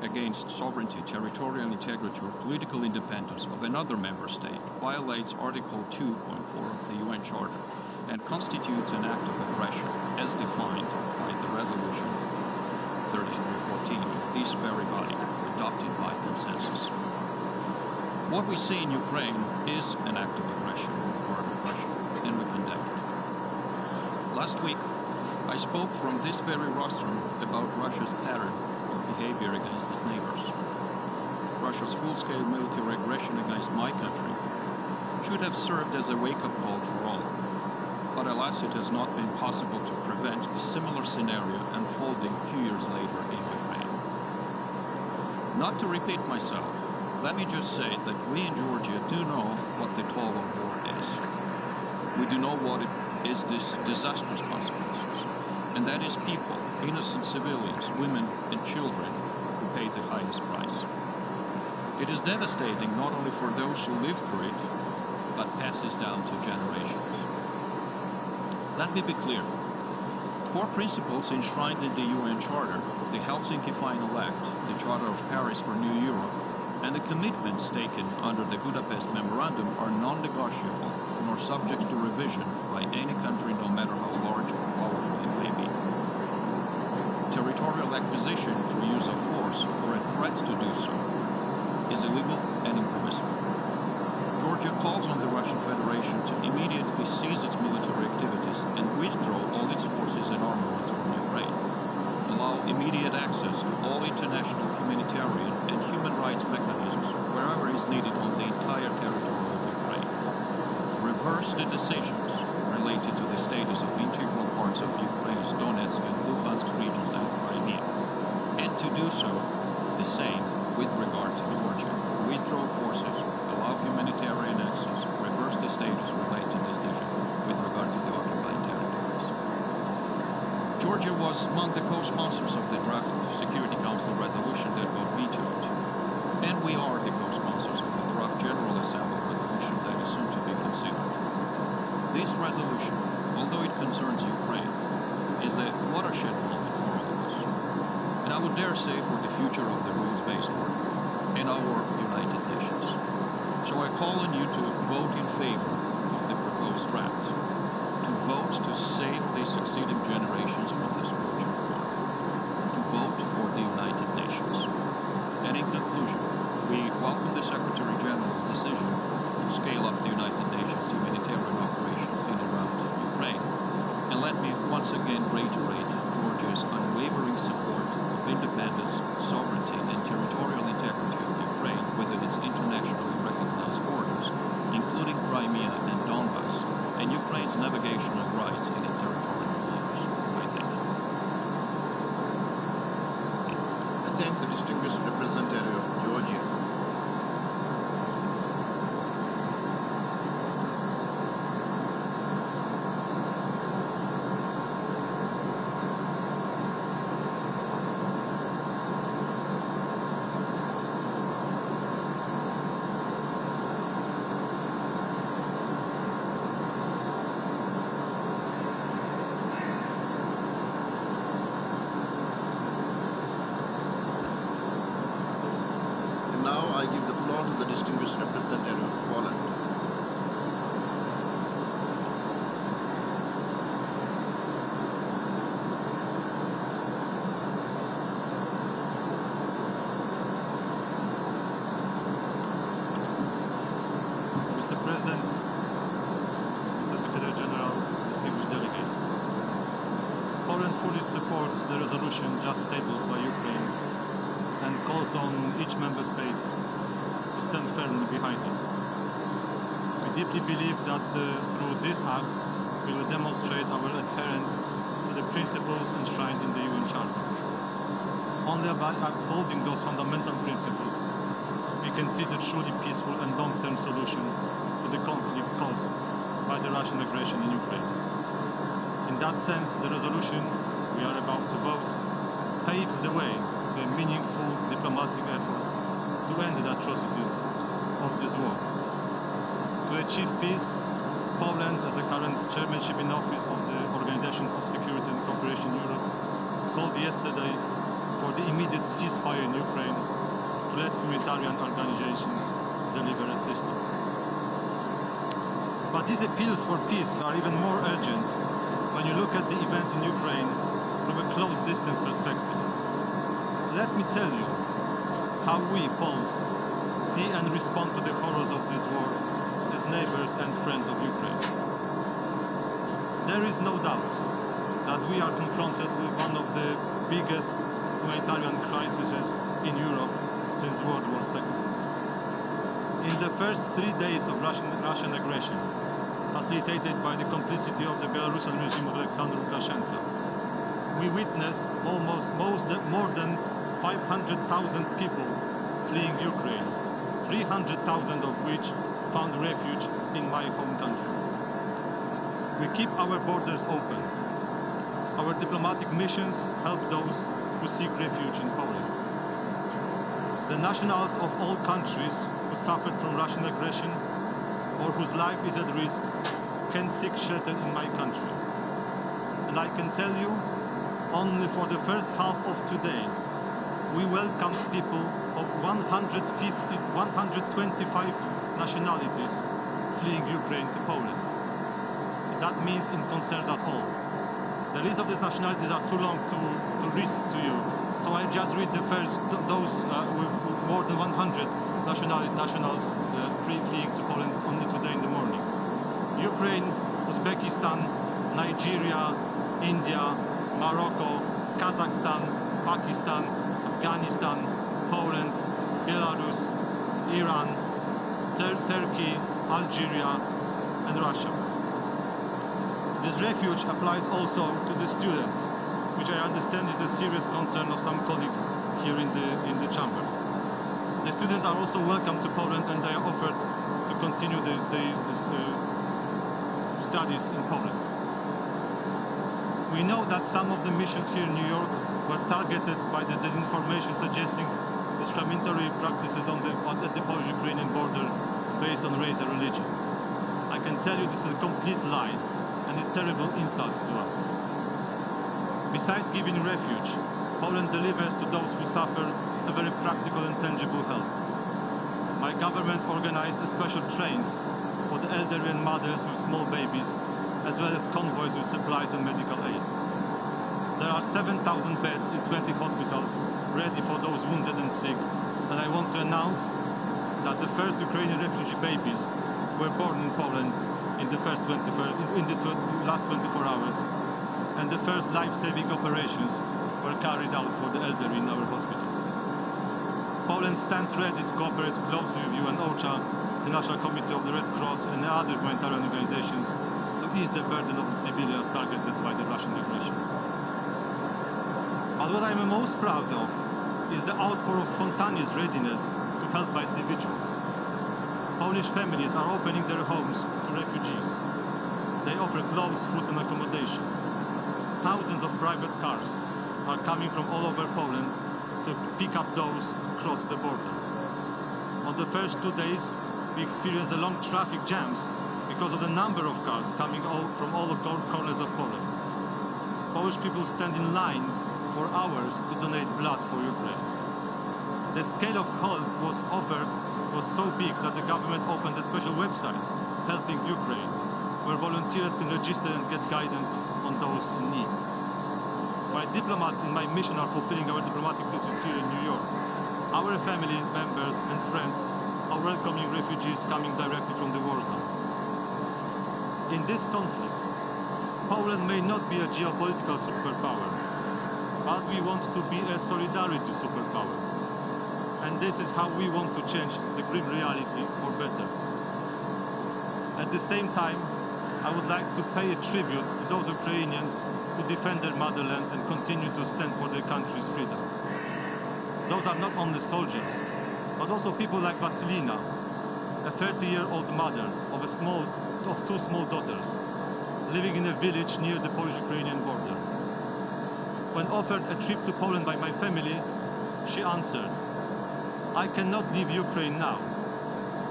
against sovereignty, territorial integrity, or political independence of another member state violates Article 2.4 of the UN Charter and constitutes an act of aggression as defined by the Resolution 3314 of this very body, adopted by consensus. What we see in Ukraine is an act of aggression or repression, and we condemn it. Last week, I spoke from this very rostrum about Russia's pattern of behavior against its neighbors. Russia's full-scale military aggression against my country should have served as a wake-up call for all, but alas, it has not been possible to prevent a similar scenario unfolding a few years later in Ukraine. Not to repeat myself, let me just say that we in Georgia do know what the toll of war is. We do know what it is this disastrous consequences, and that is people, innocent civilians, women and children who pay the highest price. It is devastating not only for those who live through it, but passes down to generations. Let me be clear. Core principles enshrined in the UN Charter, the Helsinki Final Act, the Charter of Paris for New Europe, and the commitments taken under the Budapest Memorandum are non-negotiable nor subject to revision by any country, no matter how large or powerful it may be. Territorial acquisition through use of force or a threat to do so is illegal and impermissible. Georgia calls on the Russian Federation to immediately cease its military activities and withdraw all its forces and armaments from Ukraine, allow immediate access to all international humanitarian and human rights mechanisms wherever is needed on the entire territory of Ukraine, reverse the decisions related to the status of integral parts of Ukraine's Donetsk and Luhansk regions and Crimea, and to do so the same with regard to Georgia. Withdraw forces, allow humanitarian access, reverse the status related decision with regard to the occupied territories. Georgia was among the co-sponsors of the draft Security Council resolution that got vetoed, and we are the co-sponsors of the draft General Assembly resolution that is soon to be considered. This resolution, although it concerns Ukraine, is a watershed moment for all of us, and I would dare say for the future of the rules-based order and our United Nations. So I call on you to vote in favor of the proposed draft, to vote to save the succeeding generations from the scourge of war, to vote for the United Nations. And in conclusion, we welcome the Secretary General's decision to scale up the United Nations humanitarian operations in and around Ukraine. And let me once again reiterate Georgia's unwavering support of independence, sovereignty, and territorial integrity of Ukraine within its internationally recognized borders, including Crimea and Donbass, and Ukraine's navigational rights in its territorial waters. I thank you. I thank the distinguished representative of Georgia. just tabled by Ukraine and calls on each member state to stand firmly behind it. We deeply believe that through this act we will demonstrate our adherence to the principles enshrined in the UN Charter. Only by upholding those fundamental principles we can see the truly peaceful and long-term solution to the conflict caused by the Russian aggression in Ukraine. In that sense, the resolution we are about to vote paves the way to a meaningful diplomatic effort to end the atrocities of this war. To achieve peace, Poland, as the current chairmanship in office of the Organization of Security and Cooperation in Europe, called yesterday for the immediate ceasefire in Ukraine to let humanitarian organizations deliver assistance. But these appeals for peace are even more urgent when you look at the events in Ukraine from a close distance perspective. Let me tell you how we, Poles, see and respond to the horrors of this war as neighbors and friends of Ukraine. There is no doubt that we are confronted with one of the biggest humanitarian crises in Europe since World War II. In the first 3 days of Russian aggression, facilitated by the complicity of the Belarusian regime of Alexander Lukashenko, we witnessed more than 500,000 people fleeing Ukraine, 300,000 of which found refuge in my home country. We keep our borders open. Our diplomatic missions help those who seek refuge in Poland. The nationals of all countries who suffered from Russian aggression or whose life is at risk can seek shelter in my country. And I can tell you, only for the first half of today, we welcomed people of 125 nationalities fleeing Ukraine to Poland. That means it concerns us all. The list of these nationalities are too long to read to you, so I'll just read the first, those with more than 100 nationals fleeing to Poland only today in the morning. Ukraine, Uzbekistan, Nigeria, India, Morocco, Kazakhstan, Pakistan, Afghanistan, Poland, Belarus, Iran, Turkey, Algeria, and Russia. This refuge applies also to the students, which I understand is a serious concern of some colleagues here in the chamber. The students are also welcome to Poland, and they are offered to continue the studies in Poland. We know that some of the missions here in New York were targeted by the disinformation suggesting discriminatory practices at the Polish-Ukrainian border based on race and religion. I can tell you this is a complete lie and a terrible insult to us. Besides giving refuge, Poland delivers to those who suffer a very practical and tangible help. My government organized special trains for the elderly and mothers with small babies, as well as convoys with supplies and medical aid. There are 7,000 beds in 20 hospitals ready for those wounded and sick, and I want to announce that the first Ukrainian refugee babies were born in Poland in the last 24 hours, and the first life-saving operations were carried out for the elderly in our hospitals. Poland stands ready to cooperate closely with you and OCHA, the National Committee of the Red Cross, and other humanitarian organizations to ease the burden of the civilians targeted by the Russian aggression. But what I am most proud of is the outpour of spontaneous readiness to help by individuals. Polish families are opening their homes to refugees. They offer clothes, food and accommodation. Thousands of private cars are coming from all over Poland to pick up those across the border. On the first 2 days, we experienced long traffic jams because of the number of cars coming from all corners of Poland. Polish people stand in lines for hours to donate blood for Ukraine. The scale of help was offered was so big that the government opened a special website, Helping Ukraine, where volunteers can register and get guidance on those in need. While diplomats in my mission are fulfilling our diplomatic duties here in New York, our family members and friends are welcoming refugees coming directly from the war zone. In this conflict, Poland may not be a geopolitical superpower, but we want to be a solidarity superpower. And this is how we want to change the grim reality for better. At the same time, I would like to pay a tribute to those Ukrainians who defend their motherland and continue to stand for their country's freedom. Those are not only soldiers, but also people like Vasilina, a 30-year-old mother of two small daughters, living in a village near the Polish-Ukrainian border. When offered a trip to Poland by my family, she answered, "I cannot leave Ukraine now.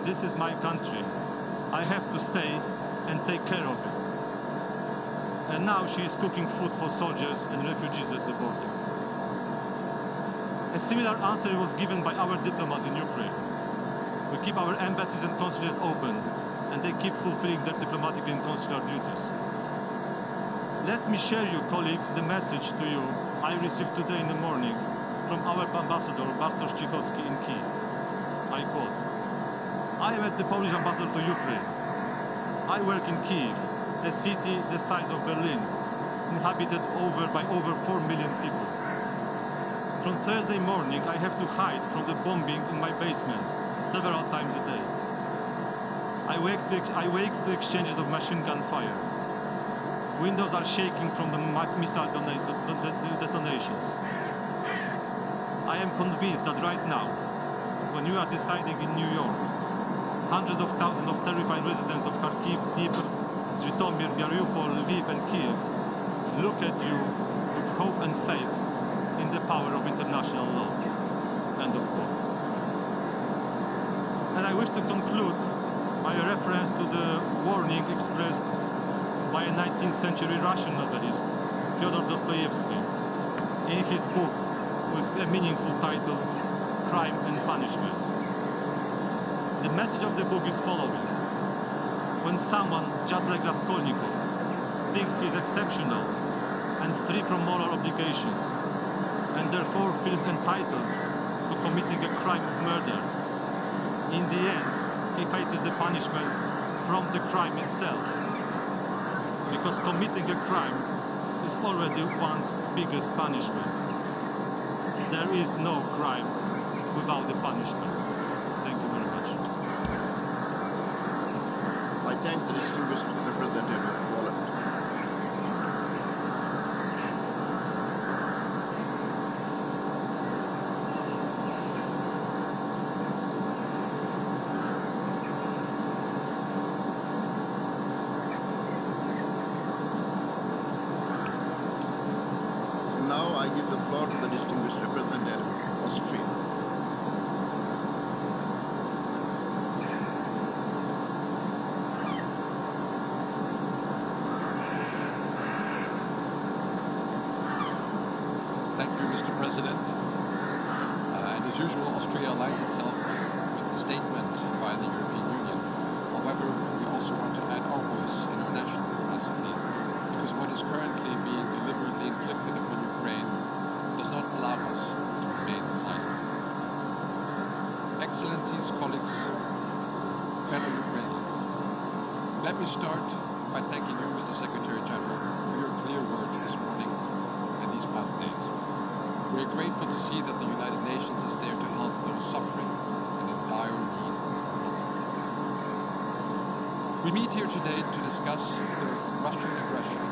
This is my country. I have to stay and take care of it." And now she is cooking food for soldiers and refugees at the border. A similar answer was given by our diplomats in Ukraine. We keep our embassies and consulates open, and they keep fulfilling their diplomatic and consular duties. Let me share you, colleagues, the message to you I received today in the morning from our ambassador, Bartosz Cichowski, in Kyiv. I quote, "I am at the Polish ambassador to Ukraine. I work in Kyiv, a city the size of Berlin, inhabited by over 4 million people. From Thursday morning, I have to hide from the bombing in my basement several times a day. I wake to exchanges of machine gun fire. Windows are shaking from the missile detonations. I am convinced that right now, when you are deciding in New York, hundreds of thousands of terrified residents of Kharkiv, Dnipro, Zhytomyr, Mariupol, Lviv and Kiev look at you with hope and faith in the power of international law." End of quote. And I wish to conclude by a reference to the warning expressed by a 19th century Russian novelist, Fyodor Dostoevsky, in his book with a meaningful title, Crime and Punishment. The message of the book is following. When someone, just like Raskolnikov, thinks he is exceptional and free from moral obligations, and therefore feels entitled to committing a crime of murder, in the end, he faces the punishment from the crime itself. Because committing a crime is already one's biggest punishment. There is no crime without the punishment. Thank you very much. I thank the distinguished representative of Poland. Now I give the floor to the distinguished representative of Austria. Thank you, Mr. President. And as usual, Austria aligns itself with the statement by the European Union. However, we also want to add our voice in our national capacity, because what is currently being deliberately inflicted upon Ukraine does not allow us to remain silent. Excellencies, colleagues, fellow Ukrainians, let me start by thanking you, Mr. Secretary General, for your clear words this morning and these past days. We are grateful to see that the United Nations is there to help those suffering and in dire need of help. We meet here today to discuss the Russian aggression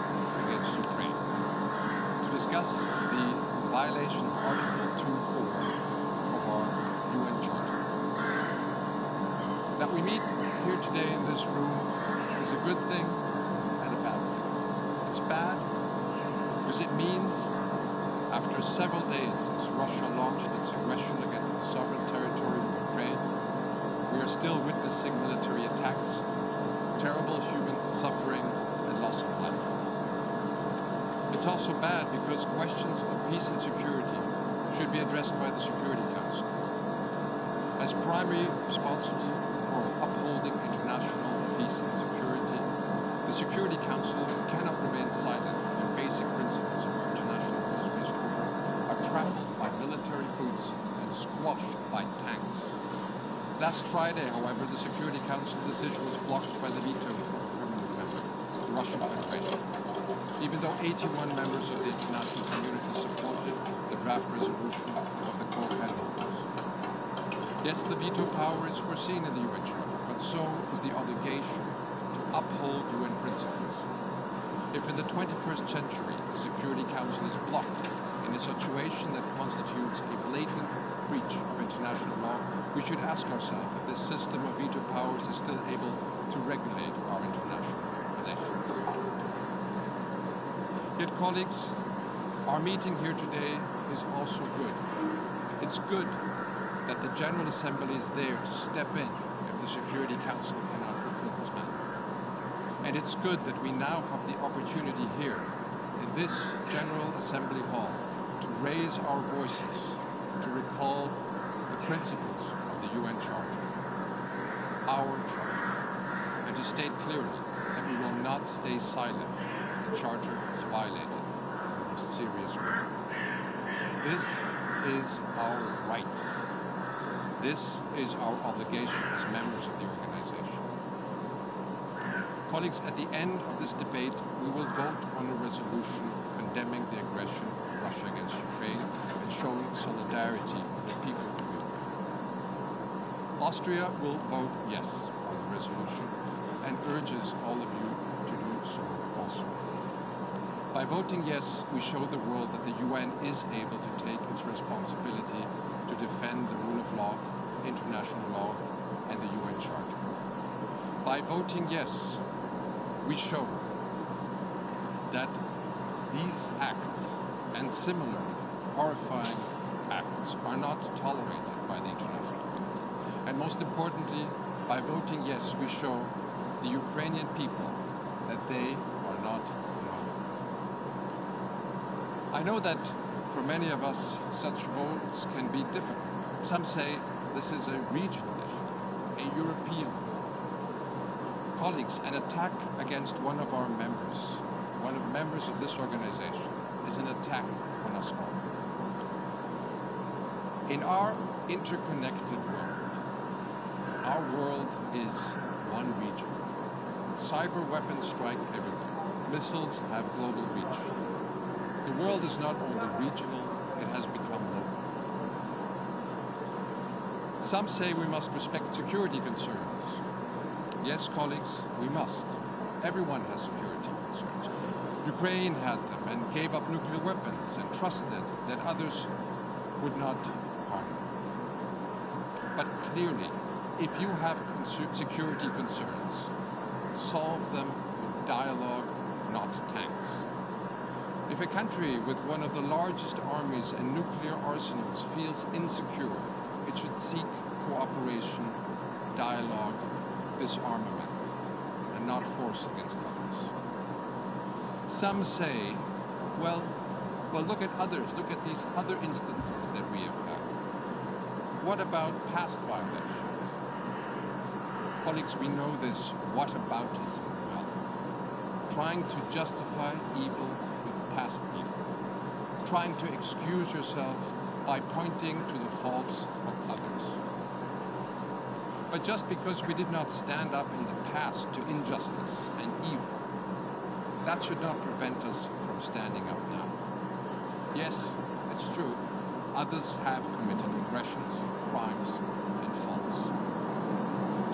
against Ukraine, to discuss the violation of Article 2.4 of our UN Charter. That we meet here today in this room is a good thing and a bad thing. It's bad because it means after several days since Russia launched its aggression against the sovereign territory of Ukraine, we are still witnessing military attacks, terrible human suffering, and loss of life. It's also bad because questions of peace and security should be addressed by the Security Council. As primary responsible for upholding international peace and security, the Security Council cannot remain silent when basic principles of our international rules-based order are trampled by military boots and squashed by tanks. Last Friday, however, the Security Council decision was blocked by the veto of a permanent member, the Russian Federation. Even though 81 members of the international community supported draft resolution of the core headquarters. Yes, the veto power is foreseen in the UN Charter, but so is the obligation to uphold UN principles. If in the 21st century the Security Council is blocked in a situation that constitutes a blatant breach of international law, we should ask ourselves if this system of veto powers is still able to regulate our international relations. Yet, colleagues, our meeting here today is also good. It's good that the General Assembly is there to step in if the Security Council cannot fulfill its mandate. And it's good that we now have the opportunity here in this General Assembly Hall to raise our voices, to recall the principles of the UN Charter, our Charter, and to state clearly that we will not stay silent if the Charter is violated in the most serious way. This is our right. This is our obligation as members of the organization. Colleagues, at the end of this debate, we will vote on a resolution condemning the aggression of Russia against Ukraine and showing solidarity with the people of Ukraine. Austria will vote yes on the resolution and urges all of you to do so also. By voting yes, we show the world that the UN is able to take its responsibility to defend the rule of law, international law, and the UN Charter. By voting yes, we show that these acts and similar horrifying acts are not tolerated by the international community. And most importantly, by voting yes, we show the Ukrainian people that they are not alone. I know that for many of us, such votes can be difficult. Some say this is a regional issue, a European. Colleagues, an attack against one of our members, one of the members of this organization, is an attack on us all. In our interconnected world, our world is one region. Cyber weapons strike everywhere. Missiles have global reach. The world is not only regional, it has become local. Some say we must respect security concerns. Yes, colleagues, we must. Everyone has security concerns. Ukraine had them and gave up nuclear weapons and trusted that others would not harm them. But clearly, if you have security concerns, solve them with dialogue, not tanks. If a country with one of the largest armies and nuclear arsenals feels insecure, it should seek cooperation, dialogue, disarmament, and not force against others. Some say, well, look at others, look at these other instances that we have had. What about past violations? Colleagues, we know this whataboutism well. Trying to justify evil with past evil. Trying to excuse yourself by pointing to the faults of others. But just because we did not stand up in the past to injustice and evil, that should not prevent us from standing up now. Yes, it's true, others have committed aggressions, crimes, and faults.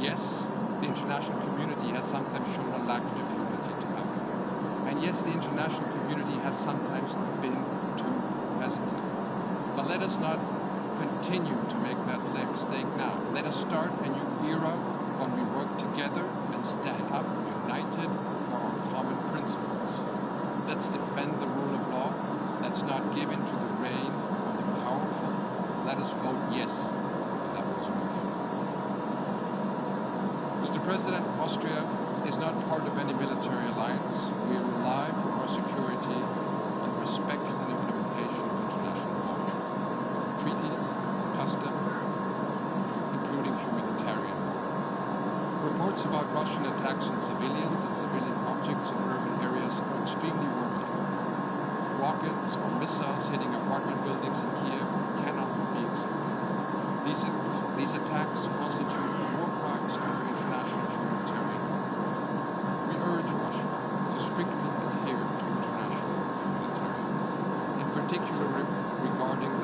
Yes, the international community has sometimes shown a lack of unity to act. And yes, the international community has sometimes been too hesitant. But let us not continue to make that same mistake now. Let us start a new era when we work together and stand up united for our common principles. Let's defend the rule of law. Let's not give in to the reign of the powerful. Let us vote yes to that resolution. Mr. President, Austria is not part of any military alliance. We rely for our security on respect and implementation of international law, treaties, custom, including humanitarian law. Reports about Russian attacks on civilians and civilian objects in urban areas are extremely worrying. Rockets or missiles hitting apartment buildings in Kyiv cannot be accepted. These attacks constitute war crimes under international humanitarian law. We urge Russia to strictly adhere to international humanitarian law, in particular regarding the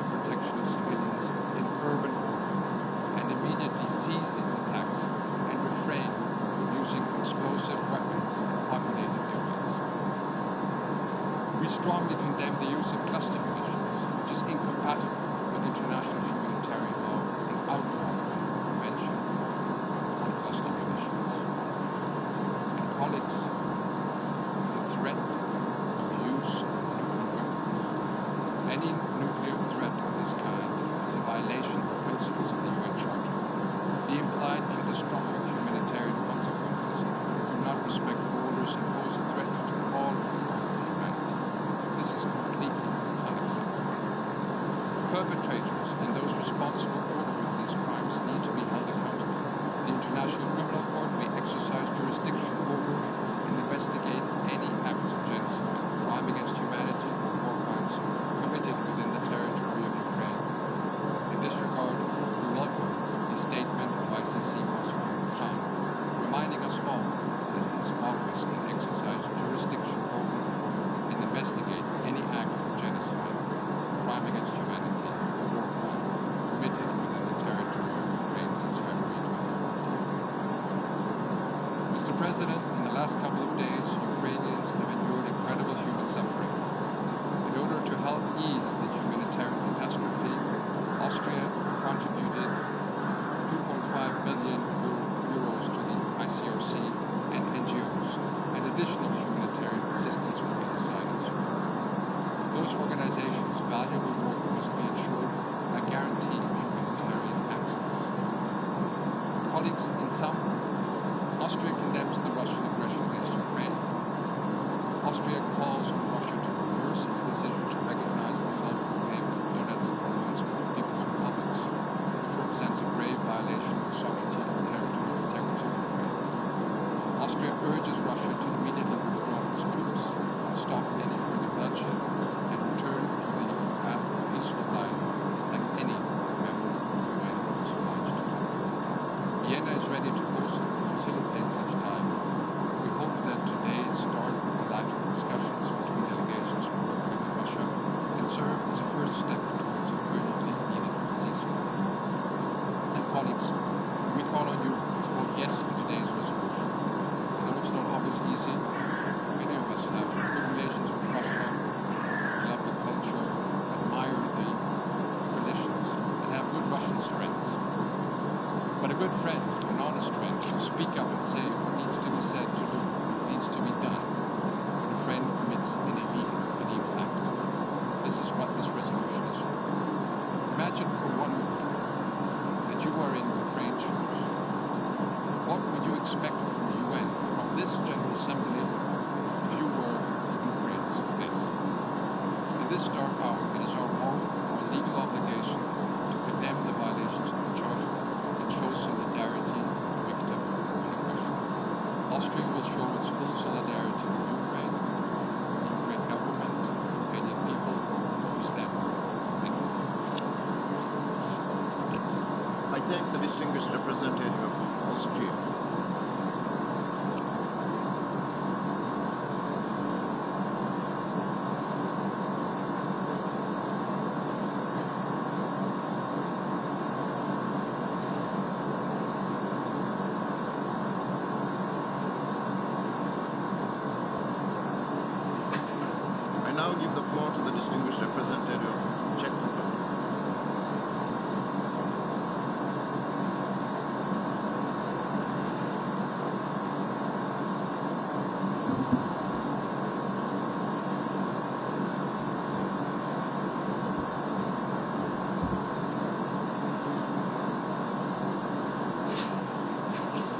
perpetrators and those responsible for these crimes need to be held accountable. The International Criminal Court may exercise jurisdiction over and investigate any acts of genocide, crime against humanity, or war crimes committed within the territory of Ukraine. In this regard, we welcome the statement of ICC Moscow, reminding us all that his office can exercise jurisdiction over and investigate any act of genocide, crime against humanity, or war crime committed within the territory of Ukraine since February 2014. Mr. President, in the last couple of days, Ukrainians have endured incredible human suffering. In order to help ease the humanitarian catastrophe, Austria contributed 2.5 million euros to the ICRC and NGOs, and additional humanitarian assistance will be decided soon. Those organizations' valuable work must be ensured by guaranteeing humanitarian access. Colleagues, in sum, Austria condemns the Russian aggression against Ukraine. Austria calls on Russia to reverse its decision to recognize the self-proclaimed Donetsk and Luhansk People's Republics, which represents a grave violation of sovereignty and territorial integrity of Ukraine. Austria urges Russia to immediately withdraw its troops, stop any further bloodshed, and return to the path of peaceful dialogue like any member of the UN is obliged to do. Vienna is ready to host and facilitate such dialogue. We hope that today's start with bilateral discussions between delegations from Ukraine and Russia can serve as a first step towards an urgently needed ceasefire. And colleagues, we call on you to vote yes to today's resolution. I know it's not always easy. Many of us have good relations with Russia, love the culture, admire the traditions, and have good Russian friends. But a good friend, an honest friend, will speak up and say what needs to be said to do, what needs to be done when a friend commits an evil act. This is what this resolution is for. Imagine for one moment that you are in Ukraine's shoes. What would you expect from the UN, from this General Assembly, if you were in Ukraine's place? In this dark hour, it is our moral, our legal obligation to condemn the violations of the Charter and show solidarity with the victim of aggression. Austria will show its full solidarity with Ukraine, the Ukraine government, the Ukrainian people who stand. Thank you. I thank the distinguished representative of Austria. I now give the floor to the distinguished representative of Czech Republic.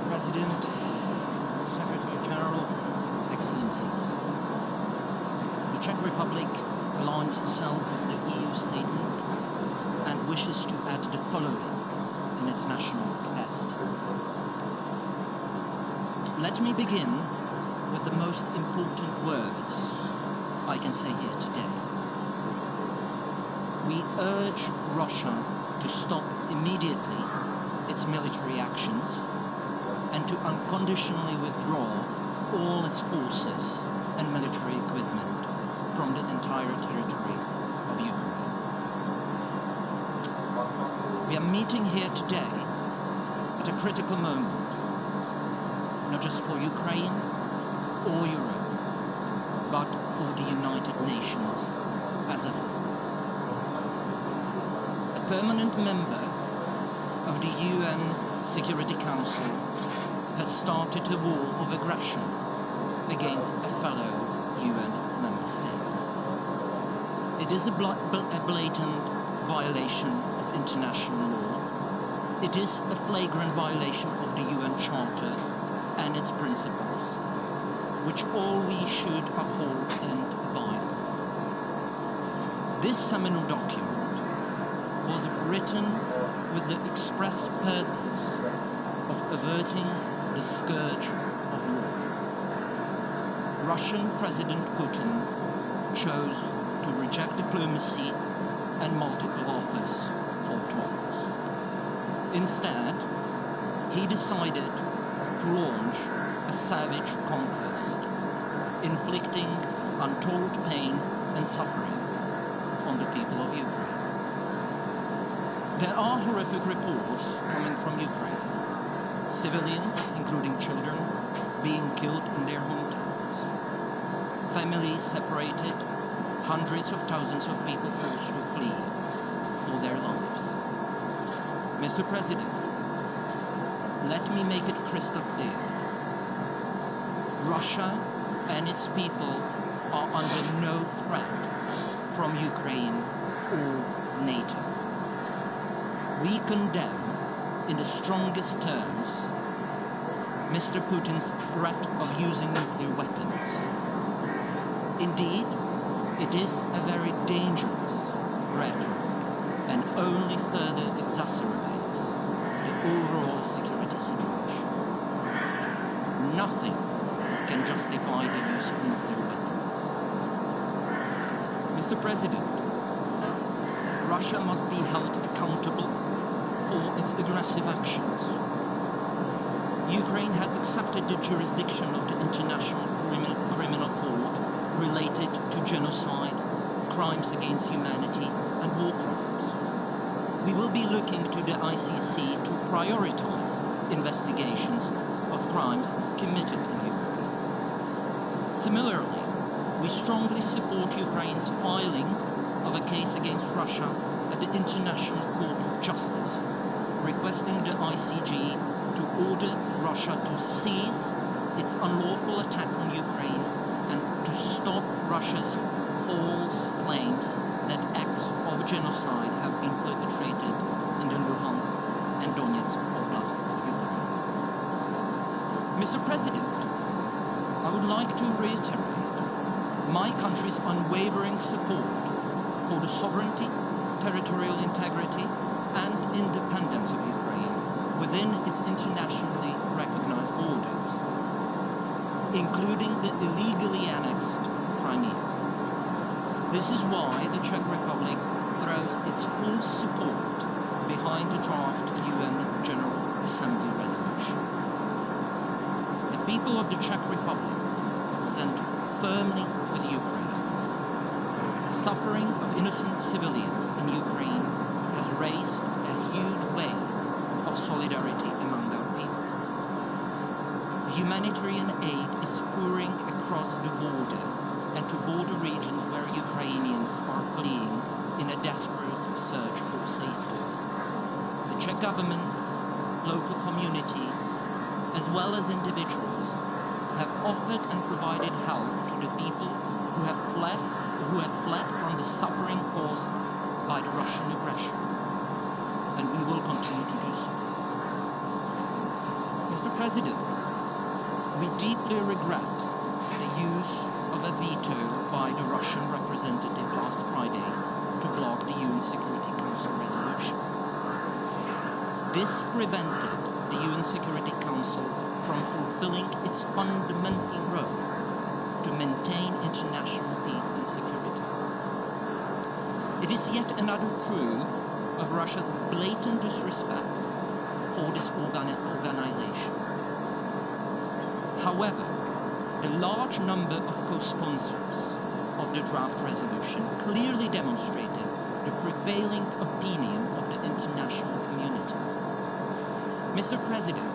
President, Secretary General, Excellencies. The Czech Republic aligns itself with the EU statement and wishes to add the following in its national capacity. Let me begin with the most important words I can say here today. We urge Russia to stop immediately its military actions and to unconditionally withdraw all its forces and military equipment from the entire territory of Ukraine. We are meeting here today at a critical moment, not just for Ukraine or Europe, but for the United Nations as a whole. A permanent member of the UN Security Council has started a war of aggression against a fellow UN member state. It is a blatant violation of international law. It is a flagrant violation of the UN Charter and its principles, which all we should uphold and abide by. This seminal document was written with the express purpose of averting the scourge of war. Russian President Putin chose to reject diplomacy and multiple offers for talks. Instead, he decided to launch a savage conquest, inflicting untold pain and suffering on the people of Ukraine. There are horrific reports coming from Ukraine. Civilians, including children, being killed in their hometowns. Families separated, hundreds of thousands of people forced to flee for their lives. Mr. President, let me make it crystal clear. Russia and its people are under no threat from Ukraine or NATO. We condemn in the strongest terms Mr. Putin's threat of using nuclear weapons. Indeed, it is a very dangerous rhetoric and only further exacerbates the overall security situation. Nothing can justify the use of nuclear weapons. Mr. President, Russia must be held accountable for its aggressive actions. Ukraine has accepted the jurisdiction of the International Criminal Court related to genocide, crimes against humanity, and war crimes. We will be looking to the ICC to prioritize investigations of crimes committed in Ukraine. Similarly, we strongly support Ukraine's filing of a case against Russia at the International Court of Justice, requesting the ICJ to order Russia to cease its unlawful attack on Ukraine and to stop Russia's false claims that acts of genocide have been perpetrated in the Luhansk and Donetsk Oblast of Ukraine. Mr. President, I would like to reiterate my country's unwavering support for the sovereignty, territorial integrity, and independence of Ukraine within its internationally recognized borders, including the illegally annexed Crimea. This is why the Czech Republic throws its full support behind the draft UN General Assembly resolution. The people of the Czech Republic stand firmly with Ukraine. The suffering of innocent civilians in Ukraine has raised a huge wave of solidarity among our people. Humanitarian aid is pouring across the border and to border regions where Ukrainians are fleeing in a desperate search for safety. The Czech government, local communities, as well as individuals, have offered and provided help to the people who have fled from the suffering caused by the Russian aggression, and we will continue to do so. Mr. President, we deeply regret the use of a veto by the Russian representative last Friday to block the UN Security Council resolution. This prevented the UN Security Council from fulfilling its fundamental role to maintain international peace and security. It is yet another proof of Russia's blatant disrespect for this organization. However, the large number of co-sponsors of the draft resolution clearly demonstrated the prevailing opinion of the international community. Mr. President,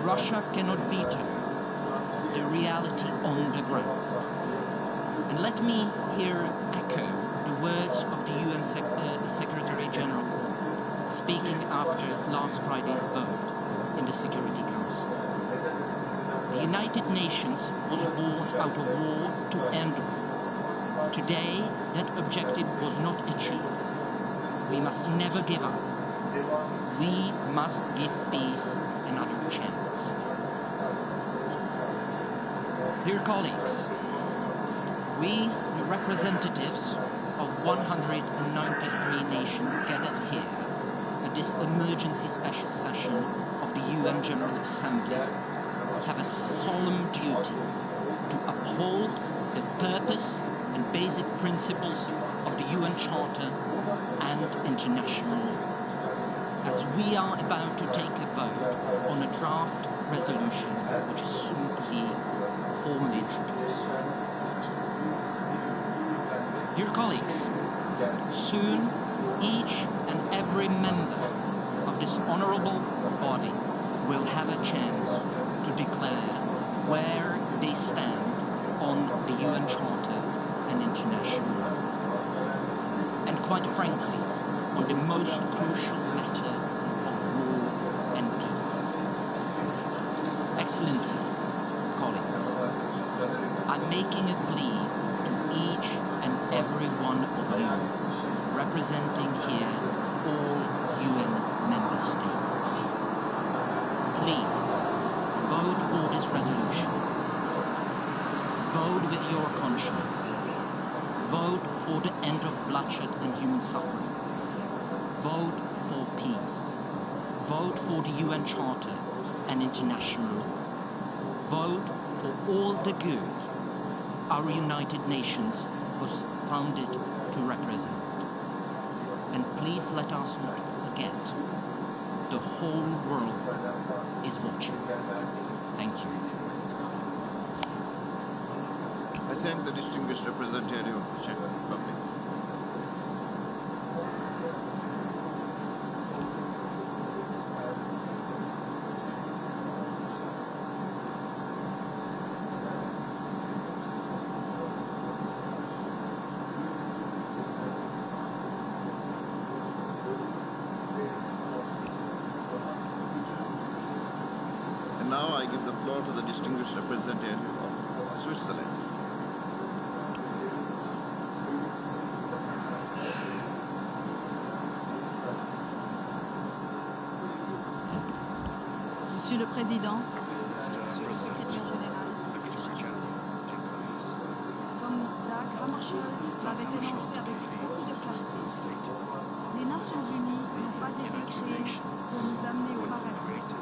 Russia cannot veto the reality on the ground. And let me here echo the words of the UN Secretary General speaking after last Friday's vote in the Security Council. The United Nations was born out of war to end war. Today, that objective was not achieved. We must never give up. We must give peace another chance. Dear colleagues, we, the representatives of 193 nations emergency special session of the UN General Assembly have a solemn duty to uphold the purpose and basic principles of the UN Charter and international law. As we are about to take a vote on a draft resolution which is soon to be formally introduced. Dear colleagues, soon each and every member of this honorable body will have a chance to declare where they stand on the UN Charter and international law. And quite frankly, on the most crucial matter of war and peace. Excellencies, colleagues, I'm making a plea to each and every one of you representing here all UN member states. Please, vote for this resolution. Vote with your conscience. Vote for the end of bloodshed and human suffering. Vote for peace. Vote for the UN Charter and international law. Vote for all the good our United Nations was founded to represent. And please let us not forget, the whole world is watching. Thank you. I thank the distinguished representative of the Czech Republic. And now I give the floor to the distinguished representative of Switzerland. Monsieur le Président, Monsieur le Secrétaire Général, comme Dag Hammarskjöld l'avait énoncé avec beaucoup de clarté, les Nations Unies n'ont pas été créées pour nous amener au paradis,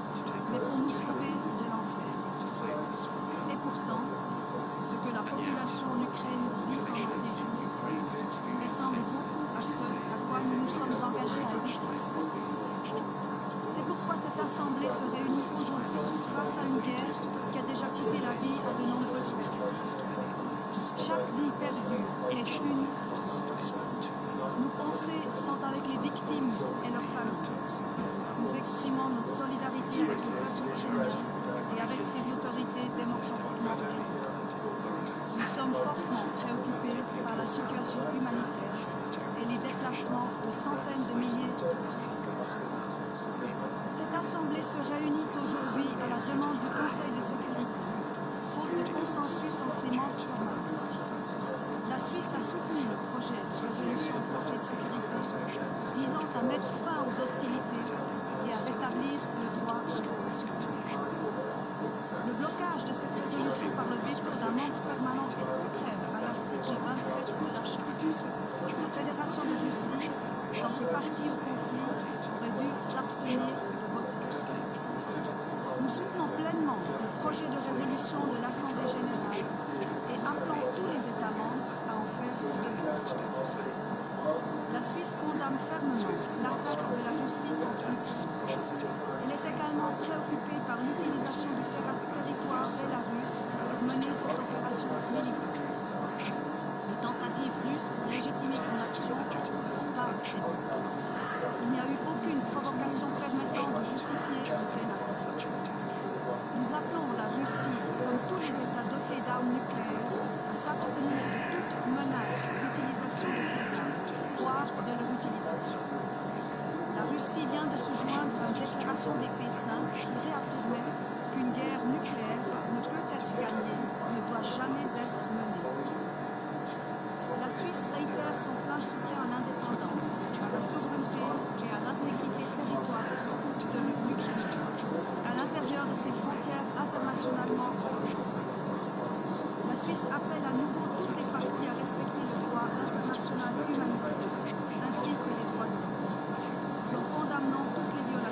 mais pour nous sauver de l'enfer. Et pourtant, ce que la population en Ukraine vit pendant ces jours ressemble beaucoup à ce à quoi nous nous sommes engagés à éviter. C'est pourquoi cette Assemblée se réunit aujourd'hui face à une guerre qui a déjà coûté la vie à de nombreuses personnes. Chaque vie perdue est une. Nos pensées sont avec les victimes et leurs familles. Nous exprimons notre solidarité avec le peuple ukrainien et avec ses autorités démocratiquement élues. Nous sommes fortement préoccupés par la situation humanitaire et les déplacements de centaines de milliers de personnes. Cette Assemblée se réunit aujourd'hui à la demande du Conseil de sécurité, faute de consensus entre ses membres permanents. La Suisse a soutenu le projet de résolution du Conseil de sécurité visant à mettre fin aux hostilités et à rétablir le droit international. Le blocage de cette résolution par le veto d'un membre permanent est contraire à l'article 27 de la Charte. La Fédération de Russie, en tant que partie au conflit, aurait dû s'abstenir de voter. Nous soutenons pleinement le projet de résolution de l'Assemblée générale et appelons tous les États membres à en faire de même. La Suisse condamne fermement l'attaque de la Russie contre l'Ukraine. Elle est également préoccupée par l'utilisation du territoire bélarusse pour mener cette opération militaire. Les tentatives russes pour légitimer son action ne sont pas acceptées. Il n'y a eu aucune provocation permettant de justifier un tel acte. Nous appelons la Russie, comme tous les États dotés d'armes nucléaires, à s'abstenir de toute menace d'utilisation de ces armes, voire de leur utilisation. La Russie vient de se joindre à une déclaration des P5 qui réaffirmait qu'une guerre nucléaire ne peut être gagnée, ne doit jamais être menée. La Suisse réitère son plein soutien à l'indépendance, à la souveraineté et à l'intégrité territoriale de l'Ukraine, à l'intérieur de ses frontières internationalement reconnues. La Suisse appelle à nouveau toutes les parties à respecter le droit international humanitaire, ainsi que les droits de l'homme. Nous condamnons toutes les violations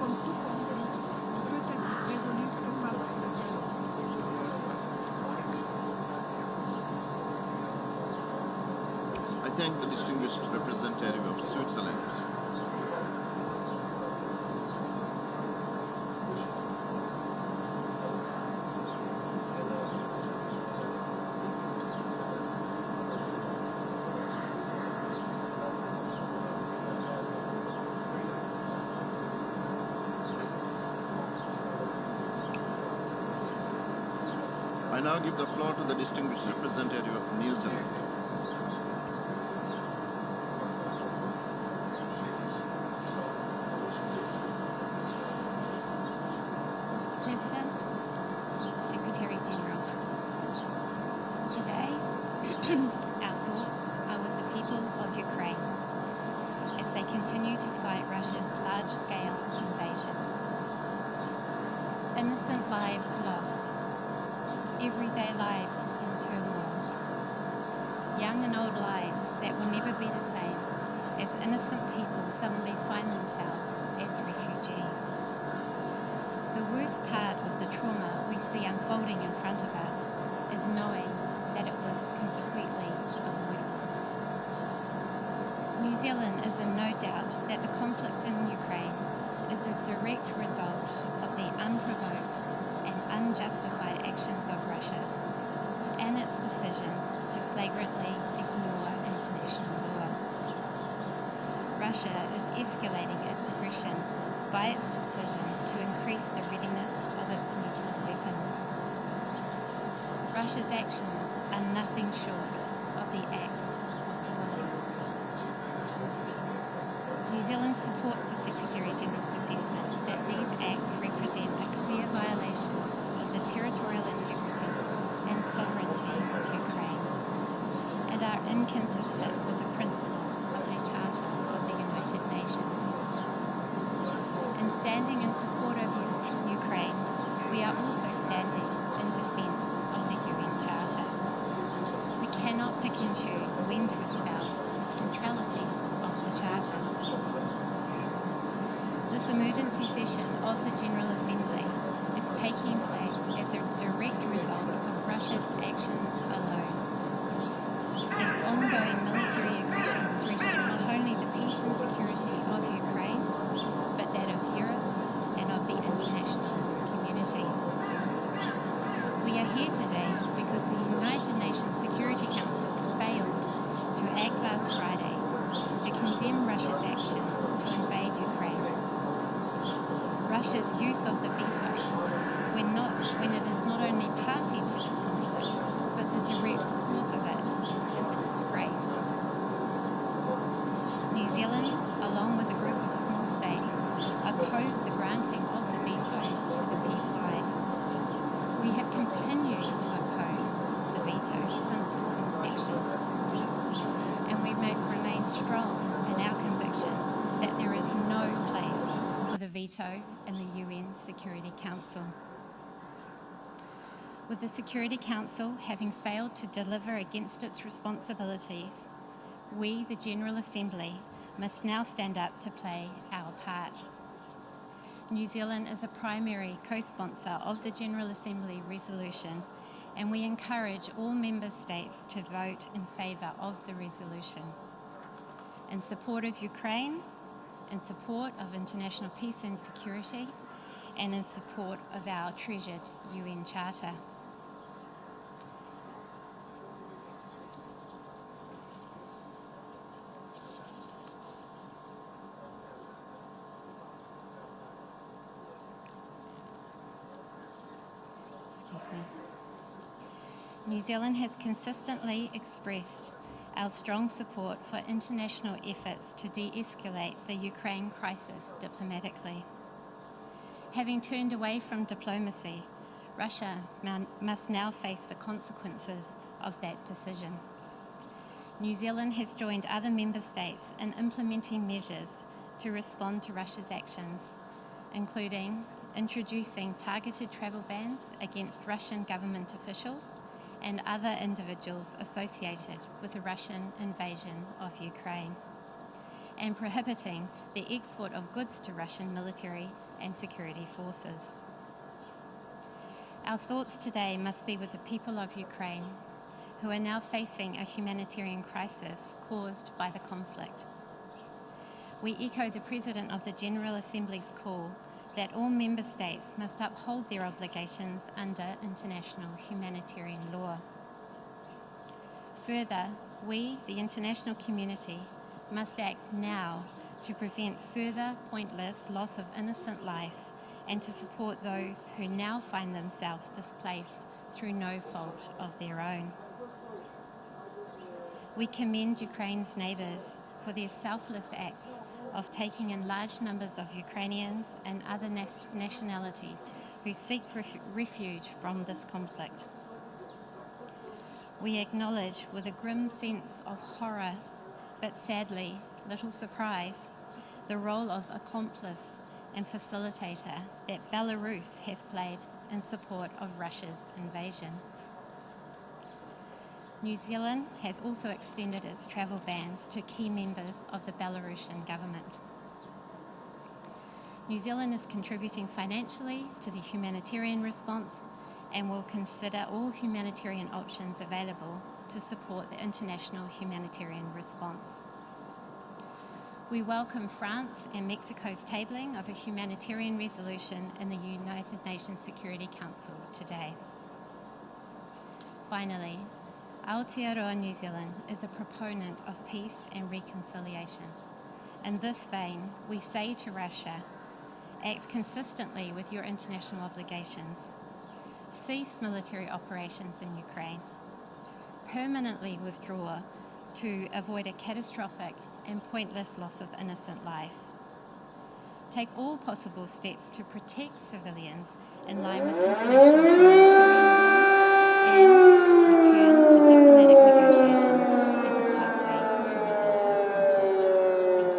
comme tout conflit, ne peut être résolu que par le dialogue. I thank the distinguished representative of Switzerland. I now give the floor to the distinguished representative of New Zealand. Mr. President, Secretary General, today our thoughts are with the people of Ukraine as they continue to fight Russia's large-scale invasion. Innocent lives lost, everyday lives in turmoil, young and old lives that will never be the same as innocent people suddenly find themselves as refugees. The worst part of the trauma we see unfolding in front of us is knowing that it was completely avoidable. New Zealand is in no doubt that the conflict in Ukraine is a direct result of the unprovoked and unjustified actions of Russia and its decision to flagrantly ignore international law. Russia is escalating its aggression by its decision to increase the readiness of its nuclear weapons. Russia's actions are nothing short of the acts of the willing. New Zealand supports the Secretary-General's assessment that these acts represent a clear violation of the territorial integrity and sovereignty of Ukraine and are inconsistent with the principles of the Charter of the United Nations. In standing in support of Ukraine, we are also standing in defence of the UN Charter. We cannot pick and choose when to espouse the centrality of the Charter. This emergency session of the General Assembly is taking place as a direct result of Russia's actions alone. Its ongoing military aggressions threaten not only the peace and security of Ukraine, but that of Europe and of the international community. We are here today because the United Nations Security Council failed to act last Friday to condemn Russia's actions to invade Ukraine. Russia's use of the veto, when it is not only party to this conflict, but the direct cause of it, is a disgrace. New Zealand, along with a group of small states, opposed the granting of the veto to the P5. We have continued to oppose the veto since its inception, and we remain strong in our conviction that there is no place for the veto in the UN Security Council. With the Security Council having failed to deliver against its responsibilities, we, the General Assembly, must now stand up to play our part. New Zealand is a primary co-sponsor of the General Assembly resolution, and we encourage all member states to vote in favour of the resolution. In support of Ukraine, in support of international peace and security, and in support of our treasured UN Charter. New Zealand has consistently expressed our strong support for international efforts to de-escalate the Ukraine crisis diplomatically. Having turned away from diplomacy, Russia must now face the consequences of that decision. New Zealand has joined other member states in implementing measures to respond to Russia's actions, including introducing targeted travel bans against Russian government officials and other individuals associated with the Russian invasion of Ukraine, and prohibiting the export of goods to Russian military and security forces. Our thoughts today must be with the people of Ukraine, who are now facing a humanitarian crisis caused by the conflict. We echo the President of the General Assembly's call that all member states must uphold their obligations under international humanitarian law. Further, we, the international community, must act now to prevent further pointless loss of innocent life and to support those who now find themselves displaced through no fault of their own. We commend Ukraine's neighbours for their selfless acts of taking in large numbers of Ukrainians and other nationalities who seek refuge from this conflict. We acknowledge with a grim sense of horror, but sadly, little surprise, the role of accomplice and facilitator that Belarus has played in support of Russia's invasion. New Zealand has also extended its travel bans to key members of the Belarusian government. New Zealand is contributing financially to the humanitarian response and will consider all humanitarian options available to support the international humanitarian response. We welcome France and Mexico's tabling of a humanitarian resolution in the United Nations Security Council today. Finally, Aotearoa New Zealand is a proponent of peace and reconciliation. In this vein, we say to Russia, act consistently with your international obligations. Cease military operations in Ukraine. Permanently withdraw to avoid a catastrophic and pointless loss of innocent life. Take all possible steps to protect civilians in line with international humanitarian law and return to diplomatic negotiations as a pathway to resolve this conflict. Thank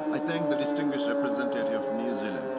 you. I thank the distinguished representative of New Zealand.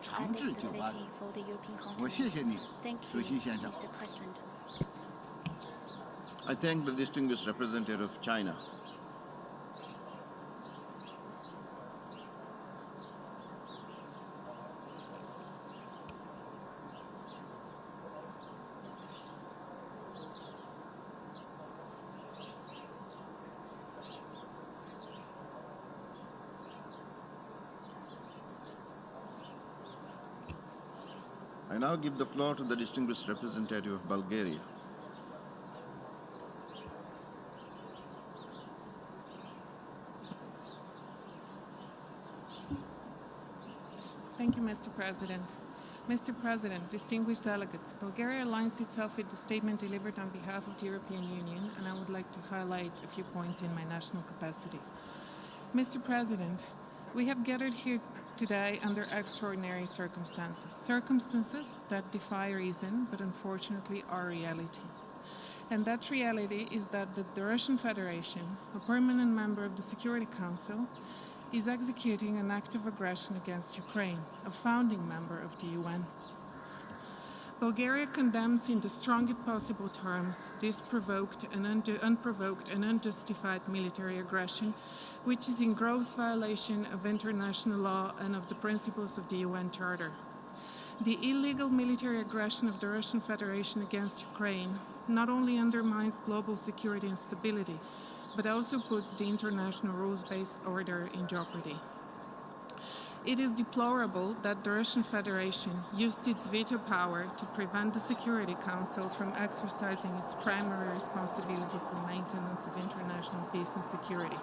peace 长 and 治久安。 stability for the European 我谢谢你 continent. Thank， 主 you, 席先生。 Mr. President. I thank the distinguished representative of China. I now give the floor to the distinguished representative of Bulgaria. Thank you, Mr. President. Mr. President, distinguished delegates, Bulgaria aligns itself with the statement delivered on behalf of the European Union, and I would like to highlight a few points in my national capacity. Mr. President, we have gathered here today under extraordinary circumstances that defy reason, but unfortunately are reality. And that reality is that the Russian Federation, a permanent member of the Security Council, is executing an act of aggression against Ukraine, a founding member of the UN. Bulgaria condemns in the strongest possible terms this unprovoked and unjustified military aggression, which is in gross violation of international law and of the principles of the UN Charter. The illegal military aggression of the Russian Federation against Ukraine not only undermines global security and stability, but also puts the international rules-based order in jeopardy. It is deplorable that the Russian Federation used its veto power to prevent the Security Council from exercising its primary responsibility for maintenance of international peace and security.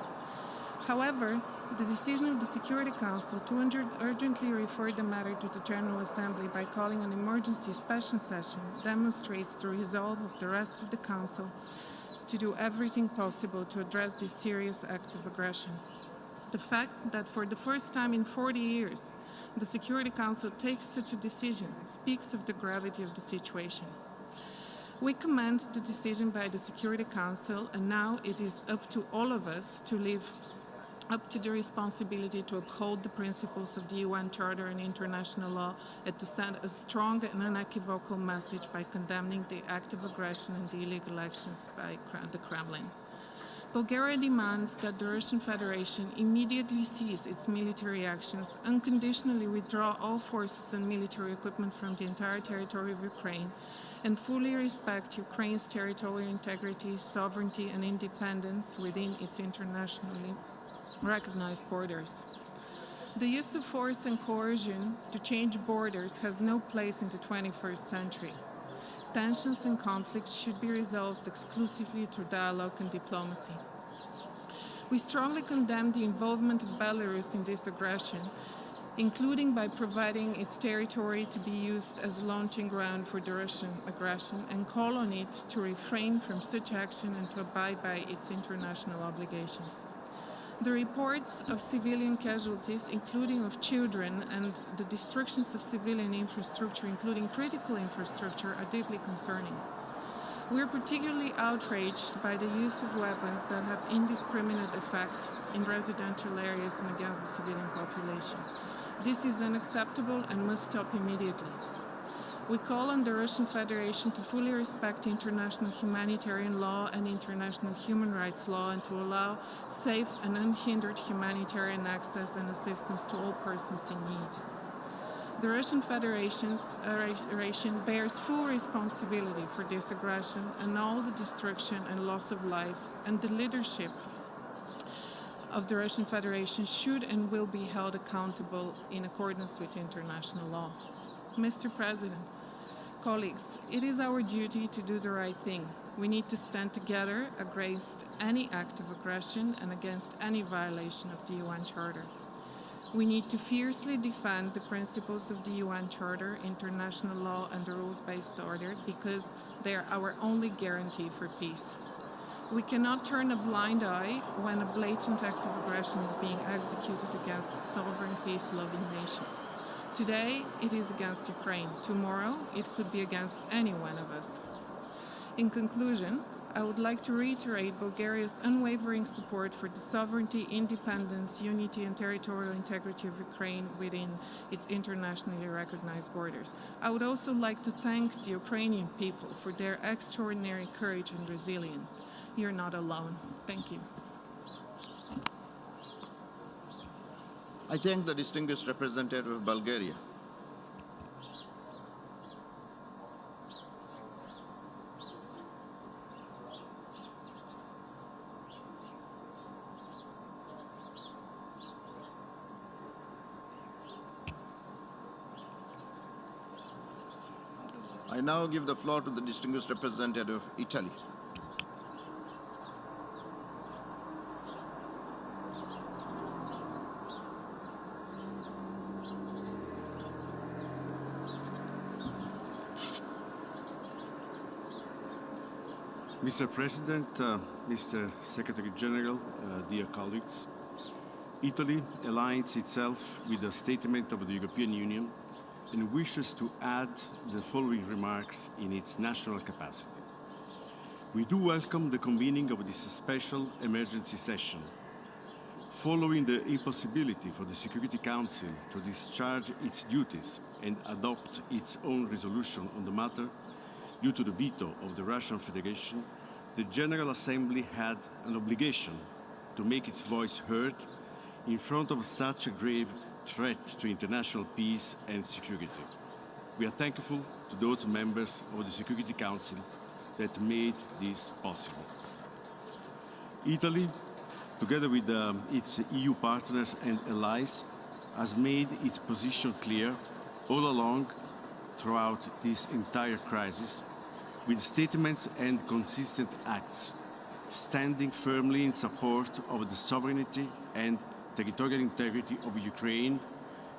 However, the decision of the Security Council to urgently refer the matter to the General Assembly by calling an emergency special session demonstrates the resolve of the rest of the Council to do everything possible to address this serious act of aggression. The fact that for the first time in 40 years, the Security Council takes such a decision speaks of the gravity of the situation. We commend the decision by the Security Council, and now it is up to all of us to live up to the responsibility to uphold the principles of the UN Charter and international law, and to send a strong and unequivocal message by condemning the act of aggression and the illegal actions by the Kremlin. Bulgaria demands that the Russian Federation immediately cease its military actions, unconditionally withdraw all forces and military equipment from the entire territory of Ukraine, and fully respect Ukraine's territorial integrity, sovereignty, and independence within its internationally recognized borders. The use of force and coercion to change borders has no place in the 21st century. Tensions and conflicts should be resolved exclusively through dialogue and diplomacy. We strongly condemn the involvement of Belarus in this aggression, including by providing its territory to be used as a launching ground for the Russian aggression, and call on it to refrain from such action and to abide by its international obligations. The reports of civilian casualties, including of children, and the destructions of civilian infrastructure, including critical infrastructure, are deeply concerning. We are particularly outraged by the use of weapons that have indiscriminate effect in residential areas and against the civilian population. This is unacceptable and must stop immediately. We call on the Russian Federation to fully respect international humanitarian law and international human rights law, and to allow safe and unhindered humanitarian access and assistance to all persons in need. The Russian Federation bears full responsibility for this aggression and all the destruction and loss of life, and the leadership of the Russian Federation should and will be held accountable in accordance with international law. Mr. President, colleagues, it is our duty to do the right thing. We need to stand together against any act of aggression and against any violation of the UN Charter. We need to fiercely defend the principles of the UN Charter, international law, and the rules-based order, because they are our only guarantee for peace. We cannot turn a blind eye when a blatant act of aggression is being executed against a sovereign, peace-loving nation. Today, it is against Ukraine. Tomorrow, it could be against any one of us. In conclusion, I would like to reiterate Bulgaria's unwavering support for the sovereignty, independence, unity, and territorial integrity of Ukraine within its internationally recognized borders. I would also like to thank the Ukrainian people for their extraordinary courage and resilience. You're not alone. Thank you. I thank the distinguished representative of Bulgaria. I now give the floor to the distinguished representative of Italy. Mr. President, Mr. Secretary General, dear colleagues, Italy aligns itself with the statement of the European Union and wishes to add the following remarks in its national capacity. We do welcome the convening of this special emergency session. Following the impossibility for the Security Council to discharge its duties and adopt its own resolution on the matter, due to the veto of the Russian Federation, the General Assembly had an obligation to make its voice heard in front of such a grave threat to international peace and security. We are thankful to those members of the Security Council that made this possible. Italy, together with its EU partners and allies, has made its position clear all along throughout this entire crisis, with statements and consistent acts, standing firmly in support of the sovereignty and territorial integrity of Ukraine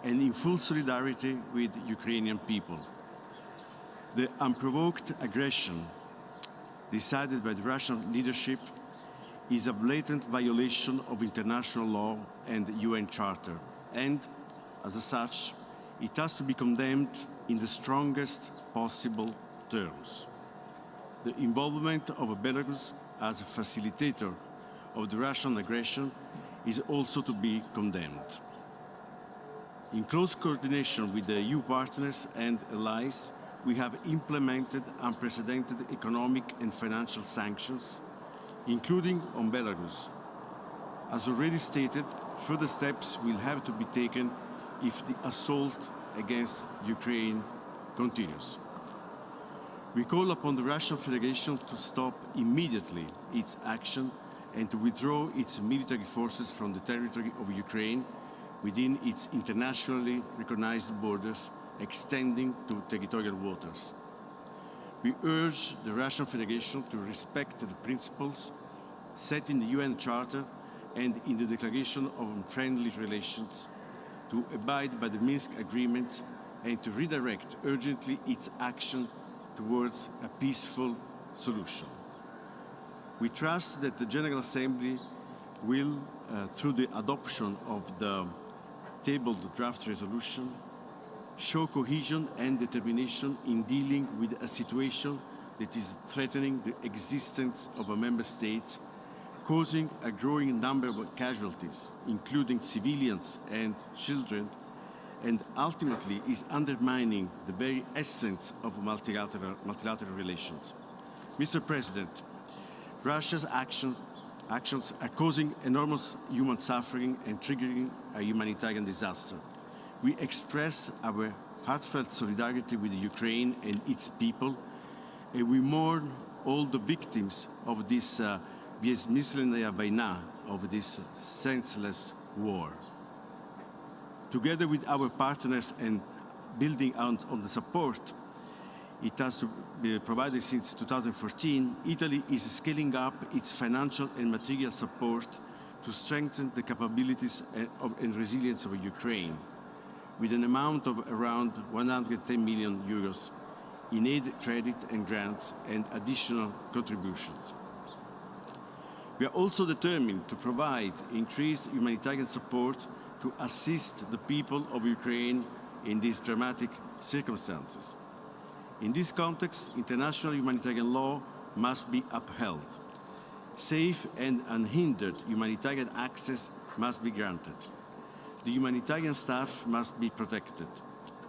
and in full solidarity with Ukrainian people. The unprovoked aggression decided by the Russian leadership is a blatant violation of international law and the UN Charter, and, as such, it has to be condemned in the strongest possible terms. The involvement of Belarus as a facilitator of the Russian aggression is also to be condemned. In close coordination with the EU partners and allies, we have implemented unprecedented economic and financial sanctions, including on Belarus. As already stated, further steps will have to be taken if the assault against Ukraine continues. We call upon the Russian Federation to stop immediately its action and to withdraw its military forces from the territory of Ukraine within its internationally recognized borders extending to territorial waters. We urge the Russian Federation to respect the principles set in the UN Charter and in the Declaration of Friendly Relations, to abide by the Minsk agreements and to redirect urgently its action towards a peaceful solution. We trust that the General Assembly will, through the adoption of the tabled draft resolution, show cohesion and determination in dealing with a situation that is threatening the existence of a member state, causing a growing number of casualties, including civilians and children, and ultimately is undermining the very essence of multilateral relations. Mr. President, Russia's actions are causing enormous human suffering and triggering a humanitarian disaster. We express our heartfelt solidarity with Ukraine and its people, and we mourn all the victims of this безмысленная война, of this senseless war. Together with our partners and building on the support it has to be provided since 2014, Italy is scaling up its financial and material support to strengthen the capabilities and resilience of Ukraine, with an amount of around 110 million euros in aid, credit and grants and additional contributions. We are also determined to provide increased humanitarian support to assist the people of Ukraine in these dramatic circumstances. In this context, international humanitarian law must be upheld. Safe and unhindered humanitarian access must be granted. The humanitarian staff must be protected.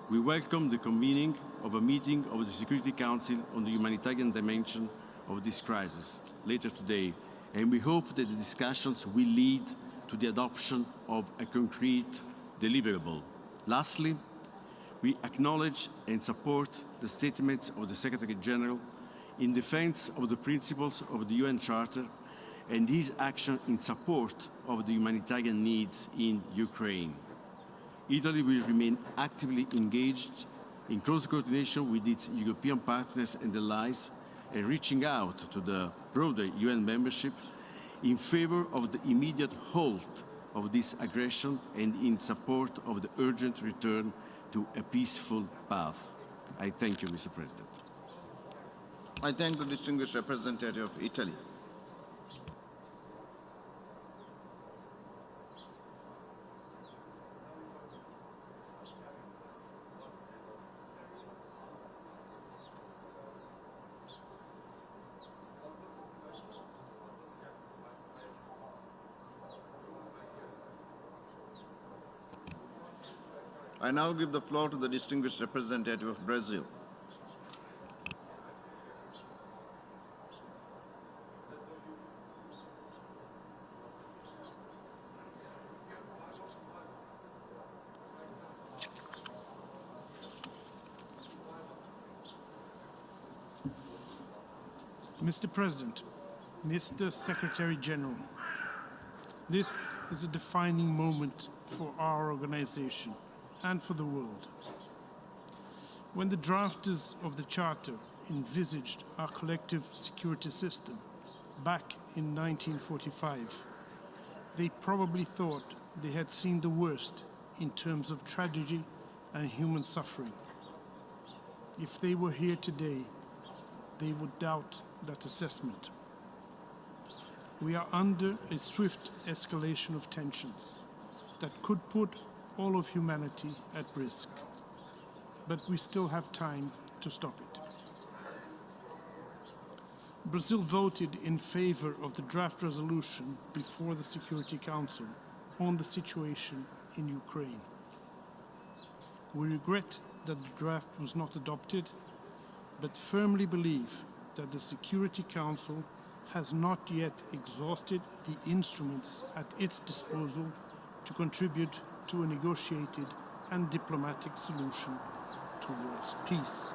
We welcome the convening of a meeting of the Security Council on the humanitarian dimension of this crisis later today, and we hope that the discussions will lead to the adoption of a concrete deliverable. Lastly, we acknowledge and support the statements of the Secretary General in defense of the principles of the UN Charter and his action in support of the humanitarian needs in Ukraine. Italy will remain actively engaged in close coordination with its European partners and allies, and reaching out to the broader UN membership in favor of the immediate halt of this aggression and in support of the urgent return to a peaceful path. I thank you, Mr. President. I thank the distinguished representative of Italy. I now give the floor to the distinguished representative of Brazil. Mr. President, Mr. Secretary General, this is a defining moment for our organization and for the world. When the drafters of the Charter envisaged our collective security system back in 1945, they probably thought they had seen the worst in terms of tragedy and human suffering. If they were here today, they would doubt that assessment. We are under a swift escalation of tensions that could put all of humanity at risk, but we still have time to stop it. Brazil voted in favor of the draft resolution before the Security Council on the situation in Ukraine. We regret that the draft was not adopted, but firmly believe that the Security Council has not yet exhausted the instruments at its disposal to contribute to a negotiated and diplomatic solution towards peace.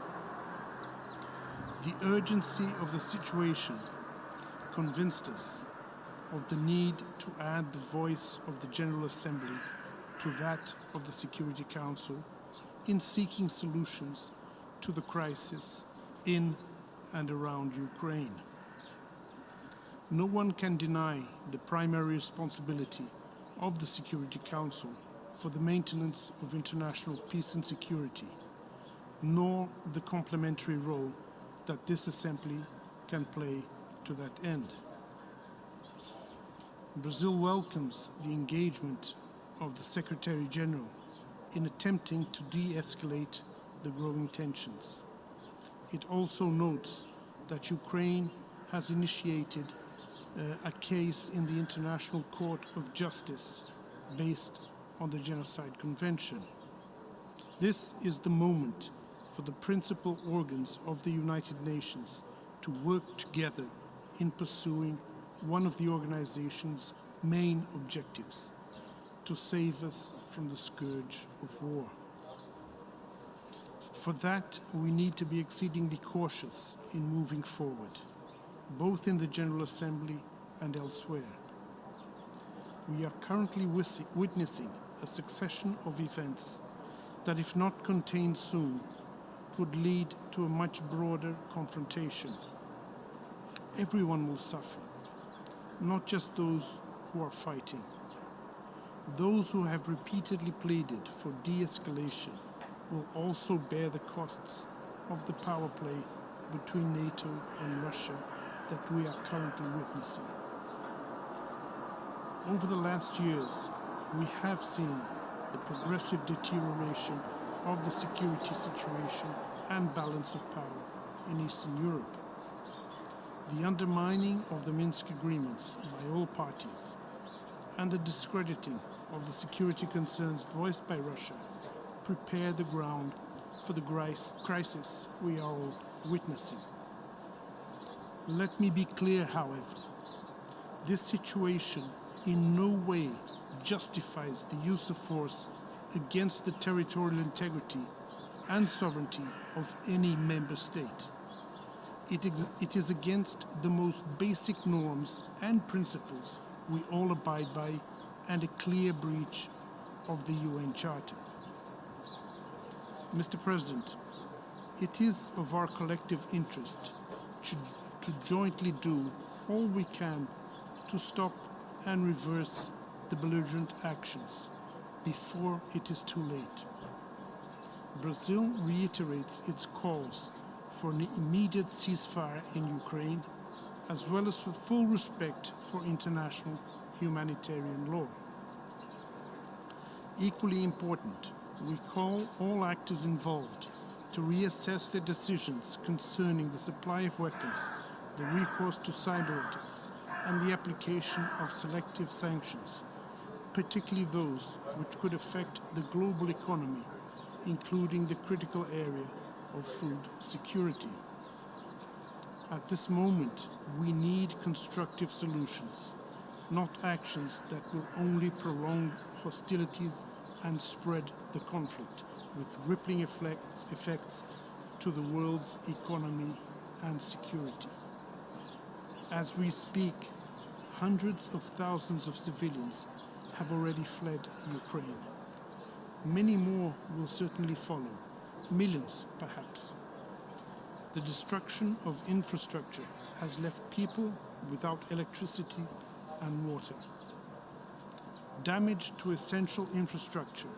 The urgency of the situation convinced us of the need to add the voice of the General Assembly to that of the Security Council in seeking solutions to the crisis in and around Ukraine. No one can deny the primary responsibility of the Security Council for the maintenance of international peace and security, nor the complementary role that this Assembly can play to that end. Brazil welcomes the engagement of the Secretary General in attempting to de-escalate the growing tensions. It also notes that Ukraine has initiated a case in the International Court of Justice based on the Genocide Convention. This is the moment for the principal organs of the United Nations to work together in pursuing one of the organization's main objectives, to save us from the scourge of war. For that, we need to be exceedingly cautious in moving forward, both in the General Assembly and elsewhere. We are currently witnessing a succession of events that, if not contained soon, could lead to a much broader confrontation. Everyone will suffer, not just those who are fighting. Those who have repeatedly pleaded for de-escalation will also bear the costs of the power play between NATO and Russia that we are currently witnessing. Over the last years, we have seen the progressive deterioration of the security situation and balance of power in Eastern Europe. The undermining of the Minsk agreements by all parties and the discrediting of the security concerns voiced by Russia prepare the ground for the crisis we are all witnessing. Let me be clear, however, this situation in no way justifies the use of force against the territorial integrity and sovereignty of any member state. It is against the most basic norms and principles we all abide by, and a clear breach of the UN Charter. Mr. President, it is of our collective interest to jointly do all we can to stop and reverse the belligerent actions before it is too late. Brazil reiterates its calls for an immediate ceasefire in Ukraine, as well as for full respect for international humanitarian law. Equally important, we call all actors involved to reassess their decisions concerning the supply of weapons, the recourse to cyber attacks, and the application of selective sanctions, particularly those which could affect the global economy, including the critical area of food security. At this moment, we need constructive solutions, not actions that will only prolong hostilities and spread the conflict with rippling effects to the world's economy and security. As we speak, hundreds of thousands of civilians have already fled Ukraine. Many more will certainly follow, millions perhaps. The destruction of infrastructure has left people without electricity and water. Damage to essential infrastructure,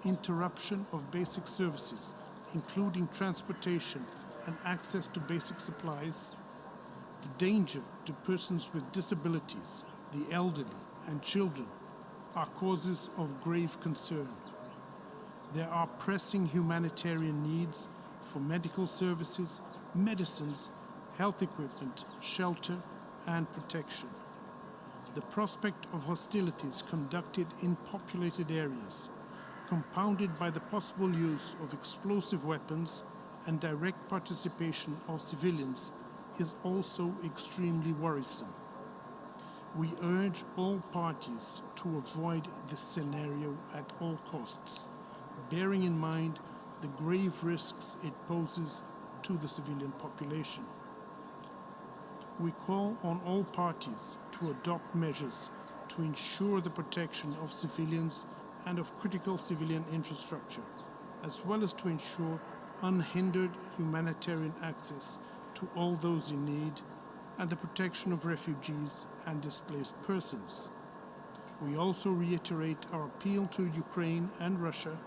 interruption of basic services, including transportation and access to basic supplies, the danger to persons with disabilities, the elderly, and children are causes of grave concern. There are pressing humanitarian needs for medical services, medicines, health equipment, shelter, and protection. The prospect of hostilities conducted in populated areas, compounded by the possible use of explosive weapons and direct participation of civilians, is also extremely worrisome. We urge all parties to avoid this scenario at all costs, bearing in mind the grave risks it poses to the civilian population. We call on all parties to adopt measures to ensure the protection of civilians and of critical civilian infrastructure, as well as to ensure unhindered humanitarian access to all those in need and the protection of refugees and displaced persons. We also reiterate our appeal to Ukraine and Russia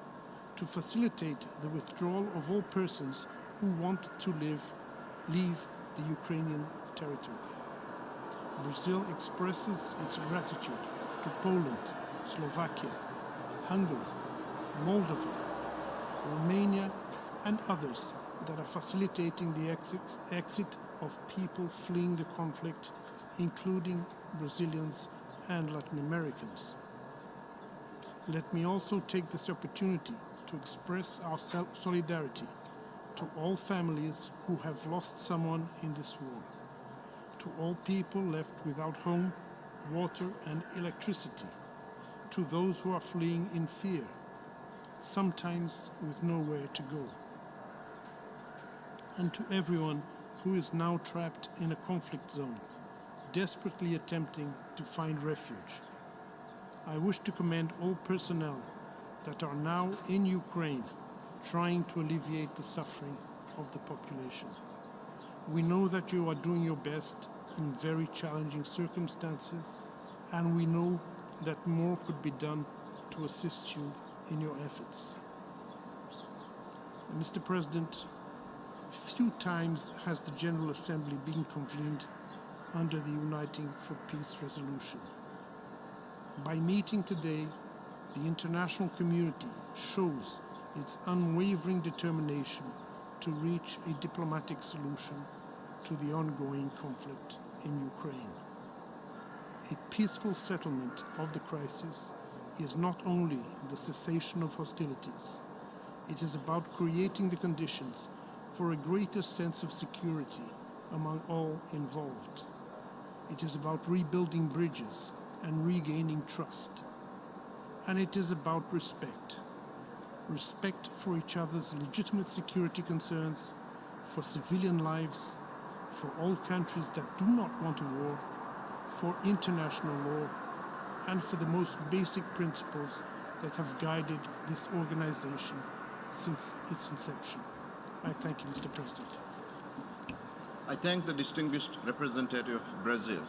to facilitate the withdrawal of all persons who want to leave the Ukrainian territory. Brazil expresses its gratitude to Poland, Slovakia, Hungary, Moldova, Romania, and others that are facilitating the exit of people fleeing the conflict, including Brazilians and Latin Americans. Let me also take this opportunity to express our solidarity to all families who have lost someone in this war, to all people left without home, water, and electricity, to those who are fleeing in fear, sometimes with nowhere to go, and to everyone who is now trapped in a conflict zone, desperately attempting to find refuge. I wish to commend all personnel that are now in Ukraine trying to alleviate the suffering of the population. We know that you are doing your best in very challenging circumstances, and we know that more could be done to assist you in your efforts. Mr. President, few times has the General Assembly been convened under the Uniting for Peace resolution. By meeting today, the international community shows its unwavering determination to reach a diplomatic solution to the ongoing conflict in Ukraine. A peaceful settlement of the crisis is not only the cessation of hostilities, it is about creating the conditions for a greater sense of security among all involved. It is about rebuilding bridges and regaining trust. And it is about respect. Respect for each other's legitimate security concerns, for civilian lives, for all countries that do not want a war, for international law, and for the most basic principles that have guided this organization since its inception. I thank you, Mr. President. I thank the distinguished representative of Brazil.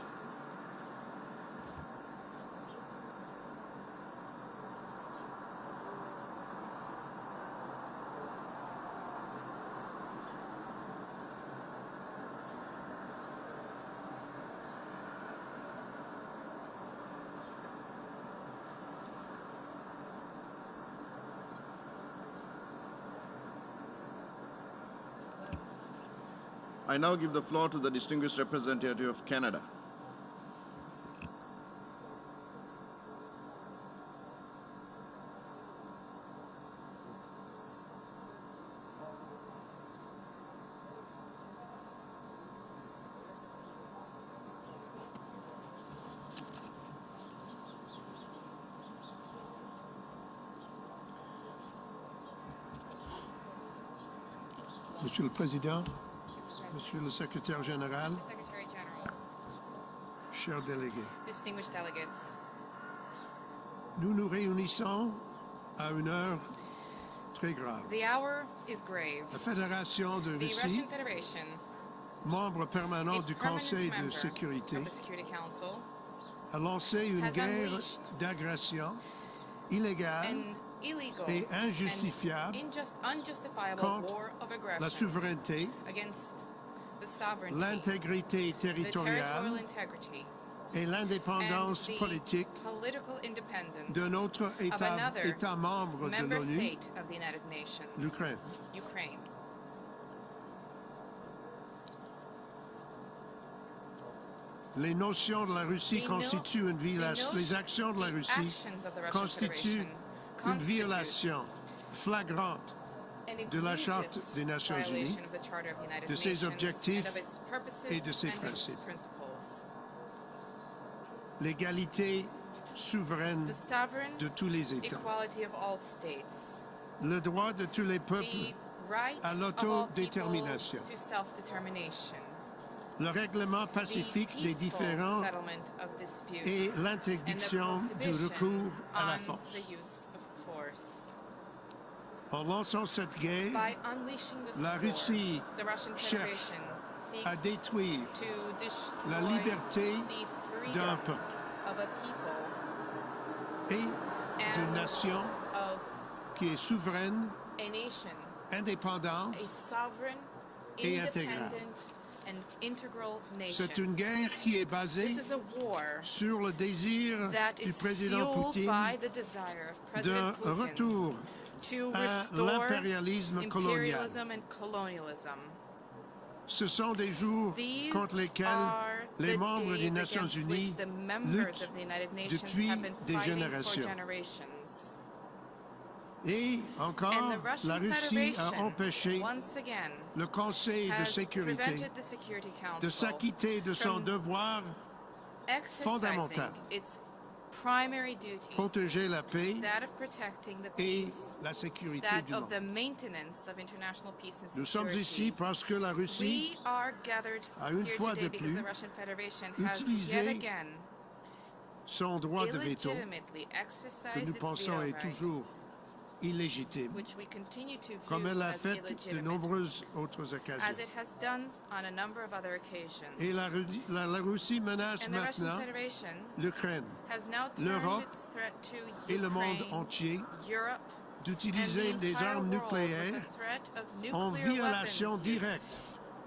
I now give the floor to the distinguished representative of Canada. Monsieur le Président, Monsieur le Secrétaire Général, Mr. Secretary General, chers délégués, distinguished delegates, nous nous réunissons à une heure très grave. the hour is grave. La Fédération de The Russie, Russian Federation, membre permanent a du permanent Conseil de member sécurité, of the Security Council, a lancé une has guerre unleashed d'agression illégale an illegal et injustifiable and unjustifiable contre war of la aggression souveraineté, against the sovereignty, l'intégrité the territorial territoriale integrity, et l'indépendance and the politique political independence de notre of État another membre de member l'ONU, state of the United Nations, l'Ukraine. Ukraine. Les notions de la Russie constituent une violation. Les actions de la Russie Actions of the Russian constituent Federation une constitute violation flagrante an de la Charte egregious des Nations Unies, violation of the Charter of the United de ses Nations objectifs and of its purposes et de ses and of its principes. principles. L'égalité souveraine The sovereign de tous les États, equality of all states, le droit de tous les peuples the right à of all people l'autodétermination, to self-determination, le règlement the pacifique des peaceful différends settlement of disputes, et and the l'interdiction du prohibition recours à la on force. the use of force. En lançant cette guerre, By unleashing this la war, Russie the Russian cherche Federation à seeks détruire to destroy la liberté the d'un freedom peuple of a people et d'une and nation of qui est souveraine, a nation, indépendante a sovereign, et intégrale. independent, and integral nation. C'est une guerre qui est basée This is a war sur le désir that du is président fueled Poutine by the desire of d'un President Putin retour to à restore l'impérialisme colonial. imperialism and colonialism. Ce sont des jours These contre lesquels are les the membres des days Nations against Unies which the members luttent of the United Nations depuis have been des fighting for générations. generations. Et encore, And the Russian la Russie a Federation, empêché once again, le Conseil de has sécurité prevented the Security Council de s'acquitter de son from devoir exercising fondamental, its primary duty, protéger la paix that of protecting the et peace, la sécurité that du of the monde. maintenance of international peace and Nous sommes security. ici parce que la Russie We are gathered a une here fois today de because plus the Russian Federation has utilisé yet again son droit de veto, illegitimately que exercised nous its pensons veto est right, toujours illégitime, which we continue to comme view elle l'a as fait de illegitimate, nombreuses autres as occasions. it has done on a number of other occasions. Et la Russie menace And the Russian maintenant Federation l'Ukraine has now turned l'Europe its threat to et le monde Ukraine, entier Europe, d'utiliser and the des entire armes world with nucléaires the threat of en nuclear violation weapons use directe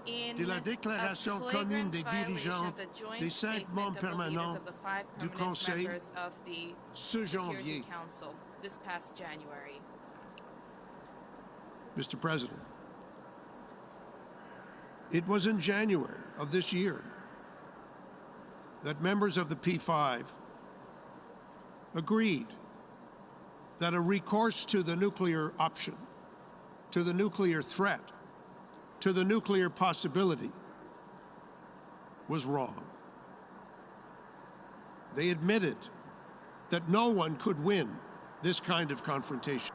in de la a déclaration flagrant commune des violation dirigeants of the joint des 5 statement membres of the leaders permanents of the 5 du permanent Conseil members of the ce Security janvier. Council this past January. Mr. President, it was in January of this year that members of the P5 agreed that a recourse to the nuclear option, to the nuclear threat, to the nuclear possibility was wrong. They admitted that no one could win this kind of confrontation.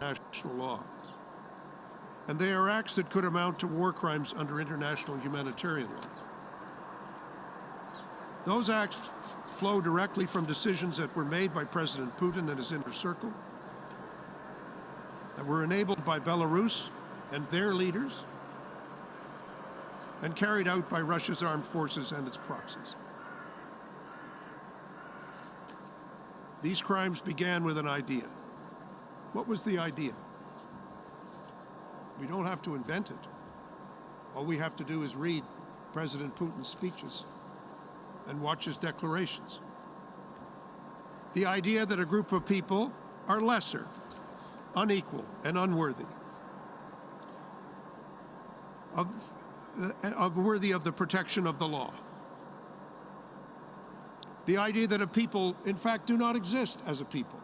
international law. And they are acts that could amount to war crimes under international humanitarian law. Those acts flow directly from decisions that were made by President Putin and his inner circle, that were enabled by Belarus and their leaders, and carried out by Russia's armed forces and its proxies. These crimes began with an idea. What was the idea? We don't have to invent it. All we have to do is read President Putin's speeches and watch his declarations. The idea that a group of people are lesser, unequal, and unworthy, worthy of the protection of the law. The idea that a people, in fact, do not exist as a people,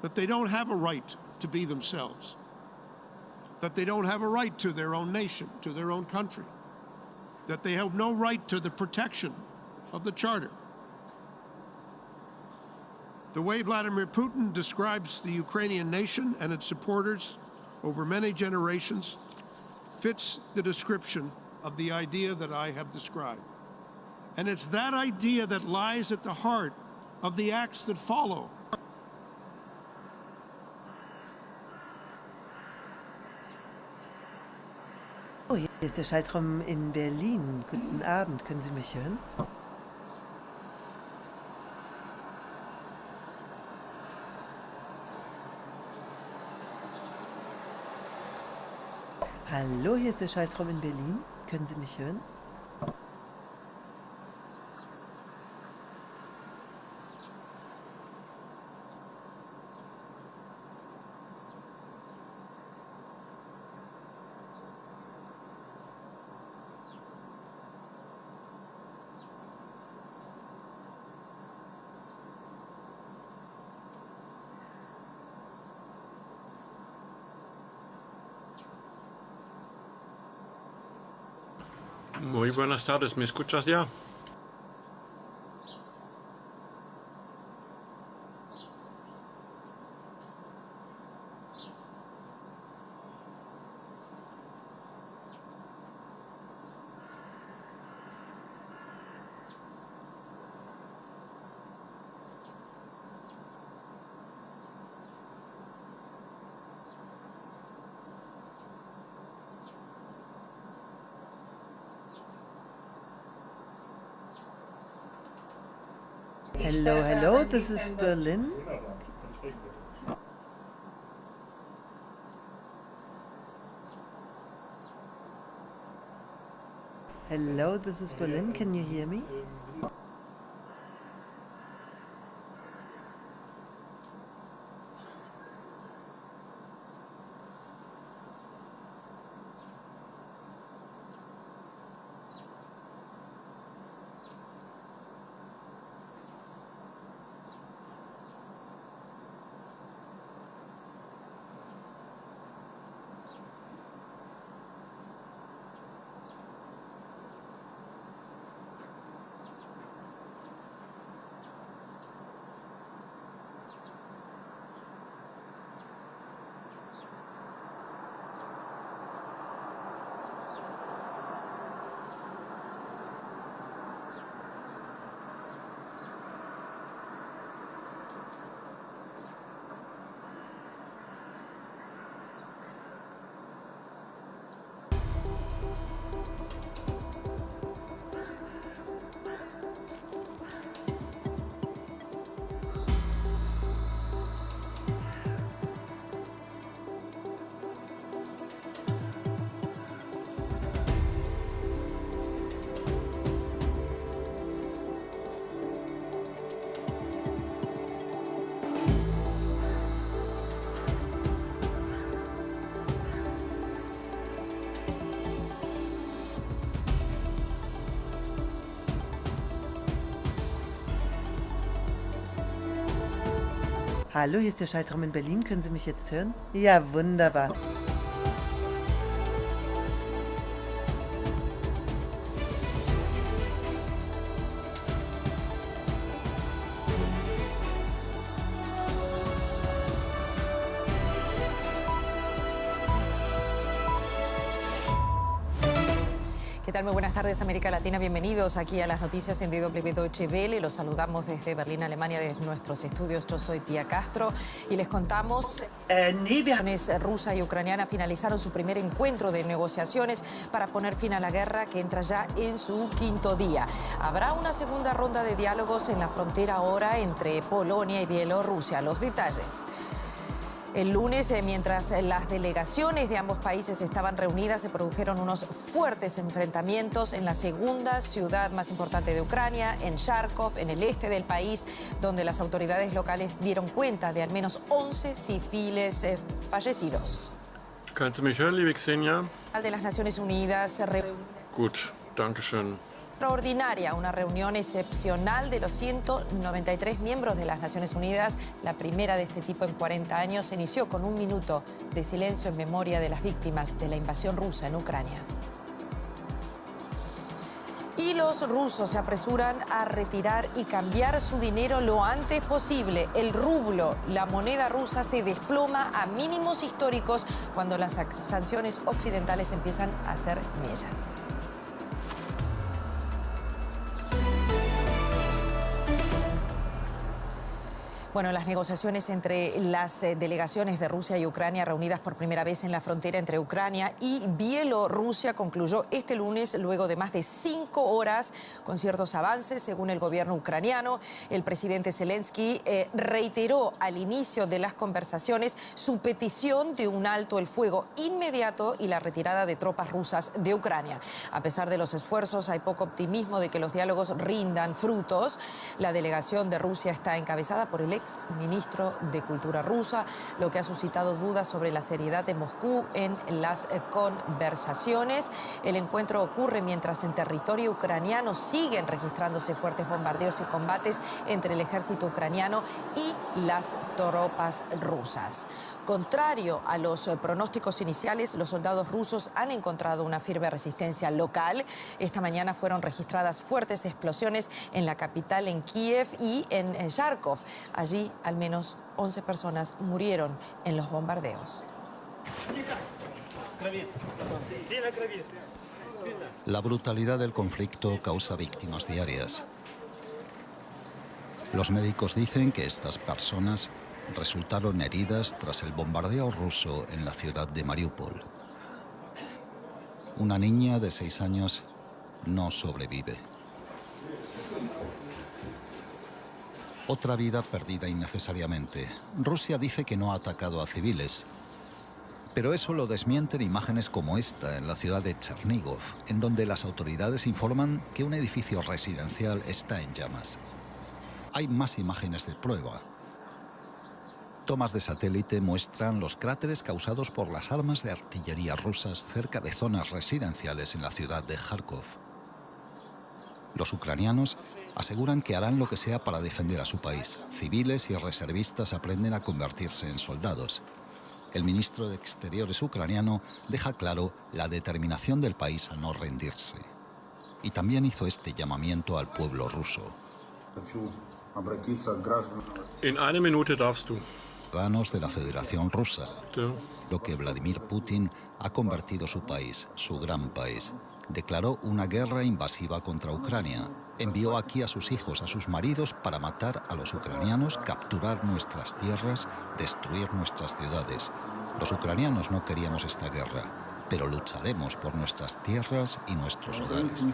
that they don't have a right to be themselves, that they don't have a right to their own nation, to their own country, that they have no right to the protection of the Charter. The way Vladimir Putin describes the Ukrainian nation and its supporters over many generations fits the description of the idea that I have described. And it's that idea that lies at the heart of the acts that follow. Oh, hier ist der Schaltraum in Berlin. Guten Abend, können Sie mich hören? Hallo, hier ist der Schaltraum in Berlin. Können Sie mich hören? Muy buenas tardes, ¿me escuchas ya? Hello, hello, this is Berlin. Hello, this is Berlin. Can you hear me? Hallo, hier ist der Schaltraum in Berlin. Können Sie mich jetzt hören? Ja, wunderbar. ¿Qué tal? Muy buenas tardes, América Latina. Bienvenidos aquí a las noticias en DW Deutsche Welle. Los saludamos desde Berlín, Alemania, desde nuestros estudios. Yo soy Pia Castro y les contamos que rusa y ucraniana finalizaron su primer encuentro de negociaciones para poner fin a la guerra que entra ya en su quinto día. Habrá una segunda ronda de diálogos en la frontera ahora entre Polonia y Bielorrusia. Los detalles. El lunes, mientras las delegaciones de ambos países estaban reunidas, se produjeron unos fuertes enfrentamientos en la segunda ciudad más importante de Ucrania, en Kharkov, en el este del país, donde las autoridades locales dieron cuenta de al menos 11 civiles fallecidos. Kannst du mich hören, liebe Xenia? De las Naciones Unidas Gut, danke schön. Extraordinaria, una reunión excepcional de los 193 miembros de las Naciones Unidas, la primera de este tipo en 40 años, se inició con un minuto de silencio en memoria de las víctimas de la invasión rusa en Ucrania. Y los rusos se apresuran a retirar y cambiar su dinero lo antes posible. El rublo, la moneda rusa, se desploma a mínimos históricos cuando las sanciones occidentales empiezan a hacer mella. Bueno, las negociaciones entre las delegaciones de Rusia y Ucrania reunidas por primera vez en la frontera entre Ucrania y Bielorrusia concluyó este lunes luego de más de 5 horas con ciertos avances, según el gobierno ucraniano. El presidente Zelensky reiteró al inicio de las conversaciones su petición de un alto el fuego inmediato y la retirada de tropas rusas de Ucrania. A pesar de los esfuerzos, hay poco optimismo de que los diálogos rindan frutos. La delegación de Rusia está encabezada por el ex ministro de Cultura rusa, lo que ha suscitado dudas sobre la seriedad de Moscú en las conversaciones. El encuentro ocurre mientras en territorio ucraniano siguen registrándose fuertes bombardeos y combates entre el ejército ucraniano y las tropas rusas. Contrario a los pronósticos iniciales, los soldados rusos han encontrado una firme resistencia local. Esta mañana fueron registradas fuertes explosiones en la capital, en Kiev y en Kharkov. Allí al menos 11 personas murieron en los bombardeos. La brutalidad del conflicto causa víctimas diarias. Los médicos dicen que estas personas resultaron heridas tras el bombardeo ruso en la ciudad de Mariupol. Una niña de 6 años no sobrevive. Otra vida perdida innecesariamente. Rusia dice que no ha atacado a civiles, pero eso lo desmienten imágenes como esta en la ciudad de Chernigov, en donde las autoridades informan que un edificio residencial está en llamas. Hay más imágenes de prueba. Tomas de satélite muestran los cráteres causados por las armas de artillería rusas cerca de zonas residenciales en la ciudad de Kharkov. Los ucranianos aseguran que harán lo que sea para defender a su país. Civiles y reservistas aprenden a convertirse en soldados. El ministro de Exteriores ucraniano deja claro la determinación del país a no rendirse. Y también hizo este llamamiento al pueblo ruso. In einer Minute darfst du. Ciudadanos de la Federación Rusa, lo que Vladimir Putin ha convertido su país, su gran país. Declaró una guerra invasiva contra Ucrania. Envió aquí a sus hijos, a sus maridos, para matar a los ucranianos, capturar nuestras tierras, destruir nuestras ciudades. Los ucranianos no queríamos esta guerra, pero lucharemos por nuestras tierras y nuestros hogares.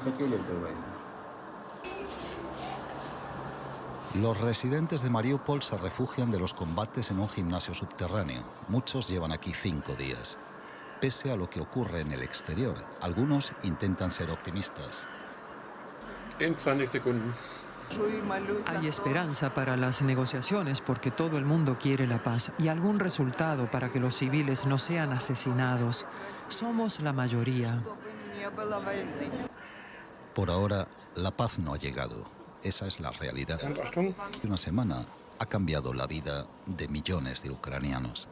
Los residentes de Mariupol se refugian de los combates en un gimnasio subterráneo. Muchos llevan aquí 5 días. Pese a lo que ocurre en el exterior, algunos intentan ser optimistas. In 20 Sekunden. Hay esperanza para las negociaciones porque todo el mundo quiere la paz y algún resultado para que los civiles no sean asesinados. Somos la mayoría. Por ahora, la paz no ha llegado. Esa es la realidad. Una semana ha cambiado la vida de millones de ucranianos.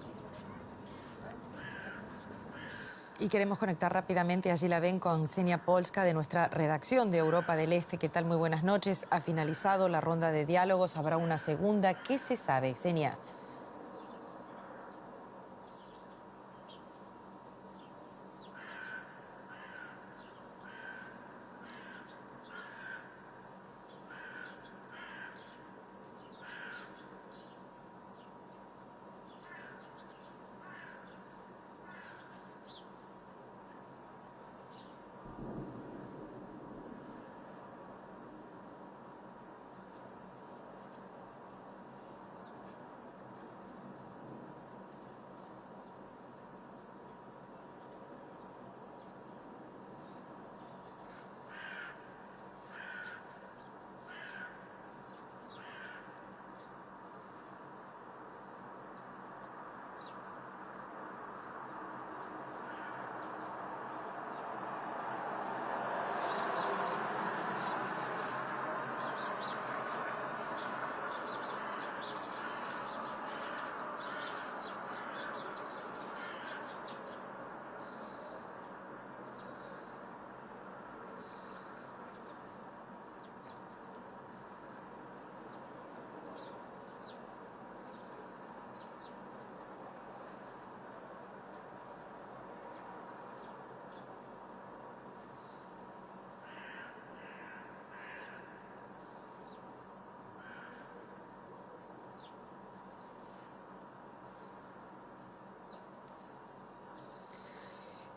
Y queremos conectar rápidamente, allí la ven, con Xenia Polska de nuestra redacción de Europa del Este. ¿Qué tal? Muy buenas noches. Ha finalizado la ronda de diálogos, habrá una segunda. ¿Qué se sabe, Xenia?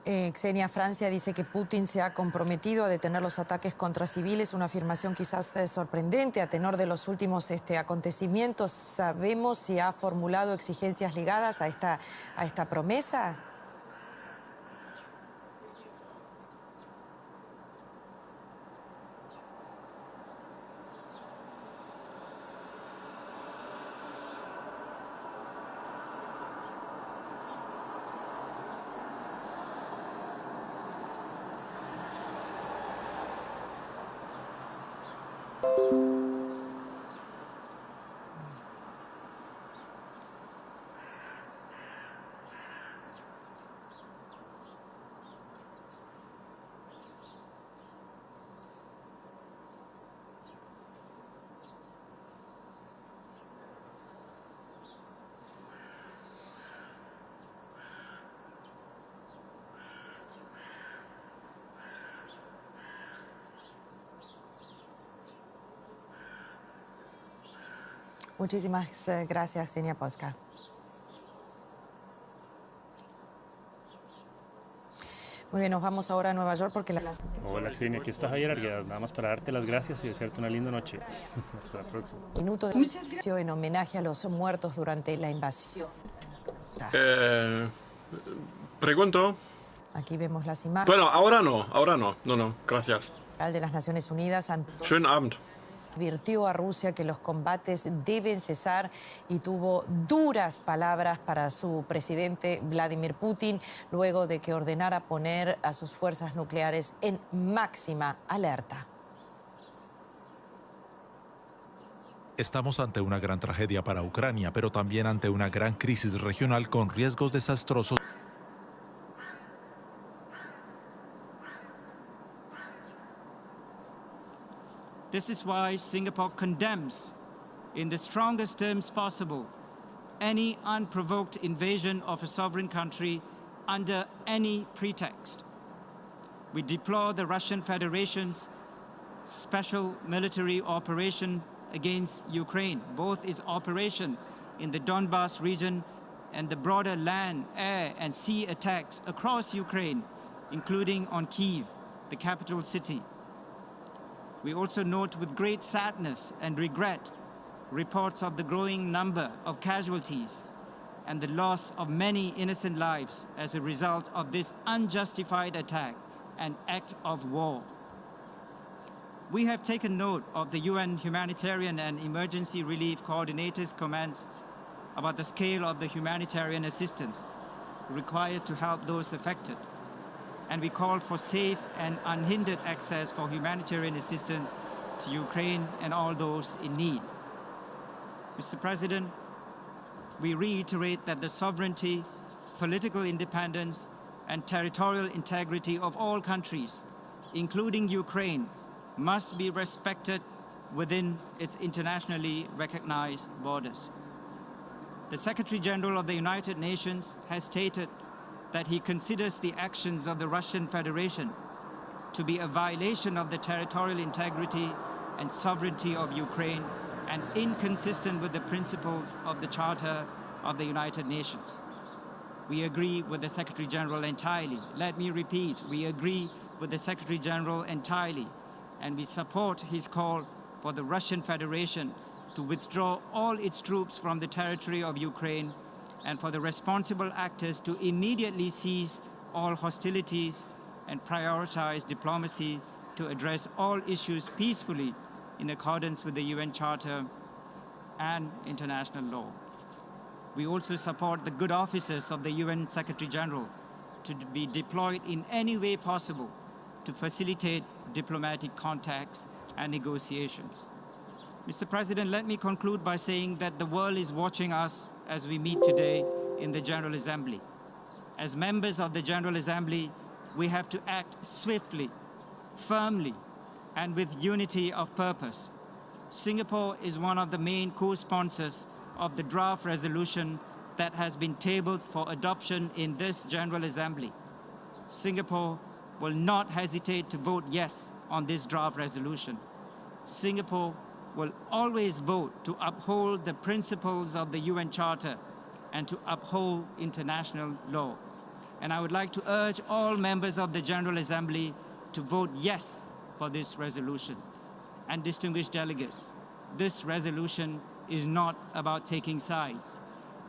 Xenia, Francia dice que Putin se ha comprometido a detener los ataques contra civiles, una afirmación quizás sorprendente a tenor de los últimos acontecimientos. ¿Sabemos si ha formulado exigencias ligadas a esta promesa? Muchísimas gracias, Xenia Polska. Muy bien, nos vamos ahora a Nueva York porque Hola, Xenia, aquí está Javier Arguedas, nada más para darte las gracias y desearte una linda noche. Hasta la próxima. Minuto de silencio en homenaje a los muertos durante la invasión. Pregunto. Aquí vemos las imágenes. Bueno, ahora no, gracias. El de las Naciones Unidas Schönen Abend. advirtió a Rusia que los combates deben cesar y tuvo duras palabras para su presidente Vladimir Putin luego de que ordenara poner a sus fuerzas nucleares en máxima alerta. Estamos ante una gran tragedia para Ucrania, pero también ante una gran crisis regional con riesgos desastrosos. This is why Singapore condemns, in the strongest terms possible, any unprovoked invasion of a sovereign country under any pretext. We deplore the Russian Federation's special military operation against Ukraine, both its operation in the Donbas region and the broader land, air, and sea attacks across Ukraine, including on Kyiv, the capital city. We also note with great sadness and regret reports of the growing number of casualties and the loss of many innocent lives as a result of this unjustified attack and act of war. We have taken note of the UN Humanitarian and Emergency Relief Coordinator's comments about the scale of the humanitarian assistance required to help those affected. And we call for safe and unhindered access for humanitarian assistance to Ukraine and all those in need. Mr. President, we reiterate that the sovereignty, political independence, and territorial integrity of all countries, including Ukraine, must be respected within its internationally recognized borders. The Secretary General of the United Nations has stated that he considers the actions of the Russian Federation to be a violation of the territorial integrity and sovereignty of Ukraine and inconsistent with the principles of the Charter of the United Nations. We agree with the Secretary General entirely. Let me repeat, we agree with the Secretary General entirely, and we support his call for the Russian Federation to withdraw all its troops from the territory of Ukraine and for the responsible actors to immediately cease all hostilities and prioritize diplomacy to address all issues peacefully in accordance with the UN Charter and international law. We also support the good officers of the UN Secretary General to be deployed in any way possible to facilitate diplomatic contacts and negotiations. Mr. President, let me conclude by saying that the world is watching us as we meet today in the General Assembly. As members of the General Assembly, we have to act swiftly, firmly, and with unity of purpose. Singapore is one of the main co-sponsors of the draft resolution that has been tabled for adoption in this General Assembly. Singapore will not hesitate to vote yes on this draft resolution. Singapore will always vote to uphold the principles of the UN Charter and to uphold international law. And I would like to urge all members of the General Assembly to vote yes for this resolution. And distinguished delegates, this resolution is not about taking sides.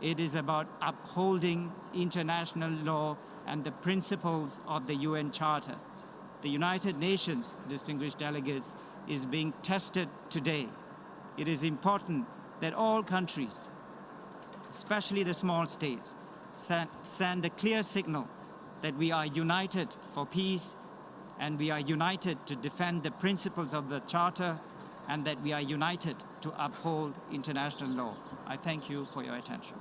It is about upholding international law and the principles of the UN Charter. The United Nations, distinguished delegates, is being tested today. It is important that all countries, especially the small states, send a clear signal that we are united for peace and we are united to defend the principles of the Charter and that we are united to uphold international law. I thank you for your attention.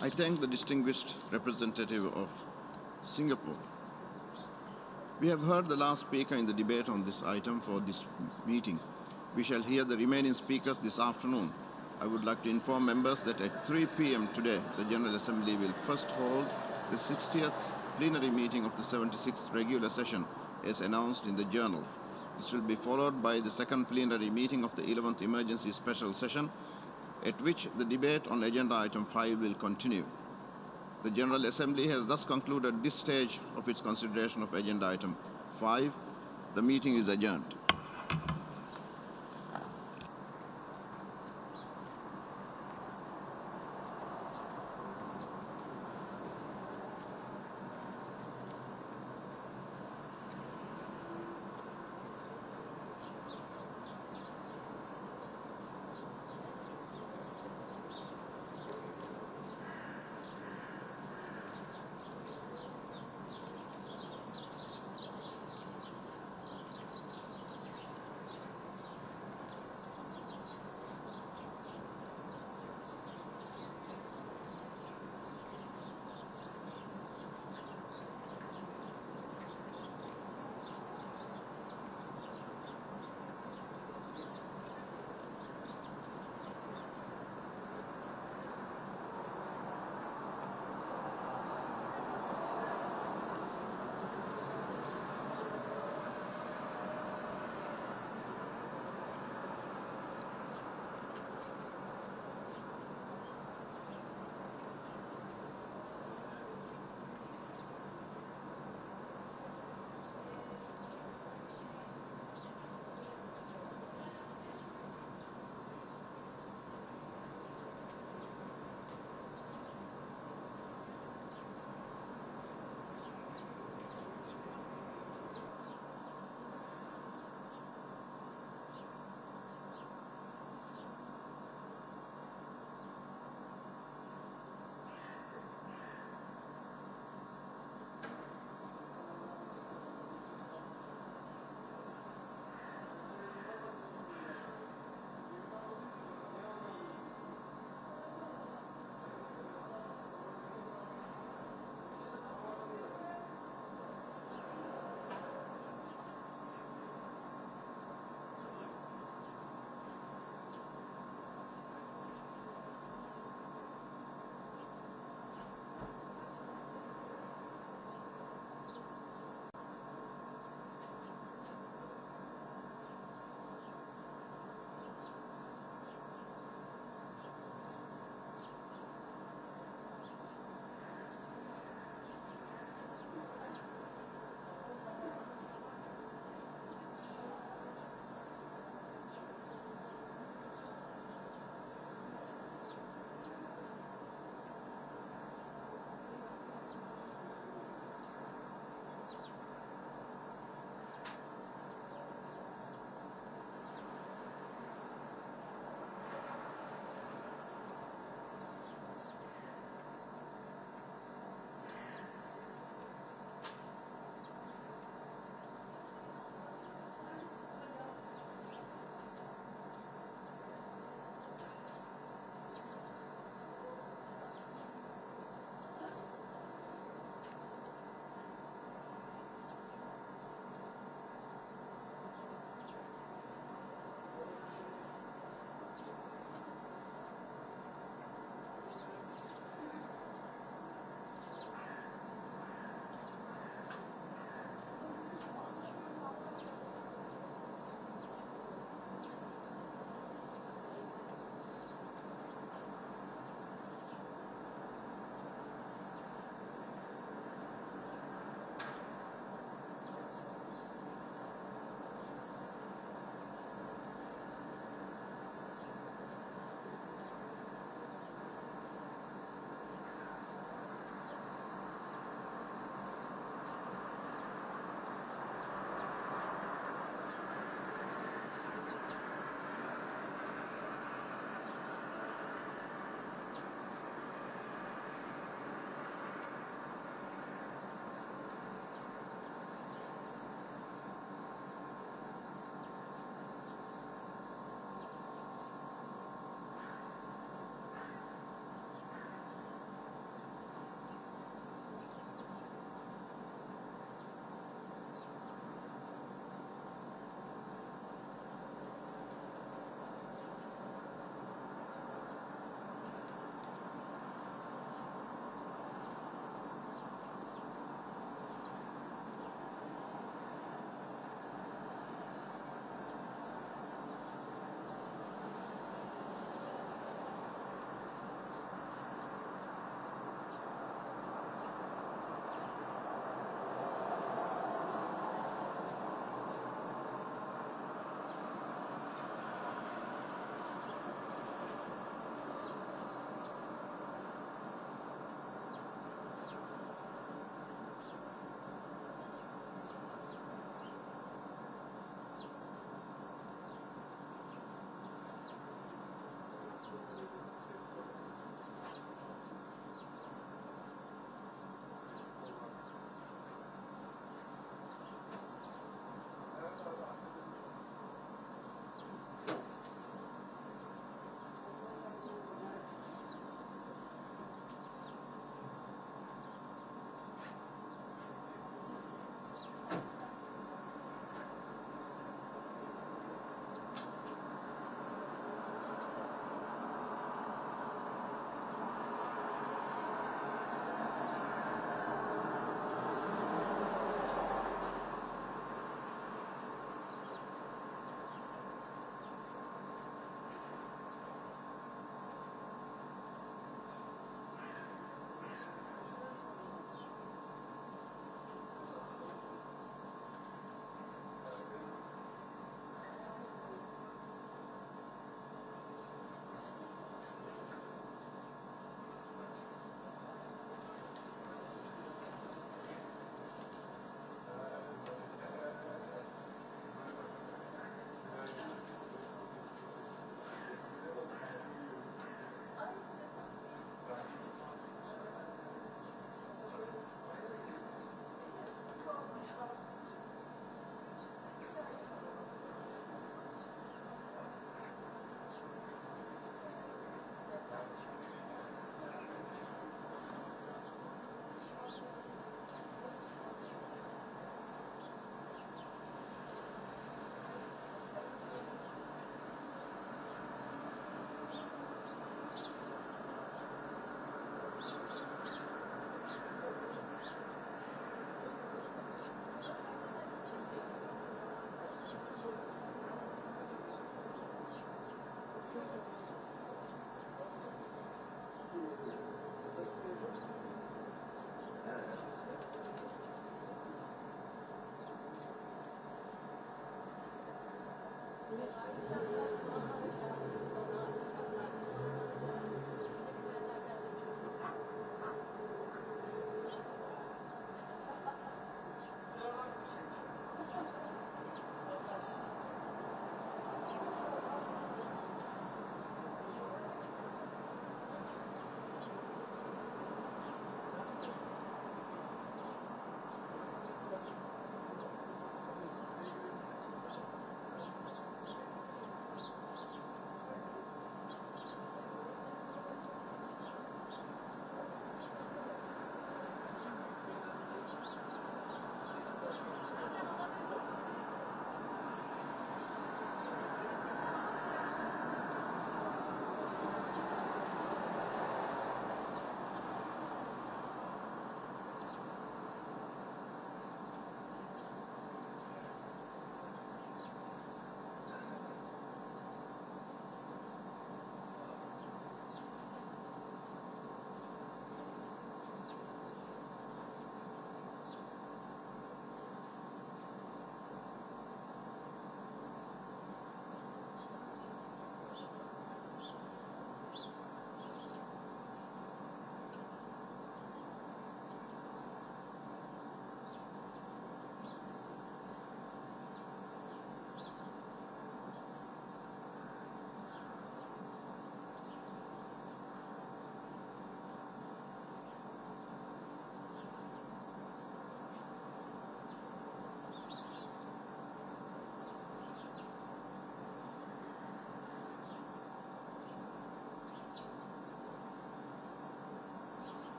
I thank the distinguished representative of Singapore. We have heard the last speaker in the debate on this item for this meeting. We shall hear the remaining speakers this afternoon. I would like to inform members that at 3 p.m. today, the General Assembly will first hold the 60th plenary meeting of the 76th regular session as announced in the journal. This will be followed by the second plenary meeting of the 11th emergency special session, at which the debate on agenda item 5 will continue. The General Assembly has thus concluded this stage of its consideration of agenda item 5. The meeting is adjourned.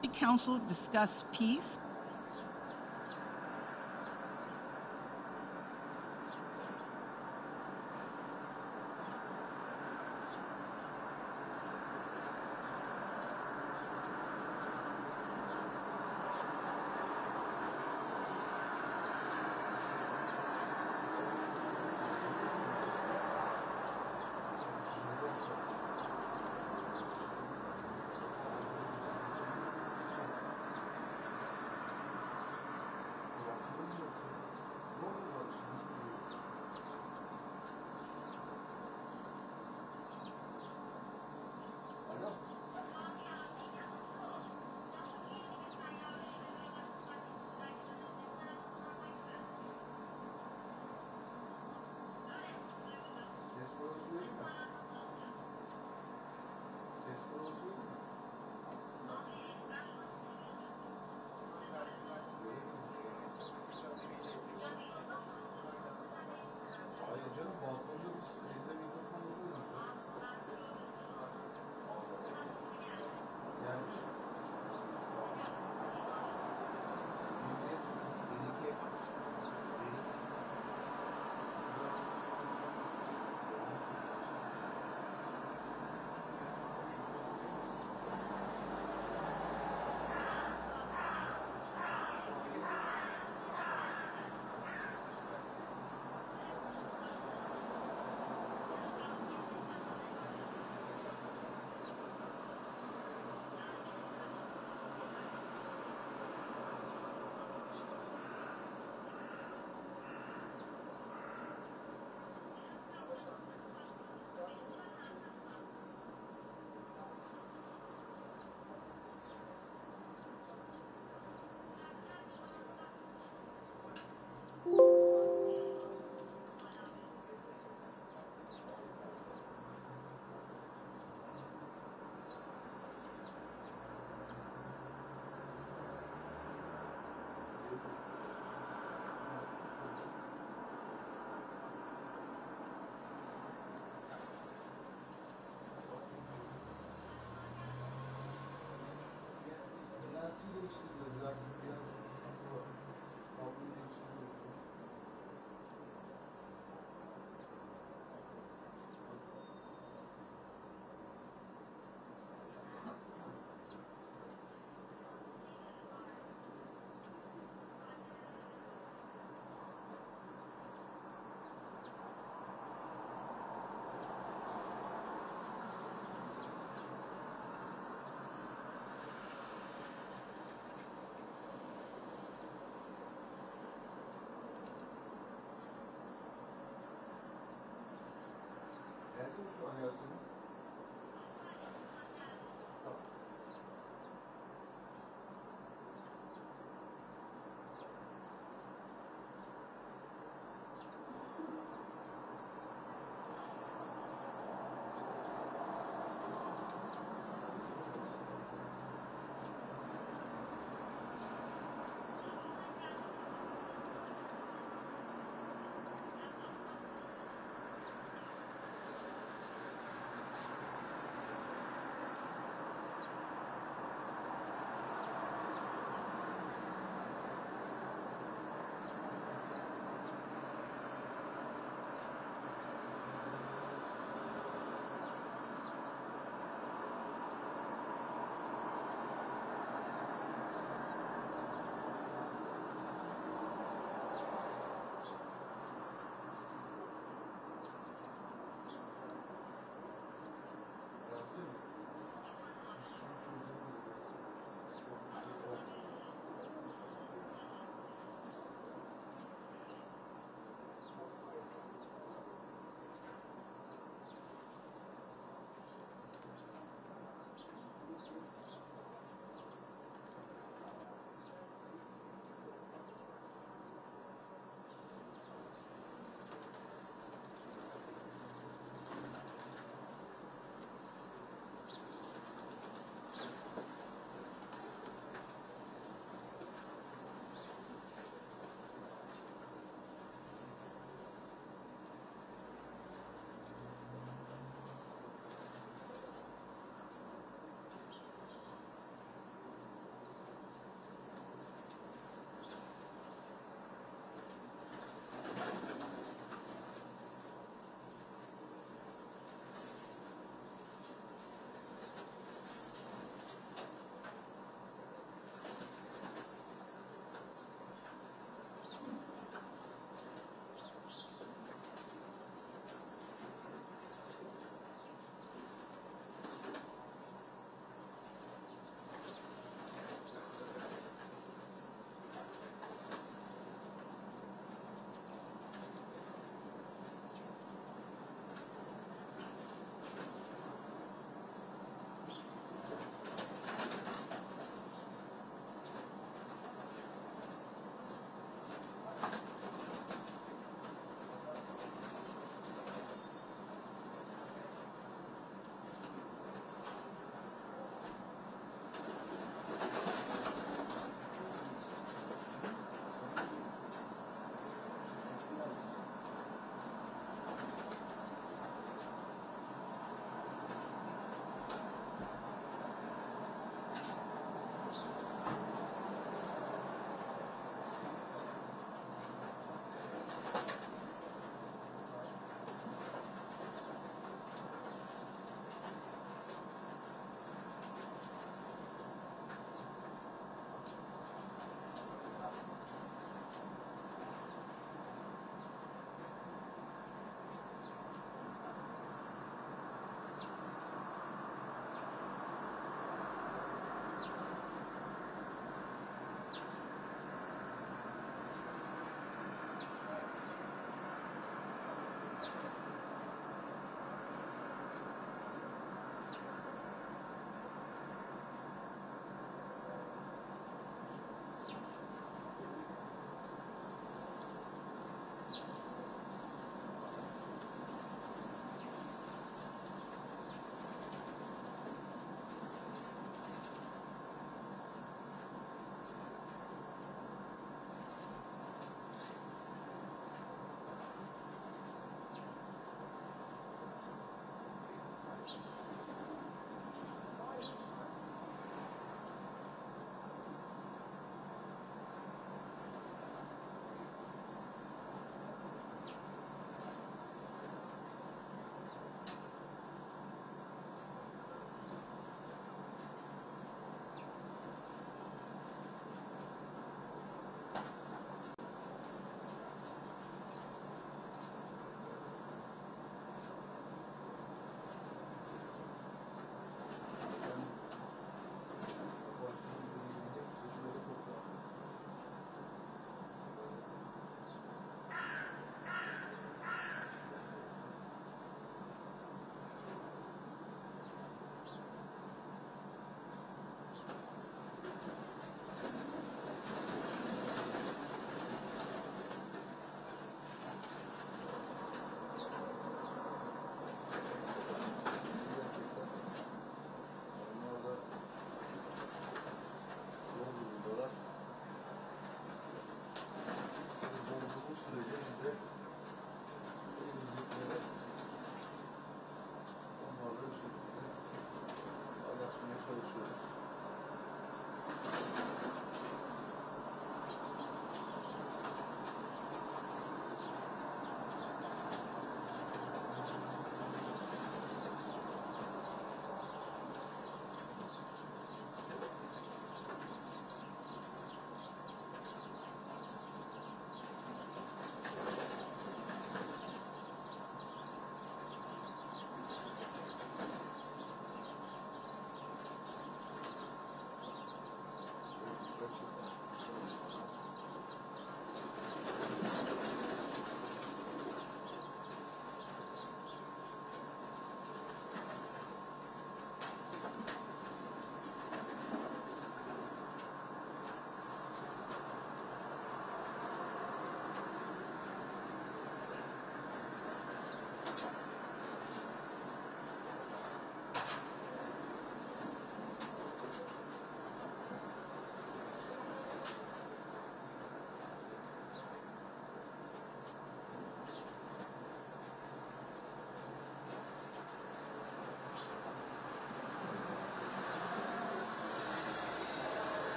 The Council discuss peace.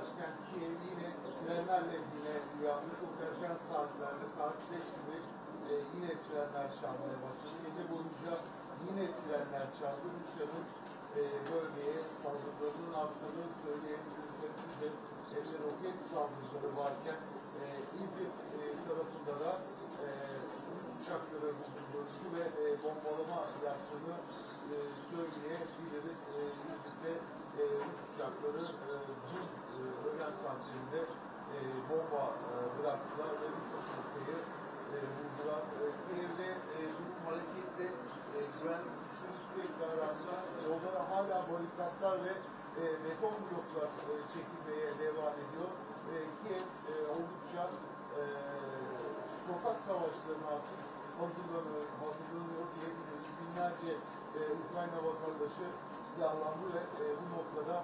başkent Kyiv yine sirenlerle yine uyandı. Çok erken saatlerde, saat 5 gibi yine sirenler çalmaya başladı. Gece boyunca yine sirenler çaldı. Rusya'nın bölgeye saldırılarının arttığını söyleyebiliriz. Hepsi de roket saldırıları varken İdlib tarafında da Rus uçakları bulunduğunu ve bombalama yaptığını söyleyebiliriz. İdlib'de Rus uçakları dün öğlen saatlerinde bomba bıraktılar ve birçok noktayı vurdular. Kiev'de durum hareketli, güvenlik güçleri sürekli arasında yollara hala barikatlar ve beton bloklar çekilmeye devam ediyor. Kiev oldukça sokak savaşlarına artık hazırlanıyor diyebiliriz. Binlerce Ukrayna vatandaşı silahlandı ve bu noktada